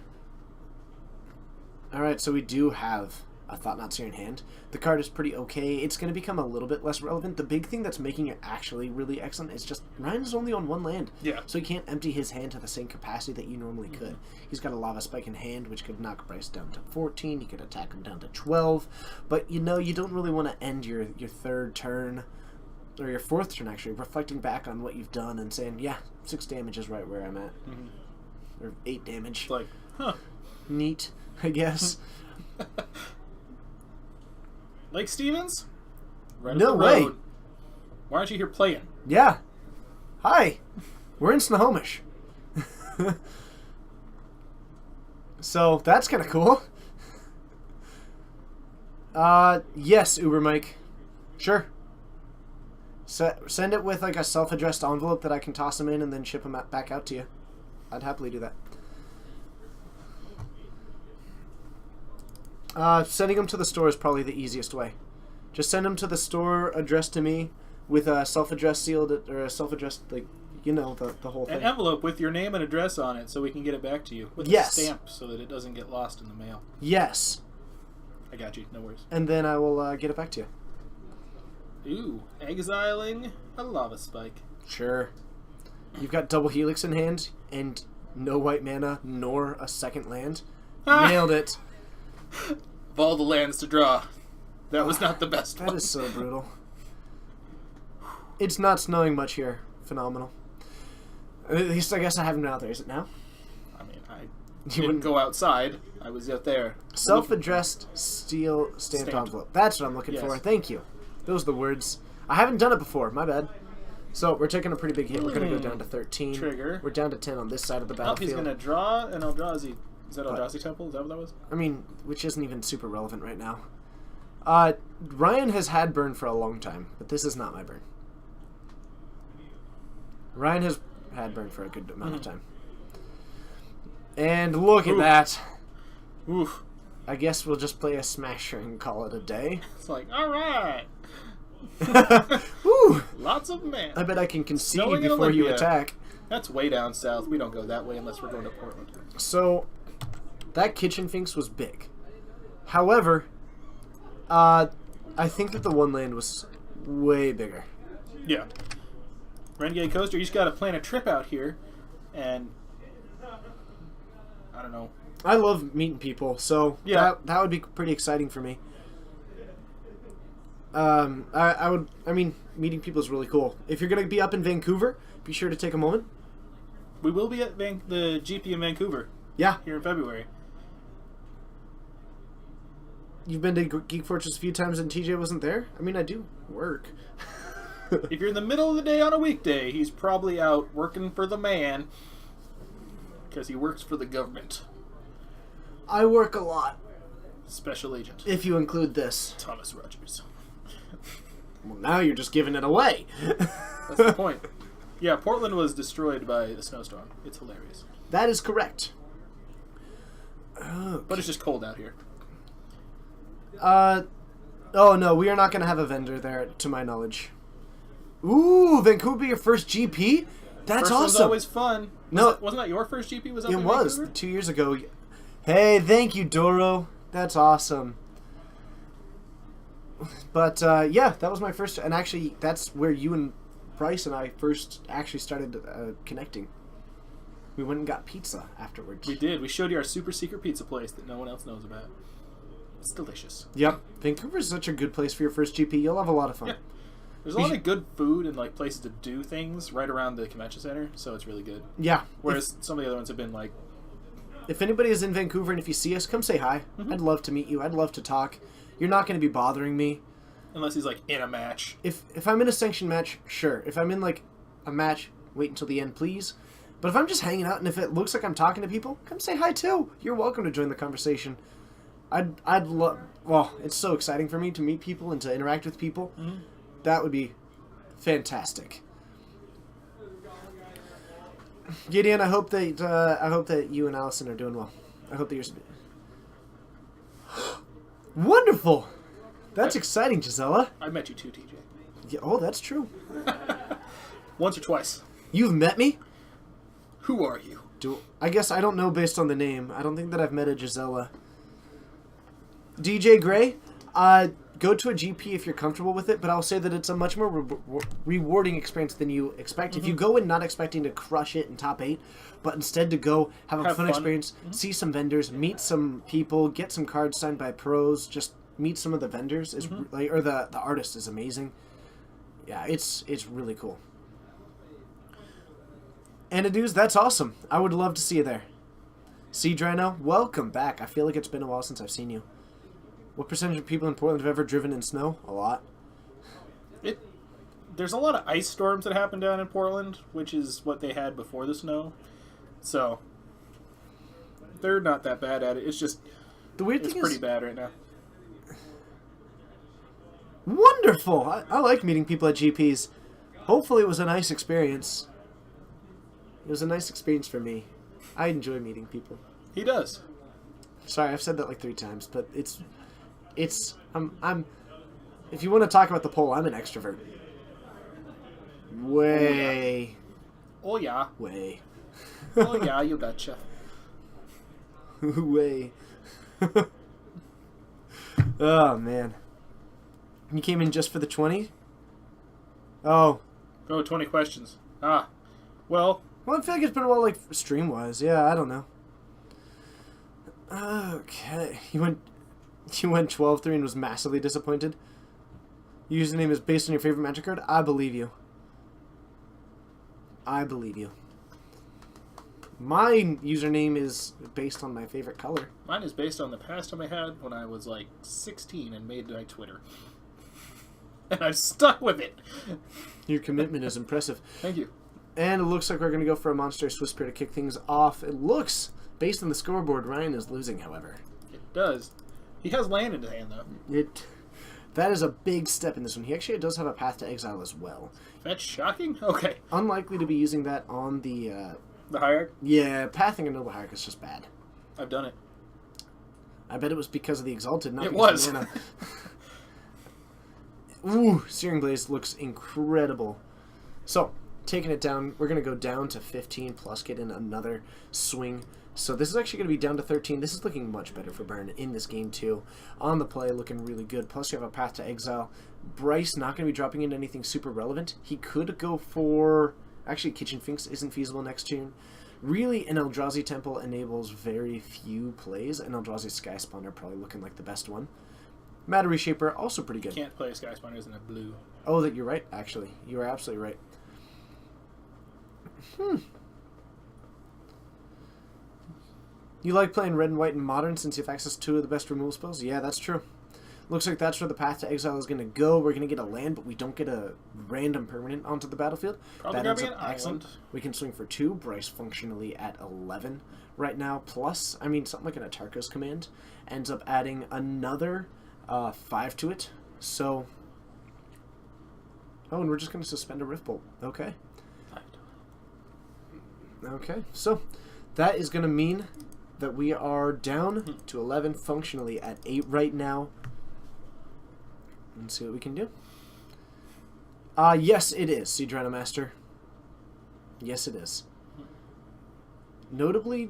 Alright, so we do have a Thought-Knot Seer in hand. The card is pretty okay. It's going to become a little bit less relevant. The big thing that's making it actually really excellent is just Ryan is only on one land. Yeah. So he can't empty his hand to the same capacity that you normally could. He's got a Lava Spike in hand, which could knock Bryce down to 14. You could attack him down to 12. But, you know, you don't really want to end your third turn, or your fourth turn, actually, reflecting back on what you've done and saying, yeah, 6 damage is right where I'm at. Or 8 damage. It's like, huh. Neat, I guess. Lake Stevens? Right No up the way. road. Why aren't you here playing? Yeah. Hi. We're in Snohomish. So, that's kind of cool. Yes, Uber Mike. Sure. Send it with, like, a self-addressed envelope that I can toss them in and then ship them back out to you. I'd happily do that. Sending them to the store is probably the easiest way. Just send them to the store addressed to me with a self-addressed sealed, or a self-addressed, like, you know, the whole thing. An envelope with your name and address on it so we can get it back to you. With Yes. a stamp so that it doesn't get lost in the mail. Yes. I got you. No worries. And then I will get it back to you. Ooh. Exiling a Lava Spike. Sure. You've got double Helix in hand and no white mana nor a second land. Nailed it. Of all the lands to draw, that was not the best That one. is so brutal. It's not snowing much here. Phenomenal. At least I guess I haven't been out there. Is it now? I mean, I You didn't wouldn't go outside. I was out there. Self-addressed steel stamped Stamped. envelope. That's what I'm looking Yes. for. Thank you. Those are the words. I haven't done it before. My bad. So we're taking a pretty big hit. We're going to go down to 13. Trigger. We're down to 10 on this side of the Oh, battlefield. he's gonna draw an Eldrazi. Is that What? Eldrazi Temple? Is that what that was? I mean, which isn't even super relevant right now. Ryan has had burn for a long time, but this is not my burn. Ryan has had burn for a good amount of time. And look at Oof. that. Oof. I guess we'll just play a smasher and call it a day. It's like, alright. Woo! Lots of men. I bet I can concede Snowing in before you Olympia. attack. That's way down south. We don't go that way unless we're going to Portland. So, that Kitchen Finks was big. However, I think that the one land was way bigger. Yeah. Renegade Coaster, you just got to plan a trip out here, and I don't know. I love meeting people, so Yeah. that would be pretty exciting for me. I mean, meeting people is really cool. If you're gonna be up in Vancouver, be sure to take a moment. We will be at the GP in Vancouver Yeah, here in February. you've been to Geek Fortress a few times and TJ wasn't there. I mean, I do work. If you're in the middle of the day on a weekday, he's probably out working for the man because he works for the government. I work a lot, Special Agent if you include this. Thomas Rogers. Well, now you're just giving it away. That's the point. Yeah, Portland was destroyed by the snowstorm. It's hilarious. That is correct. But it's just cold out here. Oh no, we are not going to have a vendor there, to my knowledge. Ooh, Vancouver be your first GP? That's First one's awesome. always fun. No. Wasn't that your first GP? Was up It in was Vancouver? 2 years ago. Hey, thank you, Doro. That's awesome. But yeah, that was my first, and actually, that's where you and Bryce and I first actually started connecting. We went and got pizza afterwards. We did. We showed you our super secret pizza place that no one else knows about. It's delicious. Yep, Vancouver is such a good place for your first GP. You'll have a lot of fun. Yeah. There's a lot of good food and like places to do things right around the convention center, so it's really good. Yeah. Whereas some of the other ones have been like, If anybody is in Vancouver and if you see us, come say hi. I'd love to meet you. I'd love to talk. You're not going to be bothering me. unless he's like in a match. If I'm in a sanctioned match, sure. If I'm in like a match, wait until the end, please. But if I'm just hanging out and if it looks like I'm talking to people, come say hi too. You're welcome to join the conversation. I'd love. Well, it's so exciting for me to meet people and to interact with people. Mm-hmm. That would be fantastic. Gideon, I hope that you and Allison are doing well. I hope that you're wonderful. That's exciting, Gisela. I met you too, TJ. Yeah, oh, that's true. Once or twice. You've met me? Who are you? I guess I don't know based on the name. I don't think that I've met a Gisela. DJ Gray, go to a GP if you're comfortable with it, but I'll say that it's a much more rewarding experience than you expect. If you go in not expecting to crush it in top 8, but instead to go have a fun experience, see some vendors, meet some people, get some cards signed by pros, just meet some of the vendors, is like, or the artist is amazing. Yeah, it's really cool. And dudes, that's awesome. I would love to see you there. See, Drano, welcome back. I feel like it's been a while since I've seen you. What percentage of people in Portland have ever driven in snow? A lot. There's a lot of ice storms that happen down in Portland, which is what they had before the snow. So they're not that bad at it. It's just the weird it's thing pretty is, bad right now. Wonderful. I like meeting people at GPs. Hopefully it was a nice experience. It was a nice experience for me. I enjoy meeting people. He does. Sorry, I've said that like 3 times, but I'm if you want to talk about the poll, I'm an extrovert. Way. Oh yeah. Way. Oh yeah, you betcha. Way. Oh man. You came in just for the 20? Oh. Oh, 20 questions. Ah. Well, I feel like it's been a while, like, stream-wise. Yeah, I don't know. Okay. You went 12-3 and was massively disappointed? Your username is based on your favorite Magic card? I believe you. I believe you. My username is based on my favorite color. mine is based on the pastime I had when I was like 16 and made my Twitter. And I've stuck with it. Your commitment is impressive. Thank you. And it looks like we're going to go for a Monster Swiss Spear to kick things off. It looks, based on the scoreboard, Ryan is losing, however. It does. He has land in his hand, though. That is a big step in this one. He actually does have a Path to Exile as well. That's shocking? Okay. Unlikely to be using that on the... The Hierarch? Yeah, Pathing a Noble Hierarch is just bad. I've done it. I bet it was because of the Exalted, not It because was. of mana. Ooh, Searing Blaze looks incredible. So, taking it down, we're going to go down to 15 plus get in another swing. So this is actually going to be down to 13. This is looking much better for Burn in this game too. On the play, looking really good. Plus you have a Path to Exile. Bryce not going to be dropping into anything super relevant. He could go for... Actually, Kitchen Finks isn't feasible next turn. Really, an Eldrazi Temple enables very few plays, and Eldrazi Sky Spawner probably looking like the best one. Matter Reshaper, also pretty good. Can't play Sky Spawners in a blue. Oh, that you're right, actually. You are absolutely right. You like playing red and white in Modern since you have access to 2 of the best removal spells? Yeah, that's true. Looks like that's where the Path to Exile is going to go. We're going to get a land, but we don't get a random permanent onto the battlefield. Probably that ends grabbing up an excellent. island. We can swing for 2. Bryce functionally at 11 right now. Plus, I mean, something like an Atarka's Command ends up adding another 5 to it. So... Oh, and we're just going to suspend a Rift Bolt. Okay. Okay, so that is going to mean that we are down to 11, functionally at 8 right now. Let's see what we can do. Yes, it is, Seedrino Master. Yes, it is. Notably,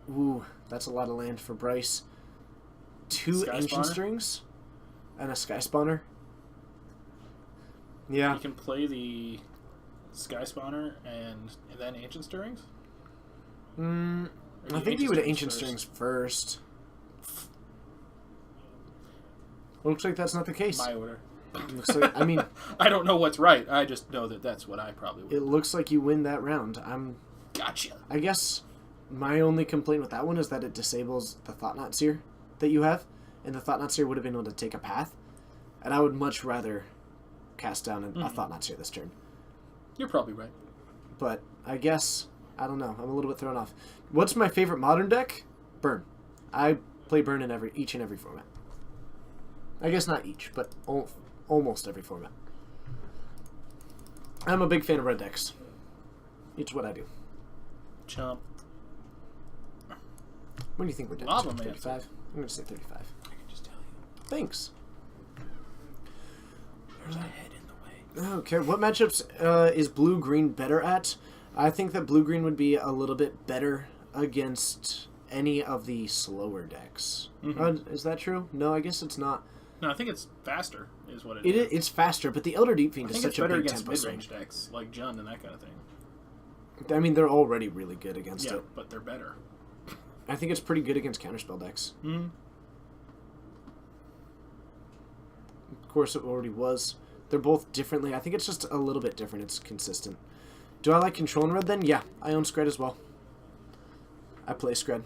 ooh, that's a lot of land for Bryce. 2 Sky Ancient Spawner? Strings and a Sky Spawner. Yeah. You can play the Sky Spawner and then Ancient Stirrings? Or I the think you would Stirrings Ancient first? Strings first. Looks like that's not the case. My order. Looks like, I mean, I don't know what's right. I just know that that's what I probably would. it looks like you win that round. Gotcha. I guess my only complaint with that one is that it disables the Thought-Knot Seer that you have, and the Thought-Knot Seer would have been able to take a path, and I would much rather cast down a Thought-Knot Seer this turn. You're probably right. But I guess, I don't know, I'm a little bit thrown off. What's my favorite Modern deck? Burn. I play Burn in each and every format. I guess not each, but almost every format. I'm a big fan of red decks. It's what I do. Chump. What do you think we're down Lava to? Man. 35? I'm going to say 35. I can just tell you. Thanks. There's a head in the way. Okay, what matchups is blue-green better at? I think that blue-green would be a little bit better against any of the slower decks. Mhm. Is that true? No, I guess it's not. No, I think it's faster, is what It's faster, but the Elder Deep Fiend I is think it's such a better big against tempo swing. mid-range decks, like Jund and that kind of thing. I mean, they're already really good against Yeah, it. but they're better. I think it's pretty good against counterspell decks. Mm-hmm. Of course, it already was. They're both differently. I think it's just a little bit different. It's consistent. Do I like Control in red then? Yeah, I own Scred as well. I play Scred.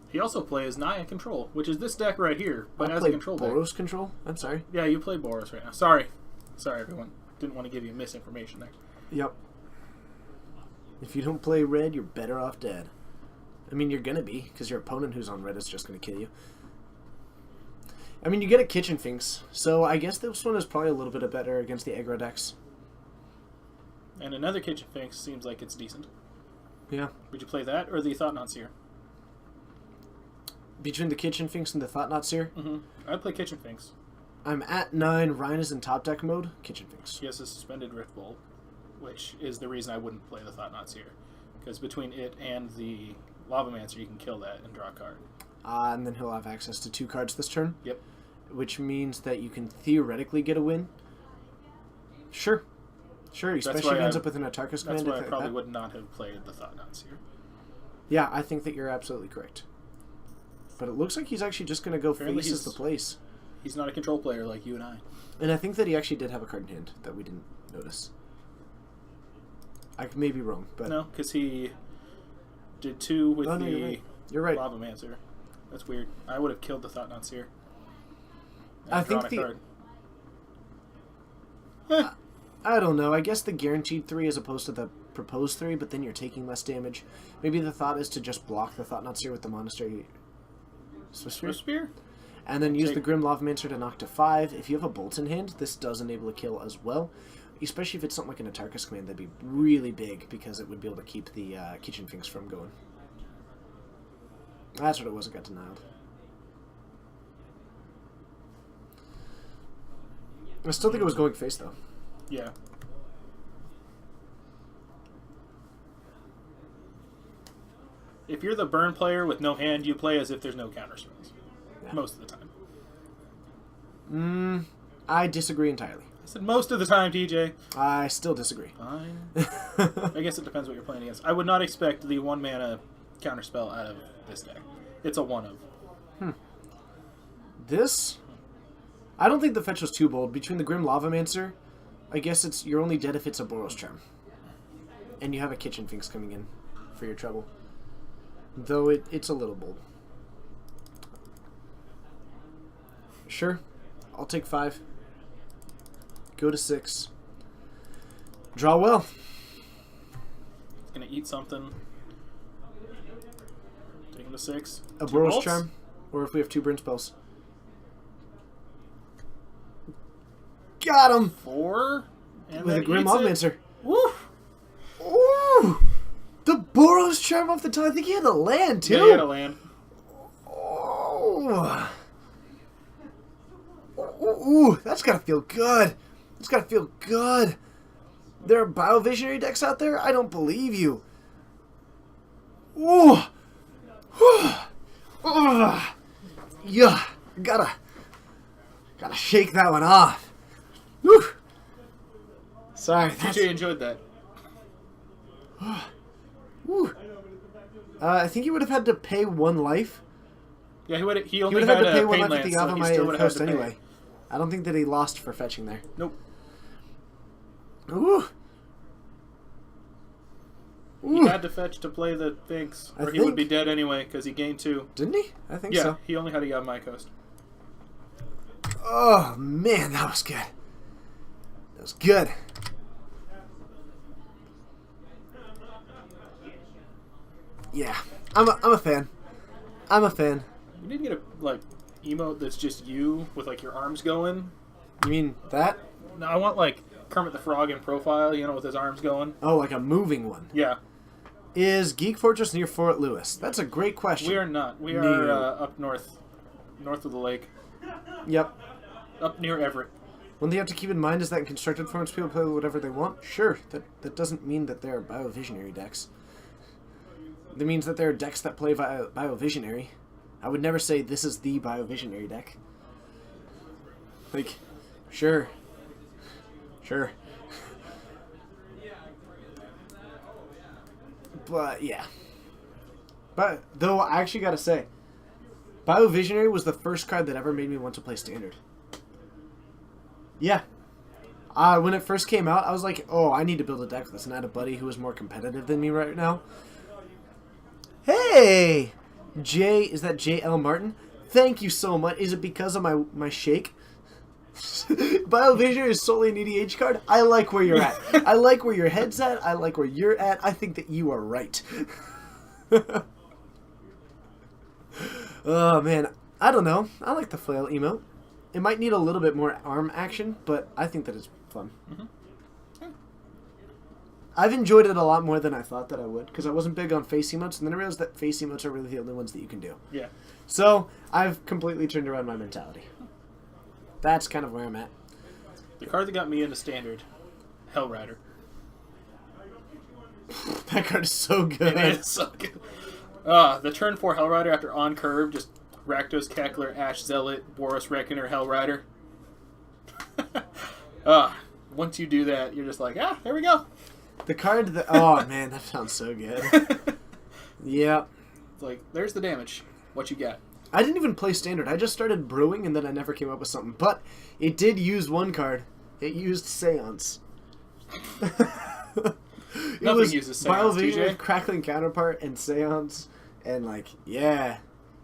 He also plays Naya Control, which is this deck right here, but I as a play control deck. Boros Control? I'm sorry. Yeah, you play Boros right now. Sorry, everyone. Didn't want to give you misinformation there. Yep. If you don't play red, you're better off dead. I mean, you're gonna be, because your opponent who's on red is just gonna kill you. I mean, you get a Kitchen Finks, so I guess this one is probably a little bit better against the aggro decks. And another Kitchen Finks seems like it's decent. Yeah. Would you play that or the Thought-Knot Seer? Between the Kitchen Finks and the Thought-Knot Seer, Mm-hmm. I'd play Kitchen Finks. I'm at 9. Ryan is in top deck mode. Kitchen Finks. He has a suspended Rift Bolt, which is the reason I wouldn't play the Thought-Knot Seer. Because between it and the Lavamancer, you can kill that and draw a card. And then he'll have access to 2 cards this turn. Yep. Which means that you can theoretically get a win. Sure. Sure, especially if he ends up with an Atarkus That's command. why I probably would not have played the Thought-Knot Seer. Yeah, I think that you're absolutely correct. But it looks like he's actually just going to go Apparently faces the place. He's not a control player like you and I. And I think that he actually did have a card in hand that we didn't notice. I may be wrong, but... No, because he did 2 with Oh, no, the you're right. Lavamancer. That's weird. I would have killed the Thought-Knot Seer. I think I don't know. I guess the guaranteed 3 as opposed to the proposed 3, but then you're taking less damage. Maybe the thought is to just block the Thought-Knot Seer with the Monastery Swift Spear. Swift Spear? And then use Take- the Grim Lavamancer to knock to 5. If you have a Bolt in hand, this does enable a kill as well. Especially if it's something like an Atarkus command, that'd be really big because it would be able to keep the Kitchen Finks from going. That's what it was, it got denied. I still think it was going face, though. Yeah. If you're the burn player with no hand, you play as if there's no counter spells. Yeah. Most of the time. I disagree entirely. I said most of the time, TJ. I still disagree. Fine. I guess it depends what you're playing against. I would not expect the 1 mana counter spell out of this deck. It's a 1 of. This? I don't think the fetch was too bold. Between the Grim Lavamancer, I guess you're only dead if it's a Boros Charm. And you have a Kitchen Finks coming in for your trouble. Though it's a little bold. Sure. I'll take 5. Go to 6. Draw well. Gonna eat something. Take him to 6. A 2 Boros bolts? Charm. Or if we have 2 burn spells. Got him! 4. And With then a Grim eats it. Lavamancer. Woo! Ooh! The Boros Charm off the top. I think he had a land, too. Yeah, you gotta land. Oh. Ooh, that's gotta feel good. That's gotta feel good. There are Biovisionary decks out there? I don't believe you. Ooh. Yeah. Gotta shake that one off. Whew. Sorry. That's, TJ enjoyed that. whew. I think he would have had to pay 1 life. Yeah, he only He would have had had to pay a 1 pain life at the lance, so he Avamai still would have had Coast to pay. anyway. I don't think that he lost for fetching there. Nope. Ooh. He had to fetch to play the Finks, I or he would think- be dead anyway, because he gained 2. Didn't he? I think Yeah, so. he only had to get on my coast. Oh, man, that was good. That was good. Yeah, I'm a fan. I'm a fan. You need to get a, emote that's just you, with, your arms going. You mean that? No, I want, Kermit the Frog in profile, with his arms going. Oh, like a moving one. Yeah. Is Geek Fortress near Fort Lewis? That's a great question. We are not. We are No. up north of the lake. Yep. Up near Everett. One thing you have to keep in mind is that in constructed forms, people play whatever they want. Sure, that doesn't mean that there are Biovisionary decks. That means that there are decks that play Biovisionary. I would never say this is the Biovisionary deck. Like, sure. Sure. But, yeah. But, though, I actually gotta say, Biovisionary was the first card that ever made me want to play Standard. Yeah. When it first came out, I was like, oh, I need to build a deck with this, and I had a buddy who was more competitive than me right now. Hey! Is that J.L. Martin? Thank you so much. Is it because of my shake? Biovisionary is solely an EDH card? I like where you're at. I like where your head's at. I like where you're at. I think that you are right. Oh, man. I don't know. I like the flail emote. It might need a little bit more arm action, but I think that it's fun. Mm-hmm. I've enjoyed it a lot more than I thought that I would, because I wasn't big on face emotes, and then I realized that face emotes are really the only ones that you can do. Yeah. So, I've completely turned around my mentality. That's kind of where I'm at. The card that got me into Standard, Hellrider. That card is so good. It is so good. The turn 4 Hellrider after on curve, just Rakdos, Cackler, Ash Zealot, Boros Reckoner, Hellrider. Once you do that, you're just like, there we go. The card that... Oh, man, that sounds so good. Yeah. It's like, there's the damage. What you got? I didn't even play Standard. I just started brewing, and then I never came up with something. But it did use one card. It used Seance. Nothing uses Seance, Biovision, TJ. Crackling Counterpart, and Seance. And, like, yeah.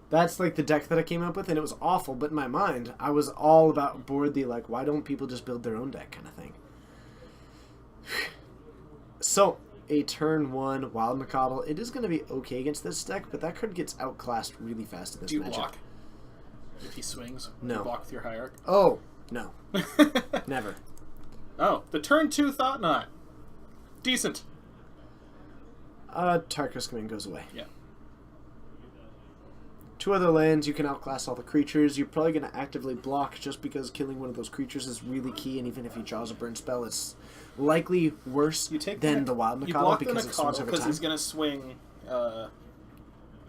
That's, like, the deck that I came up with, and it was awful. But in my mind, I was all about board the, like, why don't people just build their own deck kind of thing. So, a turn 1 Wild Nacatl. It is going to be okay against this deck, but that card gets outclassed really fast in this Do you matchup. block? If he swings? No. You block with your Hierarch? Oh, no. Never. Oh, the turn 2 Thought Knot. Decent. Tarkus Command goes away. Yeah. 2 other lands, you can outclass all the creatures. You're probably going to actively block just because killing one of those creatures is really key, and even if he draws a burn spell, it's likely worse than the Wild You Nacatl block because the it swings Nacatl over because time. he's going to swing...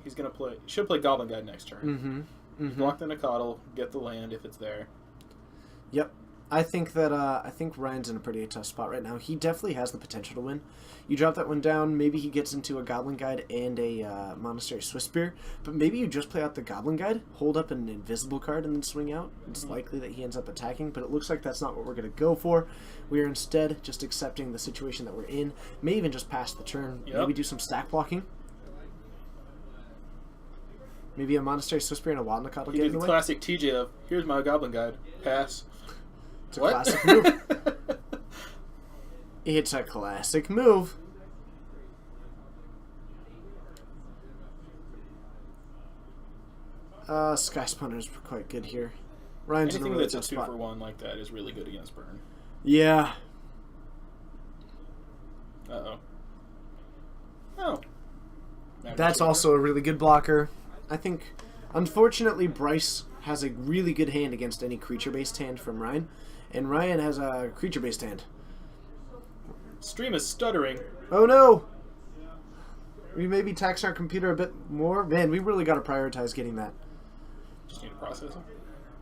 he's going to play... Should play Goblin Guide next turn. Mm-hmm. You block the Nacatl, get the land if it's there. Yep. I think that Ryan's in a pretty tough spot right now. He definitely has the potential to win. You drop that one down, maybe he gets into a Goblin Guide and a Monastery Swiftspear, but maybe you just play out the Goblin Guide, hold up an invisible card, and then swing out. It's likely that he ends up attacking, but it looks like that's not what we're going to go for. We are instead just accepting the situation that we're in, may even just pass the turn, maybe do some stack blocking. Maybe a Monastery Swiftspear and a Wild Nacatl You get do in the the way. classic TJ of, here's my Goblin Guide. Pass. It's a classic move. It's a classic move. Sky Spawner's quite good here. Ryan's in a Anything really that's a tough 2 spot. for 1 like that is really good against burn. Yeah. Uh-oh. Oh. That's also a really good blocker. I think, unfortunately, Bryce has a really good hand against any creature-based hand from Ryan, and Ryan has a creature-based hand. Stream is stuttering. Oh no! We maybe tax our computer a bit more. Man, we really got to prioritize getting that. Just need a processor.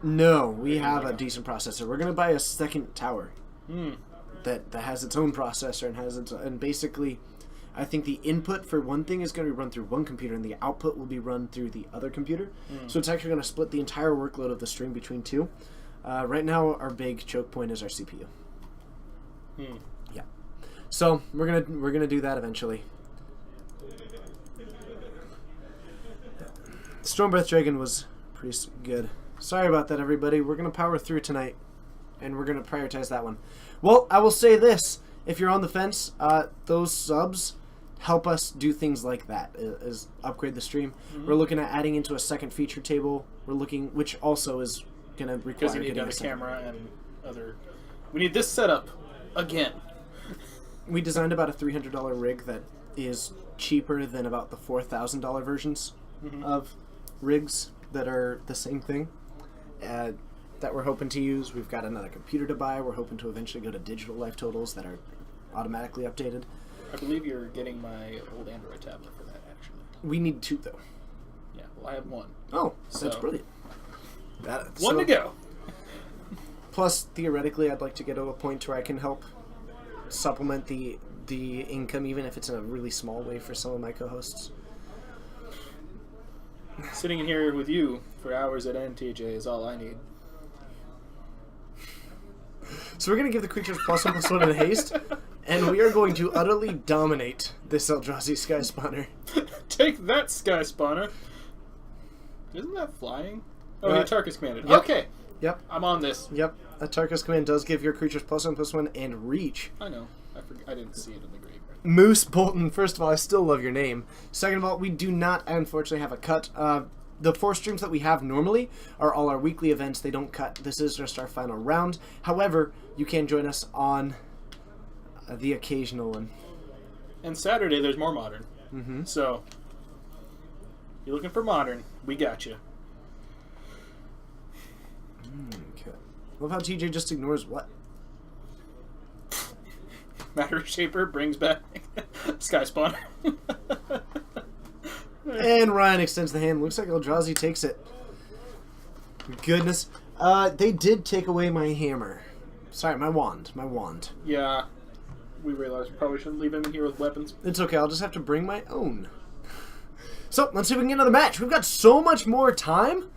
No, we have a decent processor. We're gonna buy a second tower Hmm. that has its own processor and has its and basically, I think the input for one thing is going to be run through one computer and the output will be run through the other computer. So it's actually going to split the entire workload of the stream between two. Right now, our big choke point is our CPU. Hmm. Yeah. So we're gonna do that eventually. Stormbreath Dragon was pretty good. Sorry about that, everybody. We're gonna power through tonight, and we're gonna prioritize that one. Well, I will say this: if you're on the fence, those subs help us do things like that. Is upgrade the stream. We're looking at adding into a second feature table. We're looking, which also is gonna require Because you need getting another a second. camera and other... We need this setup again. We designed about a $300 rig that is cheaper than about the $4,000 versions of rigs that are the same thing that we're hoping to use. We've got another computer to buy. We're hoping to eventually go to digital life totals that are automatically updated. I believe you're getting my old Android tablet for that, actually. We need 2, though. Yeah, well, I have 1. Oh, that's So- brilliant. One to go. Plus, theoretically, I'd like to get to a point where I can help supplement the income, even if it's in a really small way for some of my co-hosts. Sitting in here with you for hours at end, TJ, is all I need. So we're going to give the creatures +1/+1 in haste, and we are going to utterly dominate this Eldrazi Sky Spawner. Take that, Sky Spawner. Isn't that flying? Oh, Uh, yeah, Tarkus commanded. yep. Okay, Yep, I'm on this. yep. A Tarkus command does give your creatures +1/+1 and reach. I know. I didn't see it in the grave. Moose Bolton, first of all, I still love your name. Second of all, we do not, unfortunately, have a cut. The 4 streams that we have normally are all our weekly events. They don't cut. This is just our final round. However, you can join us on the occasional one. And Saturday, there's more Modern. Mm-hmm. So, you're looking for Modern, we got you. Okay. Love how TJ just ignores what? Matter Shaper brings back Sky Spawner. And Ryan extends the hand. Looks like Eldrazi takes it. Goodness. They did take away my hammer. Sorry, my wand. My wand. Yeah, we realized we probably shouldn't leave him in here with weapons. It's okay. I'll just have to bring my own. So, let's see if we can get another match. We've got so much more time.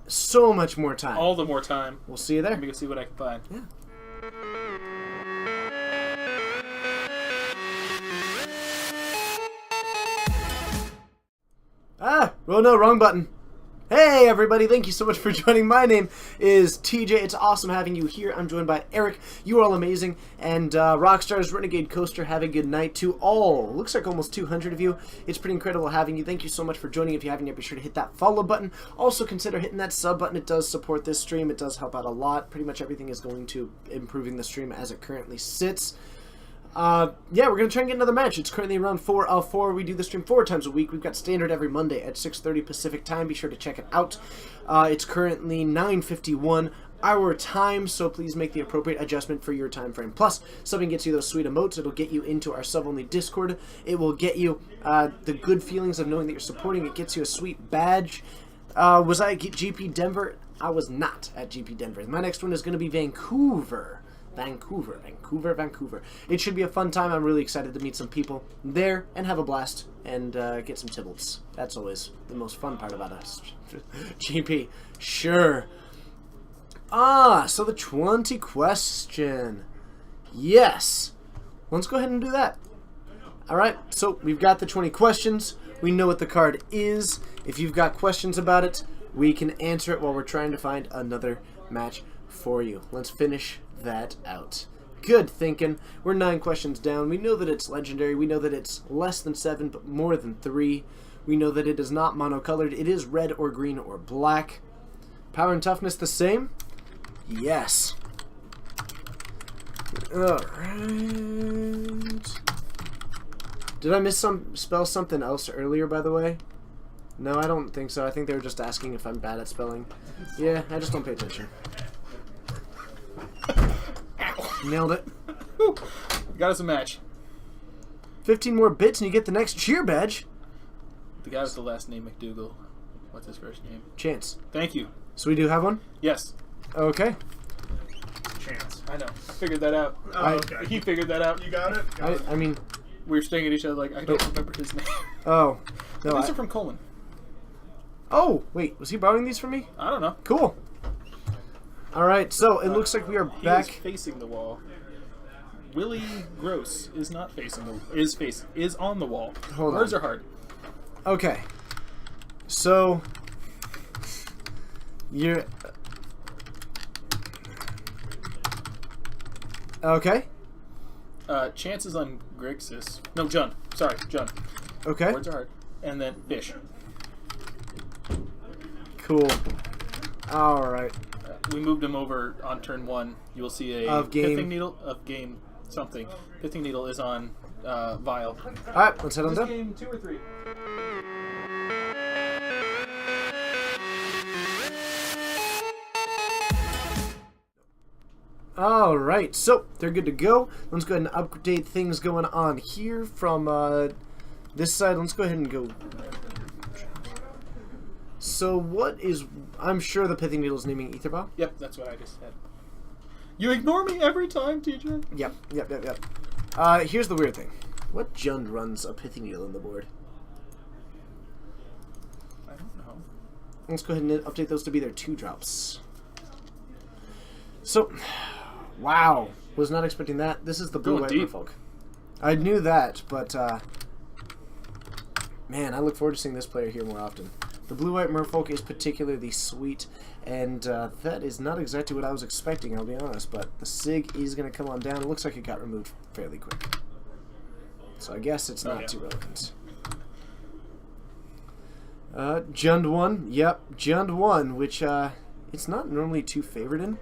So much more time. All the more time. We'll see you there. Let me go see what I can find. Yeah. Oh no, wrong button. Hey everybody, thank you so much for joining. My name is TJ. It's awesome having you here. I'm joined by Eric. You are all amazing. And Rockstars, Renegade Coaster, have a good night to all. Looks like almost 200 of you. It's pretty incredible having you. Thank you so much for joining. If you haven't yet, be sure to hit that follow button. Also consider hitting that sub button. It does support this stream. It does help out a lot. Pretty much everything is going to improving the stream as it currently sits. Yeah, we're going to try and get another match. It's currently around 4 of 4. We do the stream 4 times a week. We've got standard every Monday at 6:30 Pacific time. Be sure to check it out. It's currently 9:51 our time, so please make the appropriate adjustment for your time frame. Plus, subbing gets you those sweet emotes. It'll get you into our sub-only Discord. It will get you the good feelings of knowing that you're supporting. It gets you a sweet badge. Was I at GP Denver? I was not at GP Denver. My next one is going to be Vancouver. Vancouver. It should be a fun time. I'm really excited to meet some people there and have a blast and get some Tibbles. That's always the most fun part about us. GP. Sure. So the 20 question. Yes. Let's go ahead and do that. Alright, so we've got the 20 questions. We know what the card is. If you've got questions about it, we can answer it while we're trying to find another match for you. Let's finish that out. Good thinking. We're 9 questions down. We know that it's legendary. We know that it's less than 7, but more than 3. We know that it is not monocolored. It is red or green or black. Power and toughness the same? Yes. Alright. Did I spell something else earlier, by the way? No, I don't think so. I think they were just asking if I'm bad at spelling. Yeah, I just don't pay attention. Nailed it. Got us a match. 15 more bits and you get the next cheer badge. The guy with the last name McDougal. What's his first name? Chance. Thank you. So we do have one? Yes. Okay. Chance. I know. I figured that out. Oh, okay. He figured that out. You got it? Got it. I mean... We were staring at each other like, I don't remember his name. Oh. No, These are from Coleman. Oh, wait. Was he borrowing these from me? I don't know. Cool. Alright, so it looks like we are He back... is facing the wall. Willie Gross is not facing the is on the wall. Hold Words on. are hard. Okay. So... You're... Okay. Chances on Grixis. No, Jun. Sorry, Jun. Okay. Words are hard. And then Fish. Cool. Alright. We moved him over on turn 1. You will see a Of game. Pithing Needle of game something. Pithing Needle is on Vial. Alright, let's head on This down. game 2 or 3? Alright, so they're good to go. Let's go ahead and update things going on here from This side, let's go ahead and go. So what is... I'm sure the Pithing Needle is naming Ether Vow. Yep, that's what I just said. You ignore me every time, teacher. Yep. Here's the weird thing. What Jund runs a Pithing Needle in the board? I don't know. Let's go ahead and update those to be their 2-drops. So, wow. Was not expecting that. This is the blue-white Merfolk. I knew that, but, man, I look forward to seeing this player here more often. The blue-white Merfolk is particularly sweet, and that is not exactly what I was expecting, I'll be honest, but the Sig is going to come on down. It looks like it got removed fairly quick. So I guess it's not too relevant. Jund 1. Yep, Jund 1, which it's not normally too favored in.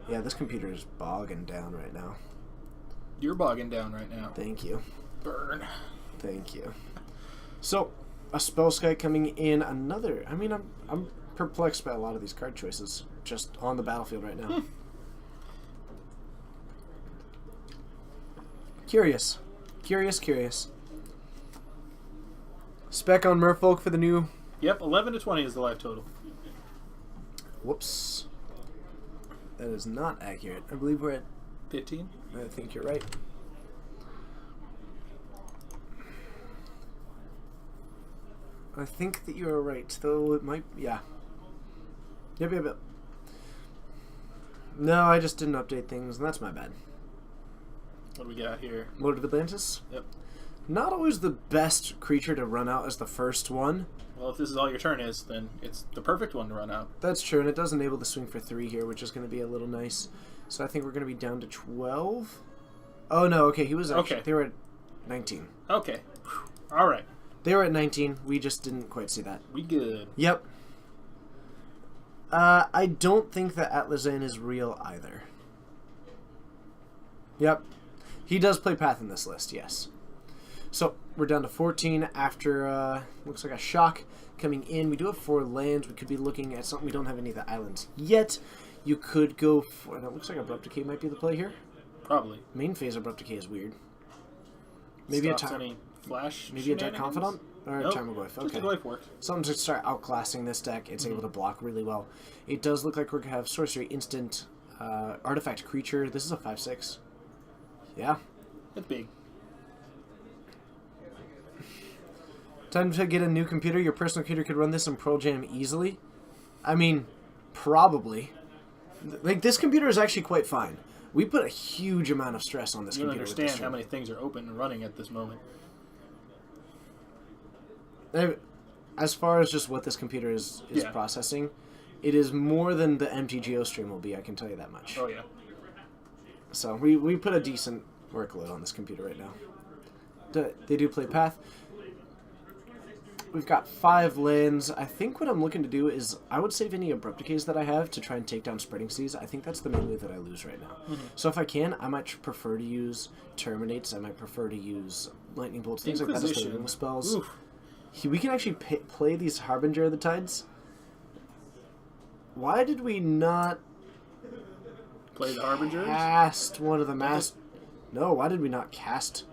Yeah, this computer is bogging down right now. You're bogging down right now. Thank you. Burn. Thank you. So, a Spellskite coming in another... I mean, I'm perplexed by a lot of these card choices just on the battlefield right now. Curious. Curious. Spec on Merfolk for the new... Yep, 11 to 20 is the life total. Whoops. That is not accurate. I believe we're at... 15? I think you're right. I think that you are right, though it might... Yeah. Yep. No, I just didn't update things, and that's my bad. What do we got here? Lord of Atlantis? Yep. Not always the best creature to run out as the first one. Well, if this is all your turn is, then it's the perfect one to run out. That's true, and it does enable the swing for 3 here, which is going to be a little nice. So I think we're going to be down to 12. Oh, no, okay, he was actually... Okay. They were at 19. Okay. All right. They were at 19. We just didn't quite see that. We good. Yep. I don't think that Atlazan is real either. Yep. He does play Path in this list, yes. So, we're down to 14 after, looks like a shock coming in. We do have 4 lands. We could be looking at something. We don't have any of the islands yet. You could go for... And it looks like Abrupt Decay might be the play here. Probably. Main phase Abrupt Decay is weird. Maybe Stops any flash Maybe a Dark Confidant? Or nope. a Tarmogoyf. Just Okay. a Glyph works. Something to start outclassing this deck. It's able to block really well. It does look like we're going to have Sorcery, Instant, Artifact, Creature. This is a 5/6. Yeah. It's big. Time to get a new computer. Your personal computer could run this in Pearl Jam easily. I mean, probably. Like, this computer is actually quite fine. We put a huge amount of stress on this You don't computer. understand how many things are open and running at this moment. As far as just what this computer is processing, it is more than the MTGO stream will be, I can tell you that much. Oh, yeah. So we put a decent workload on this computer right now. They do play Path. We've got 5 lands. I think what I'm looking to do is I would save any Abrupt Decays that I have to try and take down Spreading Seas. I think that's the main move that I lose right now. So if I can, I might prefer to use Terminates. I might prefer to use Lightning Bolts, things like that as the ring spells. Oof. We can actually play these Harbinger of the Tides. Why did we not Play the Harbingers? cast one of the No, why did we not cast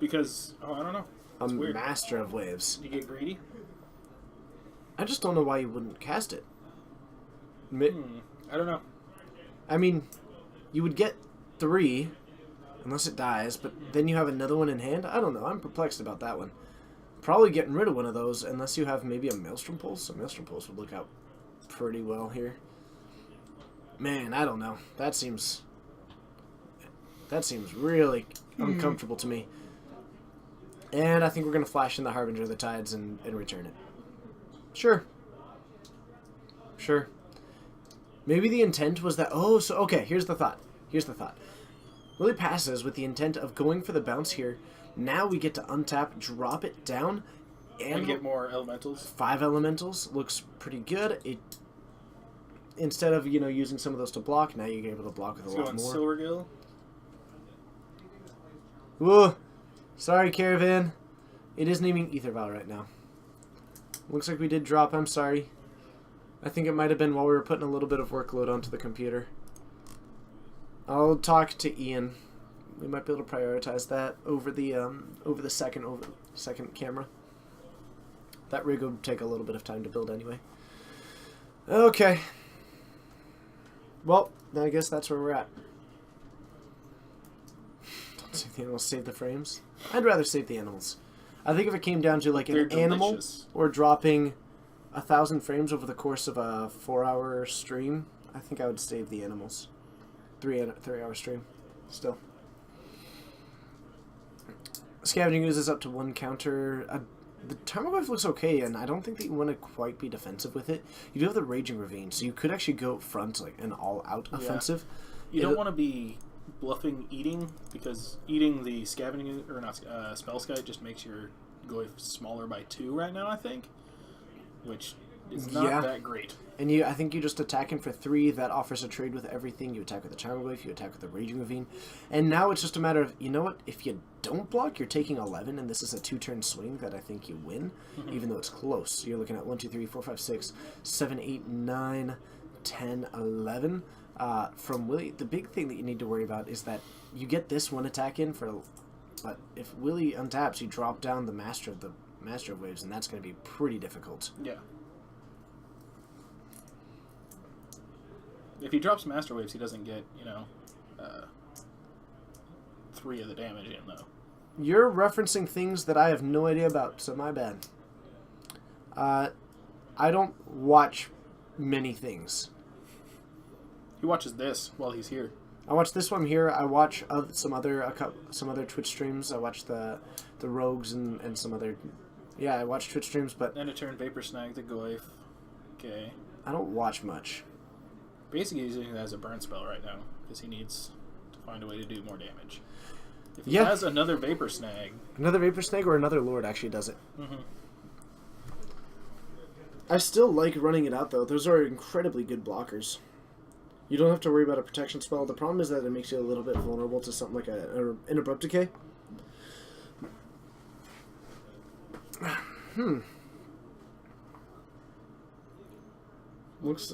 Because, I don't know. a It's weird. Master of Waves? You get greedy? I just don't know why you wouldn't cast it. I don't know. I mean, you would get 3, unless it dies, but then you have another one in hand? I don't know. I'm perplexed about that one. Probably getting rid of one of those, unless you have maybe a Maelstrom Pulse. A Maelstrom Pulse would look out pretty well here. Man, I don't know. That seems really uncomfortable to me. And I think we're going to flash in the Harbinger of the Tides and return it. Sure. Maybe the intent was that... Oh, so... Okay, here's the thought. Willie passes with the intent of going for the bounce here. Now we get to untap, drop it down, And get more elementals. 5 elementals. Looks pretty good. It... Instead of, using some of those to block, now you're able to block with a lot more. Silvergill. Whoa! Sorry, Caravan. It is naming Ether Vow right now. Looks like we did drop. I'm sorry. I think it might have been while we were putting a little bit of workload onto the computer. I'll talk to Ian. We might be able to prioritize that over the second second camera. That rig would take a little bit of time to build anyway. Okay. Well, then I guess that's where we're at. Don't save the animals, save the frames. I'd rather save the animals. I think if it came down to like an animal delicious. or dropping 1,000 frames over the course of a 4-hour stream, I think I would save the animals. 3-hour stream, still. Scavenging Ooze is up to 1 counter. The Tarmogoyf looks okay, and I don't think that you want to quite be defensive with it. You do have the Raging Ravine, so you could actually go front like an all-out offensive. You don't want to be bluffing eating, because eating the scavenging or not Spellskite just makes your Goyf smaller by 2 right now, I think, which is not that great. And I think you just attack him for 3. That offers a trade with everything. You attack with the Tarmogoyf, you attack with the Raging Ravine, and now it's just a matter of, you know what? If you don't block, you're taking 11, and this is a 2-turn swing that I think you win, even though it's close. So you're looking at 1, 2, 3, 4, 5, 6, 7, 8, 9, 10, 11. From Willie, the big thing that you need to worry about is that you get this 1 attack in for, but if Willie untaps, you drop down the Master of Waves, and that's going to be pretty difficult. Yeah. If he drops Master Waves, he doesn't get, 3 of the damage in, though. You're referencing things that I have no idea about, so my bad. I don't watch many things. He watches this while he's here. I watch this one here. I watch some other Twitch streams. I watch the Rogues and some other... Yeah, I watch Twitch streams, but... End of turn, Vapor Snag, the Goyf. Okay. I don't watch much. Basically, he's using it as a burn spell right now, because he needs to find a way to do more damage. If he has another Vapor Snag... Another Vapor Snag or another Lord actually does it. Mm-hmm. I still like running it out, though. Those are incredibly good blockers. You don't have to worry about a protection spell. The problem is that it makes you a little bit vulnerable to something like an Abrupt Decay. Looks...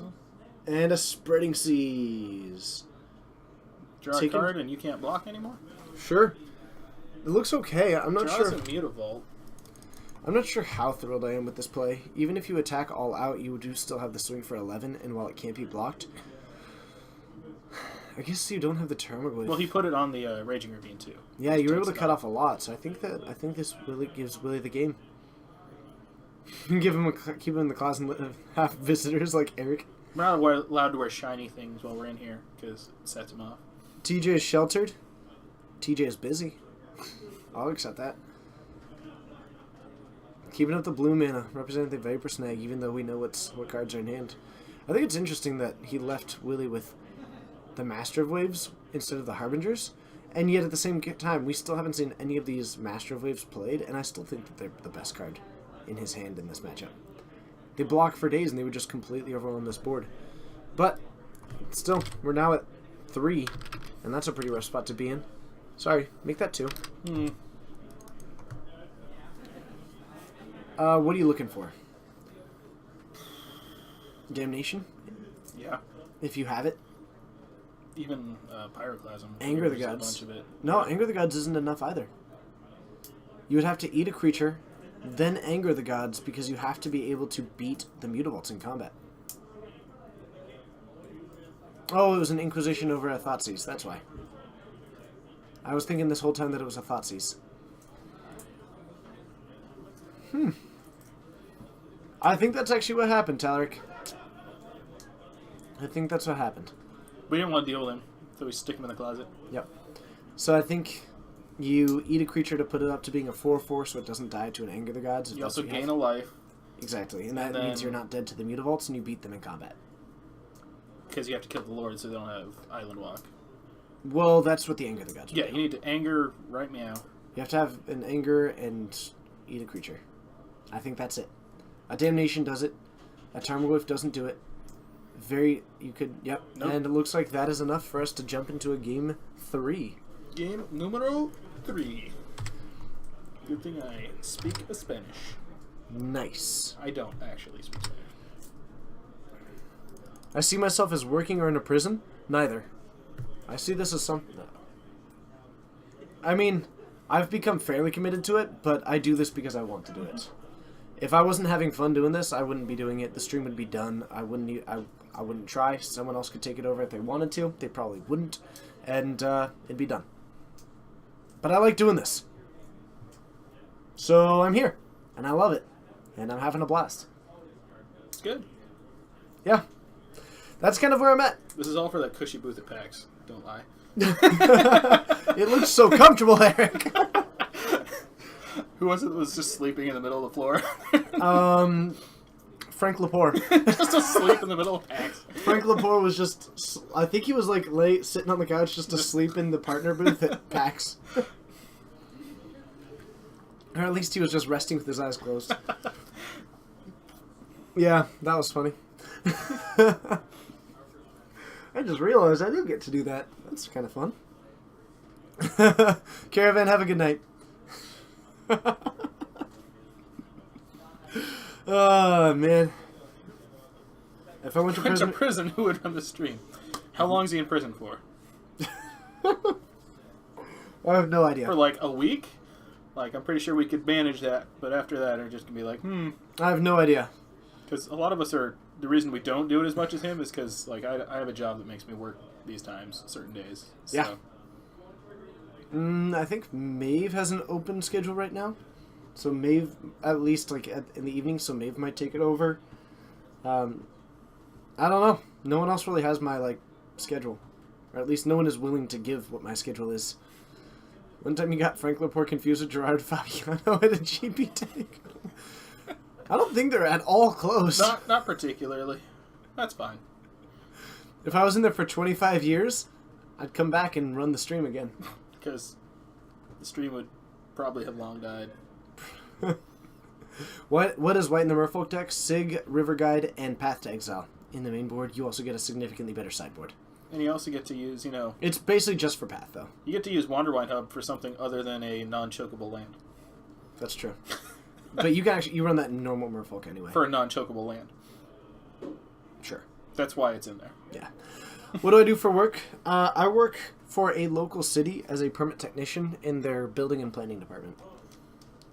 And a Spreading Seas. Draw a card and you can't block anymore? Sure. It looks okay. I'm not sure. Draws a Mutavault. I'm not sure how thrilled I am with this play. Even if you attack all out, you do still have the swing for 11, and while it can't be blocked... I guess you don't have the Tarmogoyf. Well, he put it on the Raging Ravine, too. Yeah, you were able to cut off a lot, so I think this really gives Willie the game. Keep him in the class and have visitors like Eric. We're not allowed to wear shiny things while we're in here, because it sets him off. TJ is sheltered. TJ is busy. I'll accept that. Keeping up the blue mana, representing the Vapor Snag, even though we know what cards are in hand. I think it's interesting that he left Willie with the Master of Waves instead of the Harbingers, and yet at the same time, we still haven't seen any of these Master of Waves played, and I still think that they're the best card in his hand in this matchup. They block for days, and they would just completely overwhelm this board. But, still, we're now at 3, and that's a pretty rough spot to be in. Sorry, make that 2. What are you looking for? Damnation? Yeah. If you have it. Even Pyroclasm. Anger the Gods. A bunch of it. No, Anger the Gods isn't enough either. You would have to eat a creature, then Anger the Gods, because you have to be able to beat the Mutavaults in combat. Oh, it was an Inquisition over a Thoughtseize, that's why. I was thinking this whole time that it was a Thoughtseize. I think that's actually what happened, Talaric. I think that's what happened. We didn't want to deal with him, so we stick him in the closet. Yep. So I think you eat a creature to put it up to being a 4/4 so it doesn't die to an Anger the Gods. You also gain a life. Exactly, and that means you're not dead to the Mutavaults and you beat them in combat. Because you have to kill the Lord so they don't have Island Walk. Well, that's what the Anger the Gods do. Yeah, you need to Anger right meow. You have to have an Anger and eat a creature. I think that's it. A Damnation does it. A Tarmogoyf doesn't do it. Yep. Nope. And it looks like that is enough for us to jump into a game 3. Game numero 3. Good thing I speak Spanish. Nice. I don't actually speak Spanish. I see myself as working or in a prison? Neither. I see this as some... I mean, I've become fairly committed to it, but I do this because I want to do it. If I wasn't having fun doing this, I wouldn't be doing it. The stream would be done. I wouldn't try. Someone else could take it over if they wanted to. They probably wouldn't, and it'd be done. But I like doing this, so I'm here, and I love it, and I'm having a blast. It's good. Yeah, that's kind of where I'm at. This is all for that cushy booth at PAX. Don't lie. It looks so comfortable, Eric. Who was it that was just sleeping in the middle of the floor? Frank Lepore. Just asleep in the middle of PAX. Frank Lepore was just, I think he was like late sitting on the couch just asleep in the partner booth at PAX. Or at least he was just resting with his eyes closed. Yeah, that was funny. I just realized I do get to do that. That's kind of fun. Caravan, have a good night. Oh, man. If I went to prison... Who would run the stream? How long is he in prison for? I have no idea. For like a week? Like, I'm pretty sure we could manage that, but after that, we're just going to be like, I have no idea. Because a lot of us are... The reason we don't do it as much as him is because, like, I have a job that makes me work these times, certain days. So. Yeah. I think Maeve has an open schedule right now. So Maeve, at least like in the evening, so Maeve might take it over. I don't know. No one else really has my like schedule. Or at least no one is willing to give what my schedule is. One time you got Frank Lepore confused with Gerard Fabiano at a GP tank. I don't think they're at all close. Not particularly. That's fine. If I was in there for 25 years, I'd come back and run the stream again. Because the stream would probably have long died. What is White in the Merfolk deck? Sig, River Guide, and Path to Exile. In the main board, you also get a significantly better sideboard. And you also get to use, It's basically just for Path, though. You get to use Wanderwine Hub for something other than a non-chokeable land. That's true. But you can actually you run that in normal Merfolk anyway. For a non-chokeable land. Sure. That's why it's in there. Yeah. What do I do for work? I work for a local city as a permit technician in their building and planning department.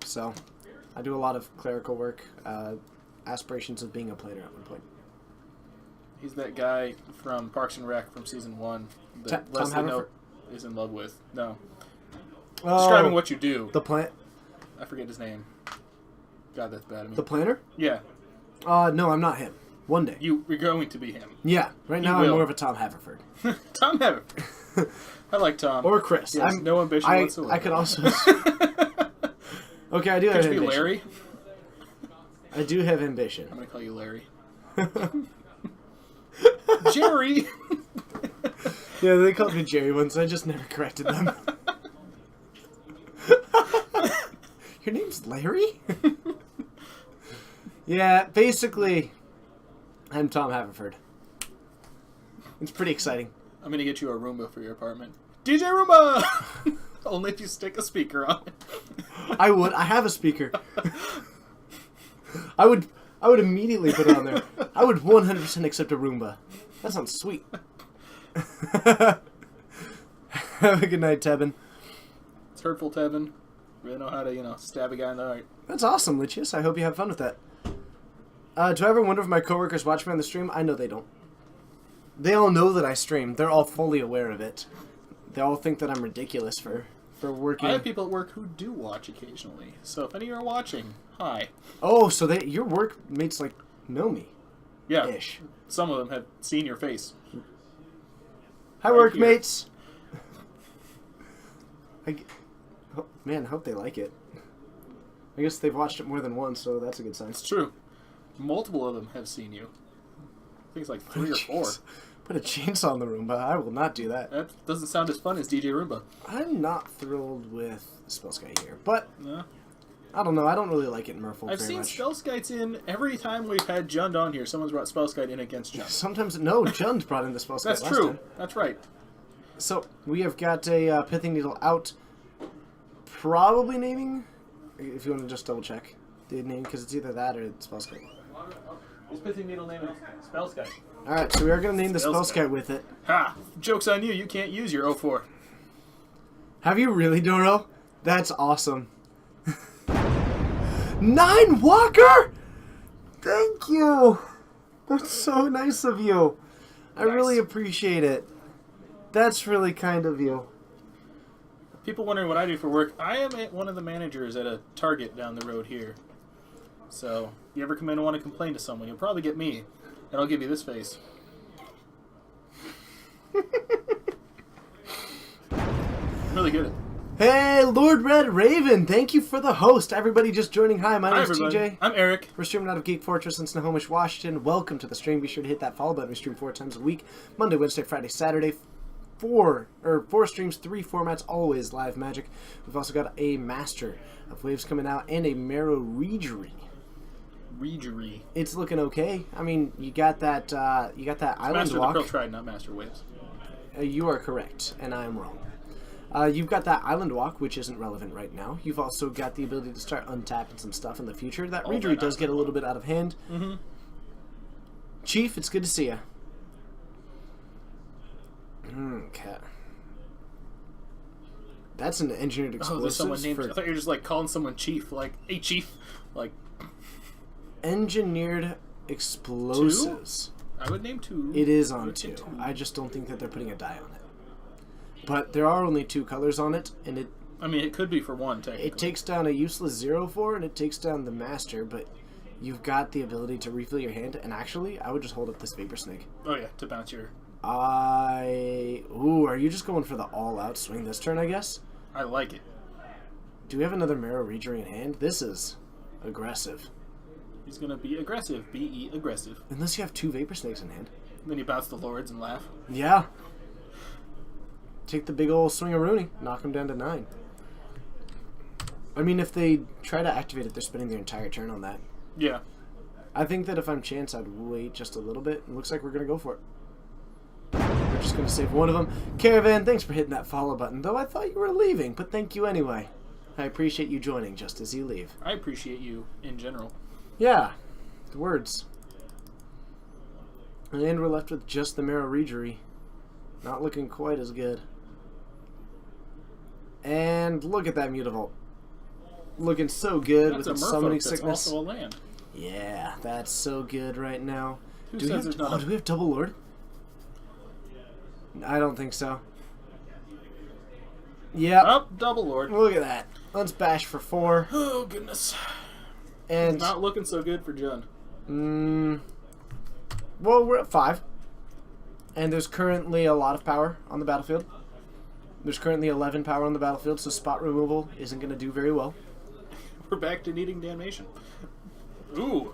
So, I do a lot of clerical work, aspirations of being a planner at one point. He's that guy from Parks and Rec from season 1 that Tom Leslie Haverford? is in love with. No. Oh, Describing what you do. I forget his name. God, that's bad of me. The planner? Yeah. No, I'm not him. One day. You're going to be him. Yeah. Right now, I'm more of a Tom Haverford. Tom Haverford. I like Tom. Or Chris. He has no ambition whatsoever. I could also... Okay, I do have ambition. Could you be Larry? I do have ambition. I'm going to call you Larry. Jerry! Yeah, they called me Jerry once. I just never corrected them. Your name's Larry? Yeah, basically, I'm Tom Haverford. It's pretty exciting. I'm going to get you a Roomba for your apartment. DJ Roomba! Only if you stick a speaker on it. I would. I have a speaker. I would immediately put it on there. I would 100% accept a Roomba. That sounds sweet. Have a good night, Tevin. It's hurtful, Tevin. Really know how to, stab a guy in the heart. That's awesome, Lucius. I hope you have fun with that. Do I ever wonder if my coworkers watch me on the stream? I know they don't. They all know that I stream. They're all fully aware of it. They all think that I'm ridiculous for working. I have people at work who do watch occasionally. So if any of you are watching, hi. Oh, so your workmates, know me. Yeah. Ish. Some of them have seen your face. Hi, Right workmates. Man, I hope they like it. I guess they've watched it more than once, so that's a good sign. It's true. Multiple of them have seen you. I think it's like 3 or 4. Put a chainsaw in the Roomba. I will not do that. That doesn't sound as fun as DJ Roomba. I'm not thrilled with Spellskite here, but No. I don't know. I don't really like it in Merfolk I've very seen much. Spellskites in every time we've had Jund on here. Someone's brought Spellskite in against Jund. Sometimes, no, Jund brought in the Spellskite That's last true. time. That's right. So, we have got a Pithing Needle out. Probably naming, if you want to just double check the name, because it's either that or Spellskite. This Pithing Needle name is Spellskite. Alright, so we are going to name the Spellskite. Spellskite with it. Ha! Joke's on you. You can't use your 04. Have you really, Doro? That's awesome. 9 Walker! Thank you! That's so nice of you. I really appreciate it. That's really kind of you. People wondering what I do for work. I am one of the managers at a Target down the road here. So, if you ever come in and want to complain to someone, you'll probably get me. And I'll give you this face. I'm really good at it. Hey, Lord Red Raven, thank you for the host. Everybody just joining. Hi, my Hi, name's everybody. TJ. I'm Eric. We're streaming out of Geek Fortress in Snohomish, Washington. Welcome to the stream. Be sure to hit that follow button. We stream 4 times a week. Monday, Wednesday, Friday, Saturday. 4 streams, 3 formats, always live magic. We've also got a Master of Waves coming out and a Marrow Regery. Regery. It's looking okay. I mean, you got that Island Master Walk. of the Pearl Tried, not Master Waves. You are correct, and I am wrong. You've got that Island Walk, which isn't relevant right now. You've also got the ability to start untapping some stuff in the future. That Regery does get a little bit out of hand. Mm-hmm. Chief, it's good to see you. Okay. That's an engineered Oh, explosive. there's someone named. I thought you were just like calling someone Chief, like, "Hey, Chief," like. Engineered explosives. 2? I would name 2. It is on would 2. name 2. I just don't think that they're putting a die on it. But there are only 2 colors on it, and I mean, it could be for 1, technically. it takes down a useless 0/4, and it takes down the Master, but you've got the ability to refill your hand, and actually, I would just hold up this Vapor Snake. Oh, yeah, to bounce your... Ooh, are you just going for the all-out swing this turn, I guess? I like it. Do we have another Marrow Regery in hand? This is aggressive. He's going to be aggressive. B-E, aggressive. Unless you have 2 Vapor Snakes in hand. And then you bounce the Lords and laugh. Yeah. Take the big ol' swing-a-rooney. Knock him down to 9. I mean, if they try to activate it, they're spending their entire turn on that. Yeah. I think that if I'm Chance, I'd wait just a little bit. It looks like we're going to go for it. We're just going to save one of them. Caravan, thanks for hitting that follow button, though I thought you were leaving, but thank you anyway. I appreciate you joining just as you leave. I appreciate you in general. Yeah, the words. And we're left with just the Marrow Regery. Not looking quite as good. And look at that Mutavault. Looking so good That's with a its Merfolk summoning that's sickness. also a land. Yeah, that's so good right now. Who Do we says have, there's not a... do we have Double Lord? I don't think so. Yep. Oh, Double Lord. Look at that. Let's bash for 4. Oh, goodness. And Not looking so good for Jund. well, we're at 5. And there's currently a lot of power on the battlefield. There's currently 11 power on the battlefield, so spot removal isn't going to do very well. We're back to needing damnation. Ooh.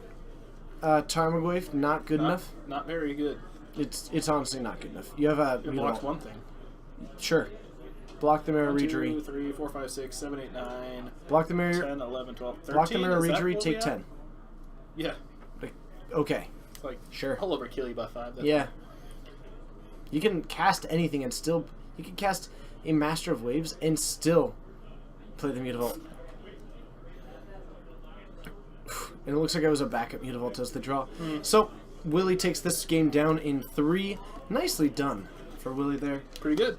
Tarmogoyf, not good enough. Not very good. It's honestly not good enough. You have a... It blocks one thing. Sure. Block the Marrow 1, 2, Regery. 3, 4, 5, 6, 7, 8, 9, Block the Marrow... 10, 11, 12, 13. Block the Marrow Is that Regery, what take we 10. have? Yeah. Okay. It's like, Sure. I'll over kill you by 5. That's Yeah. You can cast anything and still... You can cast a Master of Waves and still play the Mutavault. And it looks like I was a backup Mutavault as the draw. So, Willie takes this game down in 3. Nicely done for Willie there. pretty good.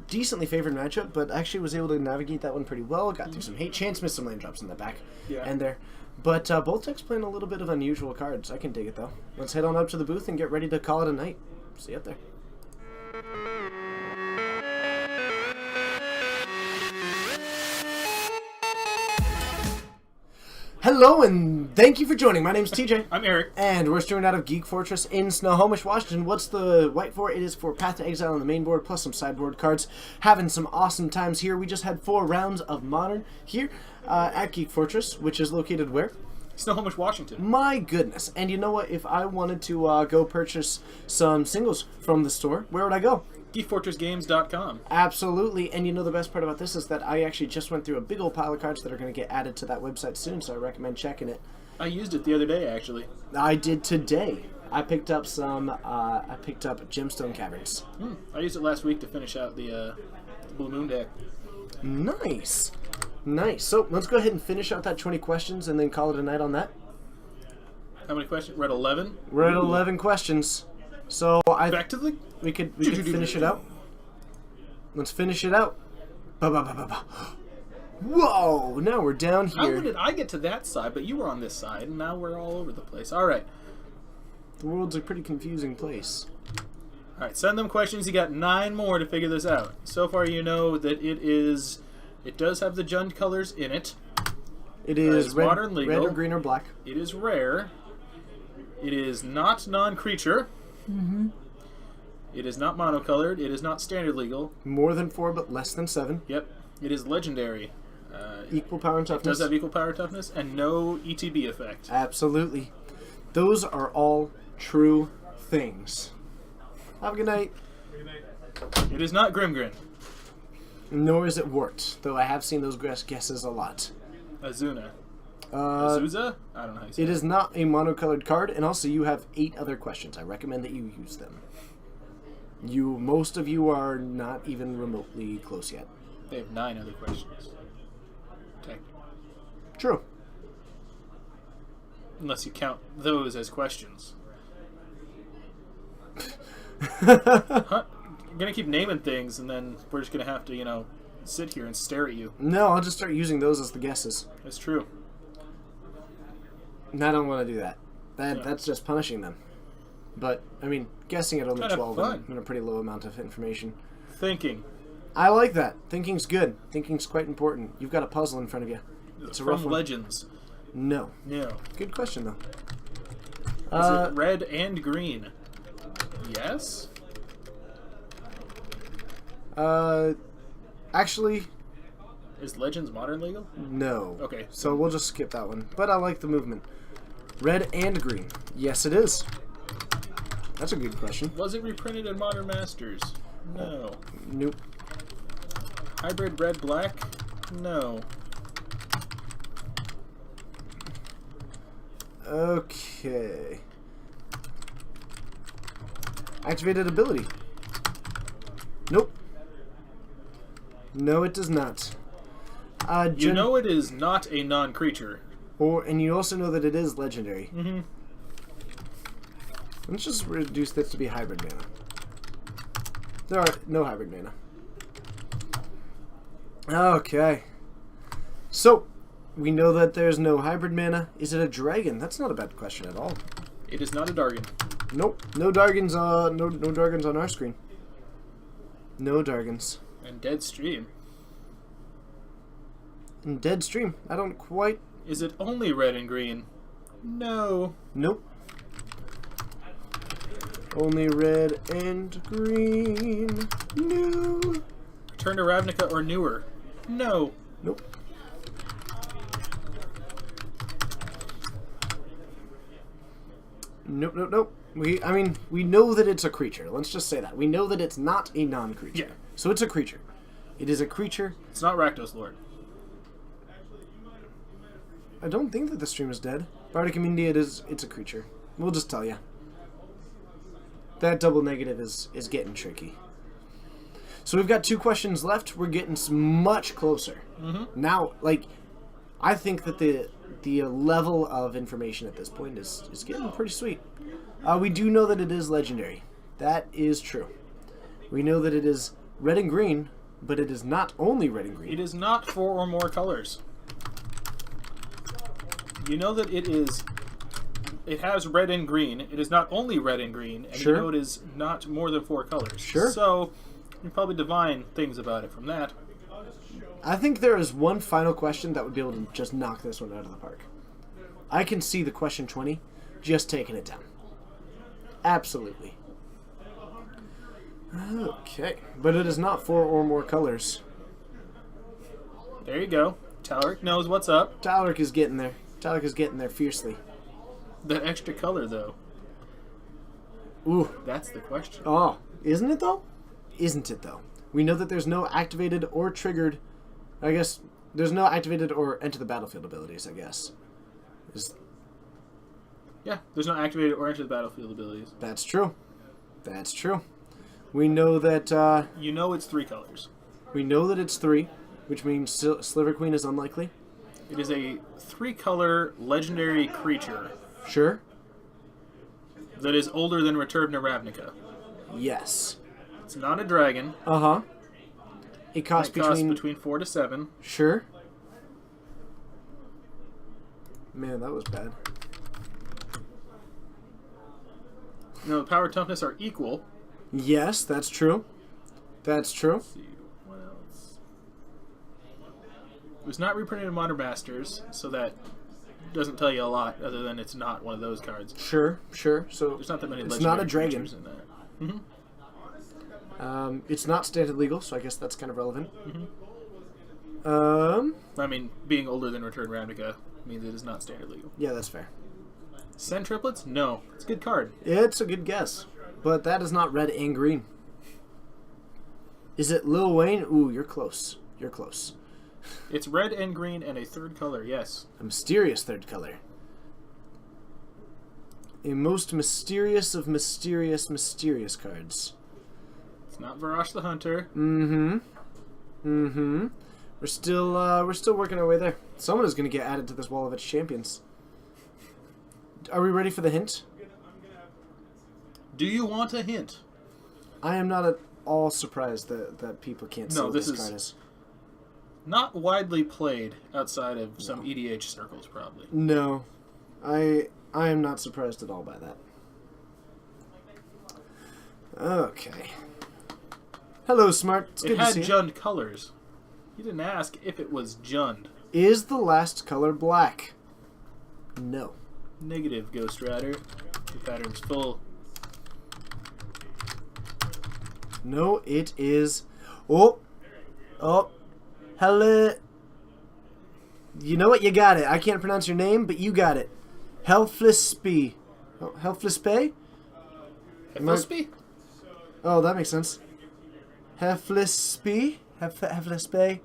Decently favored matchup, but actually was able to navigate that one pretty well. Got through some hate. Chance missed some lane drops in the back and there. But both decks playing a little bit of unusual cards. I can dig it, though. Let's head on up to the booth and get ready to call it a night. See you up there. Hello, and thank you for joining. My name's TJ. I'm Eric. And we're streaming out of Geek Fortress in Snohomish, Washington. What's the white for? It is for Path to Exile on the main board, plus some sideboard cards. Having some awesome times here. We just had 4 rounds of Modern here at Geek Fortress, which is located where? Snohomish, Washington. My goodness. And you know what? If I wanted to go purchase some singles from the store, where would I go? GeekFortressGames.com. Absolutely. And you know the best part about this is that I actually just went through a big old pile of cards that are going to get added to that website soon, so I recommend checking it. I used it the other day, actually. I did today. I picked up some, Gemstone Caverns. I used it last week to finish out the Blue Moon deck. Nice. Nice. So let's go ahead and finish out that 20 questions and then call it a night on that. How many questions? We're at 11? We're at 11 questions. So Back to the... we could finish it out. Let's finish it out. Ba ba ba ba ba. Whoa! Now we're down How here. did I get to that side, but you were on this side, and now we're all over the place. All right. The world's a pretty confusing place. All right, send them questions. You got 9 more to figure this out. So far, you know that it does have the Jund colors in it. It is is red, modern legal. red or green or black. It is rare. It is not non-creature. Mm-hmm. It is not monocolored. It is not standard legal. More than 4, but less than 7. Yep. It is legendary. Equal power and It toughness. does have equal power toughness and no ETB effect. Absolutely. Those are all true things. Have a good night. It is not Grimgrin. Nor is it Wart, though I have seen those guesses a lot. Azuna. Uh, Azusa? I don't know how you say it is not a monocolored card, and also you have 8 other questions. I recommend that you use them. Most of you are not even remotely close yet. They have 9 other questions. Technically. True. Unless you count those as questions. Huh? You're gonna keep naming things, and then we're just gonna have to, sit here and stare at you. No, I'll just start using those as the guesses. That's true. And I don't want to do that. Yeah. That's just punishing them. But, I mean, guessing at only Kinda 12 fun. and a pretty low amount of information. Thinking. I like that. Thinking's good. Thinking's quite important. You've got a puzzle in front of you. It's a rough From one. Legends. No. No. Good question, though. Is it red and green? Yes? Actually, Is Legends Modern legal? no. Okay. So we'll just skip that one. But I like the movement. Red and green. Yes, it is. That's a good question. Was it reprinted in Modern Masters? No. Nope. Hybrid red black? No. Okay. Activated ability. Nope. No, it does not. You know it is not a non-creature. And you also know that it is legendary. Mm-hmm. Let's just reduce this to be hybrid mana. There are no hybrid mana. Okay. So, we know that there's no hybrid mana. Is it a dragon? That's not a bad question at all. It is not a Dargon. Nope. No Dargons, no Dargons on our screen. No Dargons. And Dead Stream. And Deadstream. I don't quite... Is it only red and green? No. Nope. Only red and green. No. Return to Ravnica or newer? No. Nope. Nope, nope, nope. We know that it's a creature. Let's just say that. We know that it's not a non-creature. Yeah. So it's a creature. It is a creature. It's not Rakdos Lord. I don't think that the stream is dead. Bardic India, it's a creature. We'll just tell you. That double negative is getting tricky. So we've got 2 questions left. We're getting much closer. Mm-hmm. Now, I think that the level of information at this point is getting pretty sweet. We do know that it is legendary. That is true. We know that it is red and green, but it is not only red and green. It is not 4 or more colors. You know that it has red and green. It is not only red and green, and Sure. you know it is not more than 4 colors. Sure. So, you probably divine things about it from that. I think there is one final question that would be able to just knock this one out of the park. I can see the question 20 just taking it down. Absolutely. Okay. But it is not 4 or more colors. There you go. Talric knows what's up. Talric is getting there. Talric is getting there fiercely. That extra color, though. Ooh. That's the question. Oh. Isn't it, though? Isn't it, though? We know that there's no activated or triggered... I guess there's no activated or enter the battlefield abilities, I guess. Yeah, there's no activated or enter the battlefield abilities. That's true. That's true. We know that... You know it's 3 colors. we know that it's 3, which means Sliver Queen is unlikely. It is a 3-color legendary creature Sure. that is older than Return to Ravnica. Yes. It's not a dragon. Uh-huh. It costs It costs between... between 4 to 7. Sure. Man, that was bad. No, power and toughness are equal. Yes, that's true. That's true. Let's see, what else? It was not reprinted in Modern Masters, so that doesn't tell you a lot, other than it's not one of those cards. Sure, sure. So There's not that many. it's not a legendary dragon. creatures in that. It's not standard legal, so I guess that's kind of relevant. I mean, being older than Return Ravnica means it is not standard legal. Yeah, that's fair. Send triplets? No, it's a good card. It's a good guess, but that is not red and green. Is it Lil Wayne? Ooh, you're close. You're close. It's red and green and a third color. Yes. A mysterious third color. A most mysterious of mysterious cards. It's not Varash the Hunter. Mm-hmm. We're still working our way there. Someone is going to get added to this Wall of Its Champions. Are we ready for the hint? Do you want a hint? I am not at all surprised that people can't see No, what this this is- card is. Not widely played outside of some EDH circles, probably. No, I am not surprised at all by that. Okay. Hello, Smart. It's It good to had see you. Jund colors. You didn't ask if it was Jund. Is the last color black? No. Negative, Ghost Rider. The pattern's full. No, it is. Oh. Hello. You know what? You got it. I can't pronounce your name, but you got it. Helflispe. Oh, Helflispe? Hefilspe? Oh, that makes sense. Heflispe? Heflispe?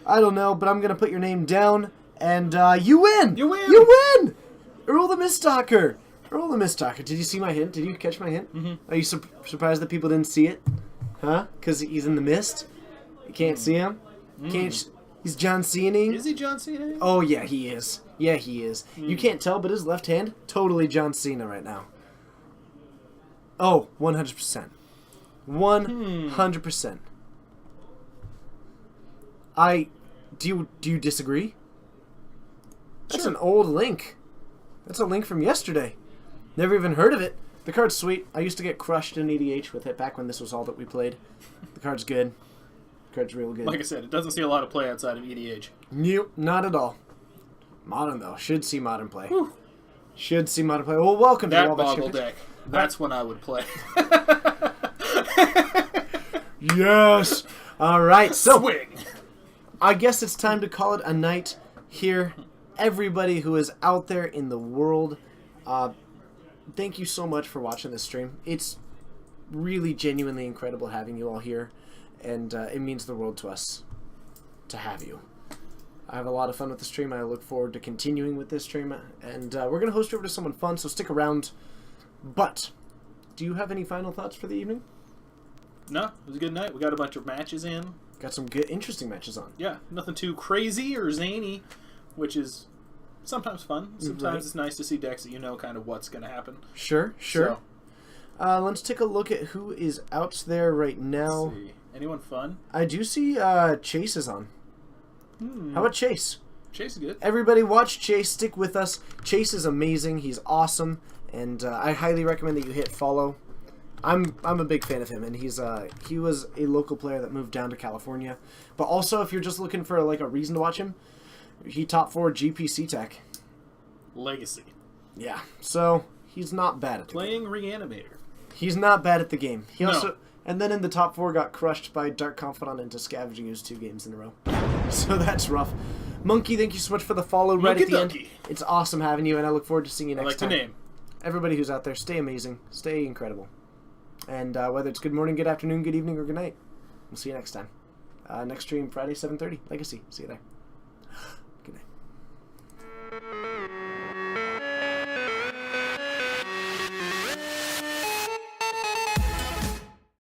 I don't know, but I'm going to put your name down, and you win! You win! You win! Earl the Mistalker! Earl the Mistalker. Did you see my hint? Did you catch my hint? Mm-hmm. Are you surprised that people didn't see it? Huh? Because he's in the mist? You can't see him? Can't. He's John Cena-ing? Is he John Cena? Oh, yeah, he is. Yeah, he is. You can't tell, but his left hand, totally John Cena right now. Oh, 100%. 100%. Do you disagree? That's Sure. an old link. That's a link from yesterday. Never even heard of it. The card's sweet. I used to get crushed in EDH with it back when this was all that we played. The card's good. The card's real good. Like I said, it doesn't see a lot of play outside of E EDH. Nope, not at all. Modern, though. Should see Modern play. Whew. Should see Modern play. Well, welcome to the That Wall of Its boggle Champions. deck. That's when I would play. Yes! Alright, so Swing! I guess it's time to call it a night here. Everybody who is out there in the world, thank you so much for watching this stream. It's really genuinely incredible having you all here, and it means the world to us to have you. I have a lot of fun with the stream. I look forward to continuing with this stream, and we're going to host over to someone fun, so stick around. But, do you have any final thoughts for the evening? No, it was a good night. We got a bunch of matches in. Got some good, interesting matches on. Yeah, nothing too crazy or zany, which is sometimes fun. Sometimes Right. it's nice to see decks that you know kind of what's going to happen. Sure. So, Let's take a look at who is out there right now. let's see. Anyone fun? I do see Chase is on. How about Chase? Chase is good. Everybody watch Chase. Stick with us. Chase is amazing. He's awesome. And I highly recommend that you hit follow. I'm a big fan of him, and he was a local player that moved down to California. But also, if you're just looking for like a reason to watch him, he top 4 GPC tech. Legacy. Yeah, so he's not bad at the game. Playing Reanimator. He's not bad at the game. He No. also, and then in the top 4 got crushed by Dark Confidant into Scavenging Ooze 2 games in a row. So that's rough. Monkey, thank you so much for the follow right at the end. Monkey. It's awesome having you, and I look forward to seeing you I next like time. the name. Everybody who's out there, stay amazing, stay incredible. And whether it's good morning, good afternoon, good evening, or good night, we'll see you next time. Next stream, Friday, 7:30. Legacy. See you there.